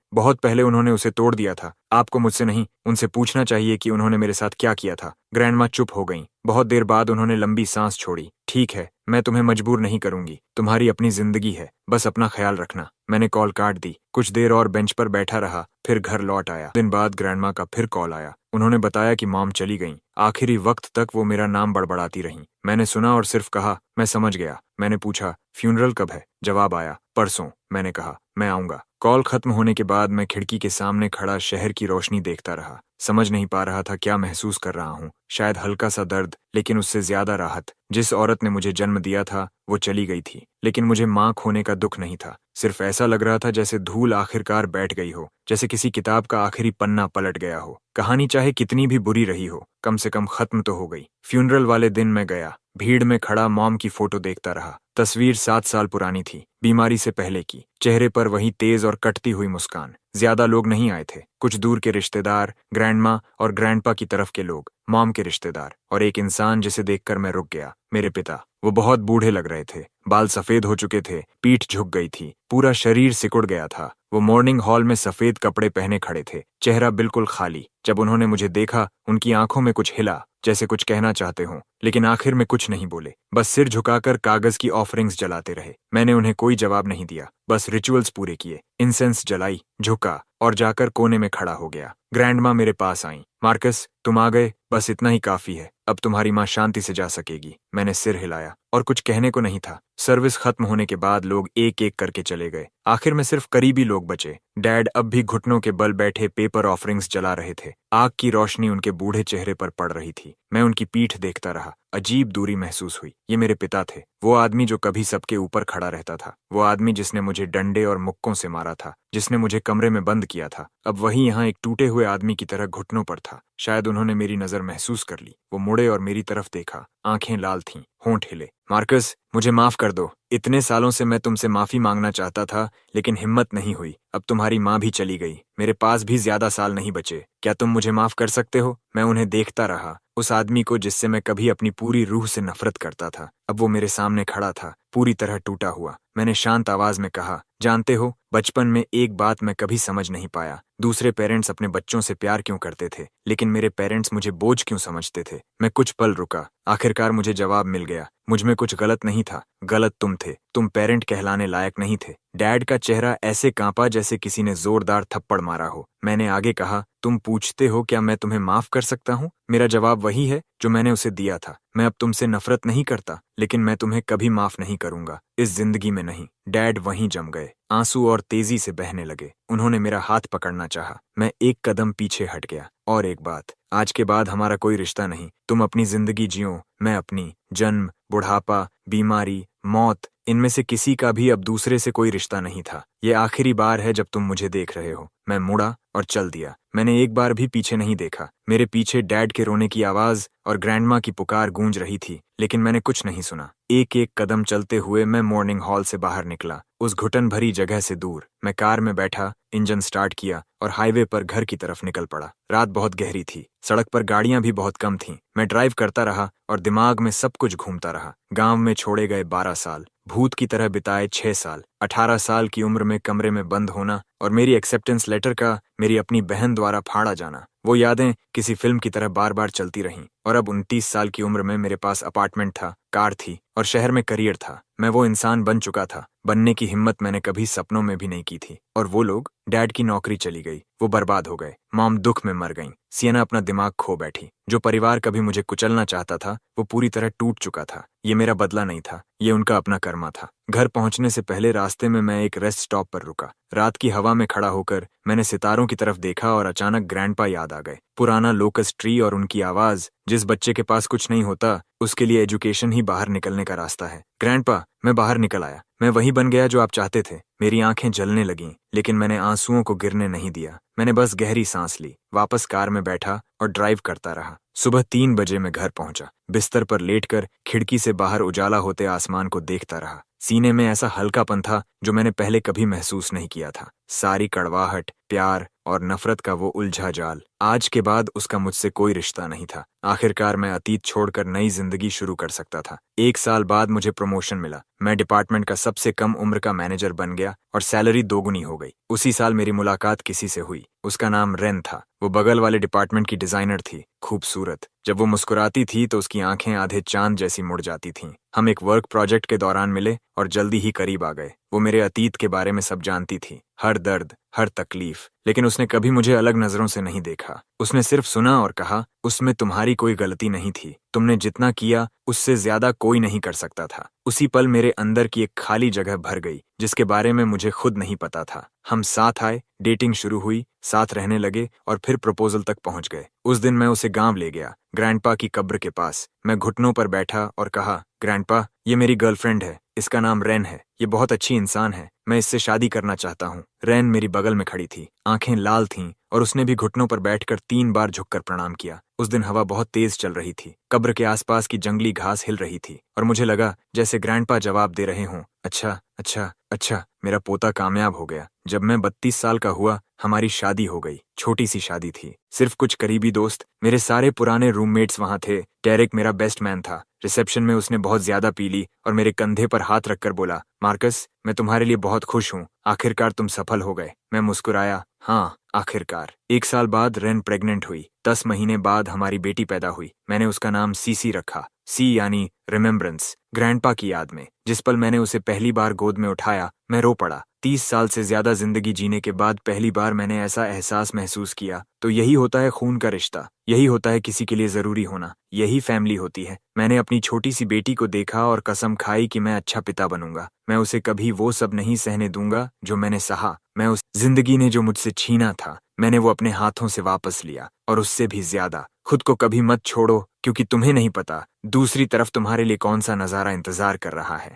बहुत पहले उन्होंने उसे तोड़ दिया था। आपको मुझसे नहीं, उनसे पूछना चाहिए कि उन्होंने मेरे साथ क्या किया था। ग्रैंडमा चुप हो गईं। बहुत देर बाद उन्होंने लंबी सांस छोड़ी। ठीक है, मैं तुम्हें मजबूर नहीं करूंगी। तुम्हारी अपनी जिंदगी है, बस अपना ख्याल रखना। मैंने कॉल काट दी। कुछ देर और बेंच पर बैठा रहा, फिर घर लौट आया। दिन बाद ग्रैंडमा का फिर कॉल आया। उन्होंने बताया कि मॉम चली गईं। आखिरी वक्त तक वो मेरा नाम बड़बड़ाती रहीं। मैंने सुना और सिर्फ कहा, मैं समझ गया। मैंने पूछा, फ्यूनरल कब है? जवाब आया, परसों। मैंने कहा, मैं आऊंगा। कॉल खत्म होने के बाद मैं खिड़की के सामने खड़ा शहर की रोशनी देखता रहा। समझ नहीं पा रहा था क्या महसूस कर रहा हूँ। शायद हल्का सा दर्द, लेकिन उससे ज्यादा राहत। जिस औरत ने मुझे जन्म दिया था वो चली गई थी, लेकिन मुझे माँ खोने का दुख नहीं था। सिर्फ ऐसा लग रहा था जैसे धूल आखिरकार बैठ गई हो, जैसे किसी किताब का आखिरी पन्ना पलट गया हो। कहानी चाहे कितनी भी बुरी रही हो, कम से कम खत्म तो हो गई। फ्यूनरल वाले दिन मैं गया। भीड़ में खड़ा मॉम की फोटो देखता रहा। तस्वीर 7 साल पुरानी थी, बीमारी से पहले की। चेहरे पर वही तेज और कटती हुई मुस्कान। ज्यादा लोग नहीं आए थे। कुछ दूर के रिश्तेदार, ग्रैंडमा और ग्रैंडपा की तरफ के लोग, मॉम के रिश्तेदार, और एक इंसान जिसे देखकर मैं रुक गया, मेरे पिता। वो बहुत बूढ़े लग रहे थे। बाल सफेद हो चुके थे, पीठ झुक गई थी, पूरा शरीर सिकुड़ गया था। वो मॉर्निंग हॉल में सफेद कपड़े पहने खड़े थे, चेहरा बिल्कुल खाली। जब उन्होंने मुझे देखा, उनकी आंखों में कुछ हिला, जैसे कुछ कहना चाहते हों, लेकिन आखिर में कुछ नहीं बोले। बस सिर झुकाकर कागज की ऑफरिंग्स जलाते रहे। मैंने उन्हें कोई जवाब नहीं दिया, बस रिचुअल्स पूरे किए। इंसेंस जलाई, झुका और जाकर कोने में खड़ा हो गया। ग्रैंडमा मेरे पास आई। मार्कस, तुम आ गए, बस इतना ही काफी है। अब तुम्हारी माँ शांति से जा सकेगी। मैंने सिर हिलाया, और कुछ कहने को नहीं था। सर्विस खत्म होने के बाद लोग एक एक करके चले गए। आखिर में सिर्फ करीबी लोग बचे। डैड अब भी घुटनों के बल बैठे पेपर ऑफरिंग्स जला रहे थे। आग की रोशनी उनके बूढ़े चेहरे पर पड़ रही थी। मैं उनकी पीठ देखता रहा। अजीब दूरी महसूस हुई। ये मेरे पिता थे, वो आदमी जो कभी सबके ऊपर खड़ा रहता था, वो आदमी जिसने मुझे डंडे और मुक्कों से मारा था, जिसने मुझे कमरे में बंद किया था, अब वही यहाँ एक टूटे हुए आदमी की तरह घुटनों पर था। शायद उन्होंने मेरी नजर महसूस कर ली। वो मुड़े और मेरी तरफ देखा। आंखें लाल थीं, होंठ हिले। मार्कस, मुझे माफ कर दो। इतने सालों से मैं तुमसे माफी मांगना चाहता था, लेकिन हिम्मत नहीं हुई। अब तुम्हारी माँ भी चली गई, मेरे पास भी ज्यादा साल नहीं बचे। क्या तुम मुझे माफ कर सकते हो? मैं उन्हें देखता रहा, उस आदमी को जिससे मैं कभी अपनी पूरी रूह से नफरत करता था। अब वो मेरे सामने खड़ा था, पूरी तरह टूटा हुआ। मैंने शांत आवाज में कहा, जानते हो, बचपन में एक बात मैं कभी समझ नहीं पाया। दूसरे पेरेंट्स अपने बच्चों से प्यार क्यों करते थे, लेकिन मेरे पेरेंट्स मुझे बोझ क्यों समझते थे? मैं कुछ पल रुका। आखिरकार मुझे जवाब मिल गया। मुझ में कुछ गलत नहीं था, गलत तुम थे। तुम पेरेंट कहलाने लायक नहीं थे। डैड का चेहरा ऐसे कांपा जैसे किसी ने जोरदार थप्पड़ मारा हो। मैंने आगे कहा, तुम पूछते हो क्या मैं तुम्हें माफ कर सकता हूँ? मेरा जवाब वही है जो मैंने उसे दिया था। मैं अब तुमसे नफरत नहीं करता, लेकिन मैं तुम्हें कभी माफ नहीं करूंगा, इस जिंदगी में नहीं। डैड वहीं जम गए, आंसू और तेजी से बहने लगे। उन्होंने मेरा हाथ पकड़ना चाहा। मैं एक कदम पीछे हट गया। और एक बात, आज के बाद हमारा कोई रिश्ता नहीं। तुम अपनी जिंदगी जियो, मैं अपनी। जन्म, बुढ़ापा, बीमारी, मौत, इनमें से किसी का भी अब दूसरे से कोई रिश्ता नहीं था। ये आखिरी बार है जब तुम मुझे देख रहे हो। मैं मुड़ा और चल दिया। मैंने एक बार भी पीछे नहीं देखा। मेरे पीछे डैड के रोने की आवाज और ग्रैंडमा की पुकार गूंज रही थी, लेकिन मैंने कुछ नहीं सुना। एक एक कदम चलते हुए मैं मॉर्निंग हॉल से बाहर निकला, उस घुटन भरी जगह से दूर। मैं कार में बैठा, इंजन स्टार्ट किया और हाईवे पर घर की तरफ निकल पड़ा। रात बहुत गहरी थी, सड़क पर गाड़ियां भी बहुत कम थीं। मैं ड्राइव करता रहा और दिमाग में सब कुछ घूमता रहा। गांव में छोड़े गए 12 साल, भूत की तरह बिताए 6 साल, 18 साल की उम्र में कमरे में बंद होना और मेरी एक्सेप्टेंस लेटर का मेरी अपनी बहन द्वारा फाड़ा जाना। वो यादें किसी फिल्म की तरह बार बार चलती रहीं। और अब 29 साल की उम्र में मेरे पास अपार्टमेंट था, कार थी और शहर में करियर था। मैं वो इंसान बन चुका था, बनने की हिम्मत मैंने कभी सपनों में भी नहीं की थी। और वो लोग, डैड की नौकरी चली गई, वो बर्बाद हो गए। मॉम दुख में मर गईं। सियना अपना दिमाग खो बैठी। जो परिवार कभी मुझे कुचलना चाहता था, वो पूरी तरह टूट चुका था। ये मेरा बदला नहीं था, ये उनका अपना कर्मा था। घर पहुंचने से पहले रास्ते में मैं एक रेस्ट स्टॉप पर रुका। रात की हवा में खड़ा होकर मैंने सितारों की तरफ देखा और अचानक ग्रैंडपा याद आ गए। पुराना लोकस ट्री और उनकी आवाज, जिस बच्चे के पास कुछ नहीं होता, उसके लिए एजुकेशन ही बाहर निकलने का रास्ता है। ग्रैंडपा, मैं बाहर निकल आया। मैं वही बन गया जो आप चाहते थे। मेरी आंखें जलने लगीं, लेकिन मैंने आंसुओं को गिरने नहीं दिया। मैंने बस गहरी सांस ली, वापस कार में बैठा और ड्राइव करता रहा। सुबह 3 बजे मैं घर पहुंचा। बिस्तर पर लेटकर खिड़की से बाहर उजाला होते आसमान को देखता रहा। सीने में ऐसा हल्कापन था जो मैंने पहले कभी महसूस नहीं किया था। सारी कड़वाहट, प्यार और नफरत का वो उलझा जाल, आज के बाद उसका मुझसे कोई रिश्ता नहीं था। आखिरकार मैं अतीत छोड़कर नई जिंदगी शुरू कर सकता था। 1 साल बाद मुझे प्रमोशन मिला। मैं डिपार्टमेंट का सबसे कम उम्र का मैनेजर बन गया और सैलरी दोगुनी हो गई। उसी साल मेरी मुलाकात किसी से हुई। उसका नाम रेन था। वो बगल वाले डिपार्टमेंट की डिजाइनर थी, खूबसूरत। जब वो मुस्कुराती थी तो उसकी आंखें आधे चांद जैसी मुड़ जाती थीं। हम एक वर्क प्रोजेक्ट के दौरान मिले और जल्दी ही करीब आ गए। वो मेरे अतीत के बारे में सब जानती थी, हर दर्द, हर तकलीफ, लेकिन उसने कभी मुझे अलग नजरों से नहीं देखा। उसने सिर्फ सुना और कहा, उसमें तुम्हारी कोई गलती नहीं थी। तुमने जितना किया उससे ज्यादा कोई नहीं कर सकता था। उसी पल मेरे अंदर की एक खाली जगह भर गई, जिसके बारे में मुझे खुद नहीं पता था। हम साथ आए, डेटिंग शुरू हुई, साथ रहने लगे और फिर प्रपोजल तक पहुंच गए। उस दिन मैं उसे गांव ले गया, ग्रैंडपा की कब्र के पास। मैं घुटनों पर बैठा और कहा, ग्रैंडपा, ये मेरी गर्लफ्रेंड है, इसका नाम रेन है। ये बहुत अच्छी इंसान है, मैं इससे शादी करना चाहता हूँ। रेन मेरी बगल में खड़ी थी, आंखें लाल थीं और उसने भी घुटनों पर बैठकर 3 बार झुककर प्रणाम किया। उस दिन हवा बहुत तेज चल रही थी। कब्र के आसपास की जंगली घास हिल रही थी और मुझे लगा जैसे ग्रैंडपा जवाब दे रहे हों, अच्छा अच्छा अच्छा, मेरा पोता कामयाब हो गया। जब मैं 32 साल का हुआ, हमारी शादी हो गई। छोटी सी शादी थी, सिर्फ कुछ करीबी दोस्त। मेरे सारे पुराने रूममेट्स वहां थे। डेरेक मेरा बेस्ट मैन था। रिसेप्शन में उसने बहुत ज्यादा पी ली और मेरे कंधे पर हाथ रखकर बोला, मार्कस, मैं तुम्हारे लिए बहुत खुश हूँ। आखिरकार तुम सफल हो गए। मैं मुस्कुराया, हाँ, आखिरकार। 1 साल बाद रेन प्रेग्नेंट हुई। 10 महीने बाद हमारी बेटी पैदा हुई। मैंने उसका नाम सीसी रखा। सी यानी रिमेम्बरेंस, ग्रैंडपा की याद में। जिस पल मैंने उसे पहली बार गोद में उठाया, मैं रो पड़ा। 30 साल से ज्यादा जिंदगी जीने के बाद पहली बार मैंने ऐसा एहसास महसूस किया। तो यही होता है खून का रिश्ता, यही होता है किसी के लिए जरूरी होना, यही फैमिली होती है। मैंने अपनी छोटी सी बेटी को देखा और कसम खाई कि मैं अच्छा पिता बनूंगा। मैं उसे कभी वो सब नहीं सहने दूंगा जो मैंने सहा। मैं उस जिंदगी ने जो मुझसे छीना था, मैंने वो अपने हाथों से वापस लिया और उससे भी ज्यादा। खुद को कभी मत छोड़ो, क्योंकि तुम्हें नहीं पता दूसरी तरफ तुम्हारे लिए कौन सा नज़ारा इंतज़ार कर रहा है।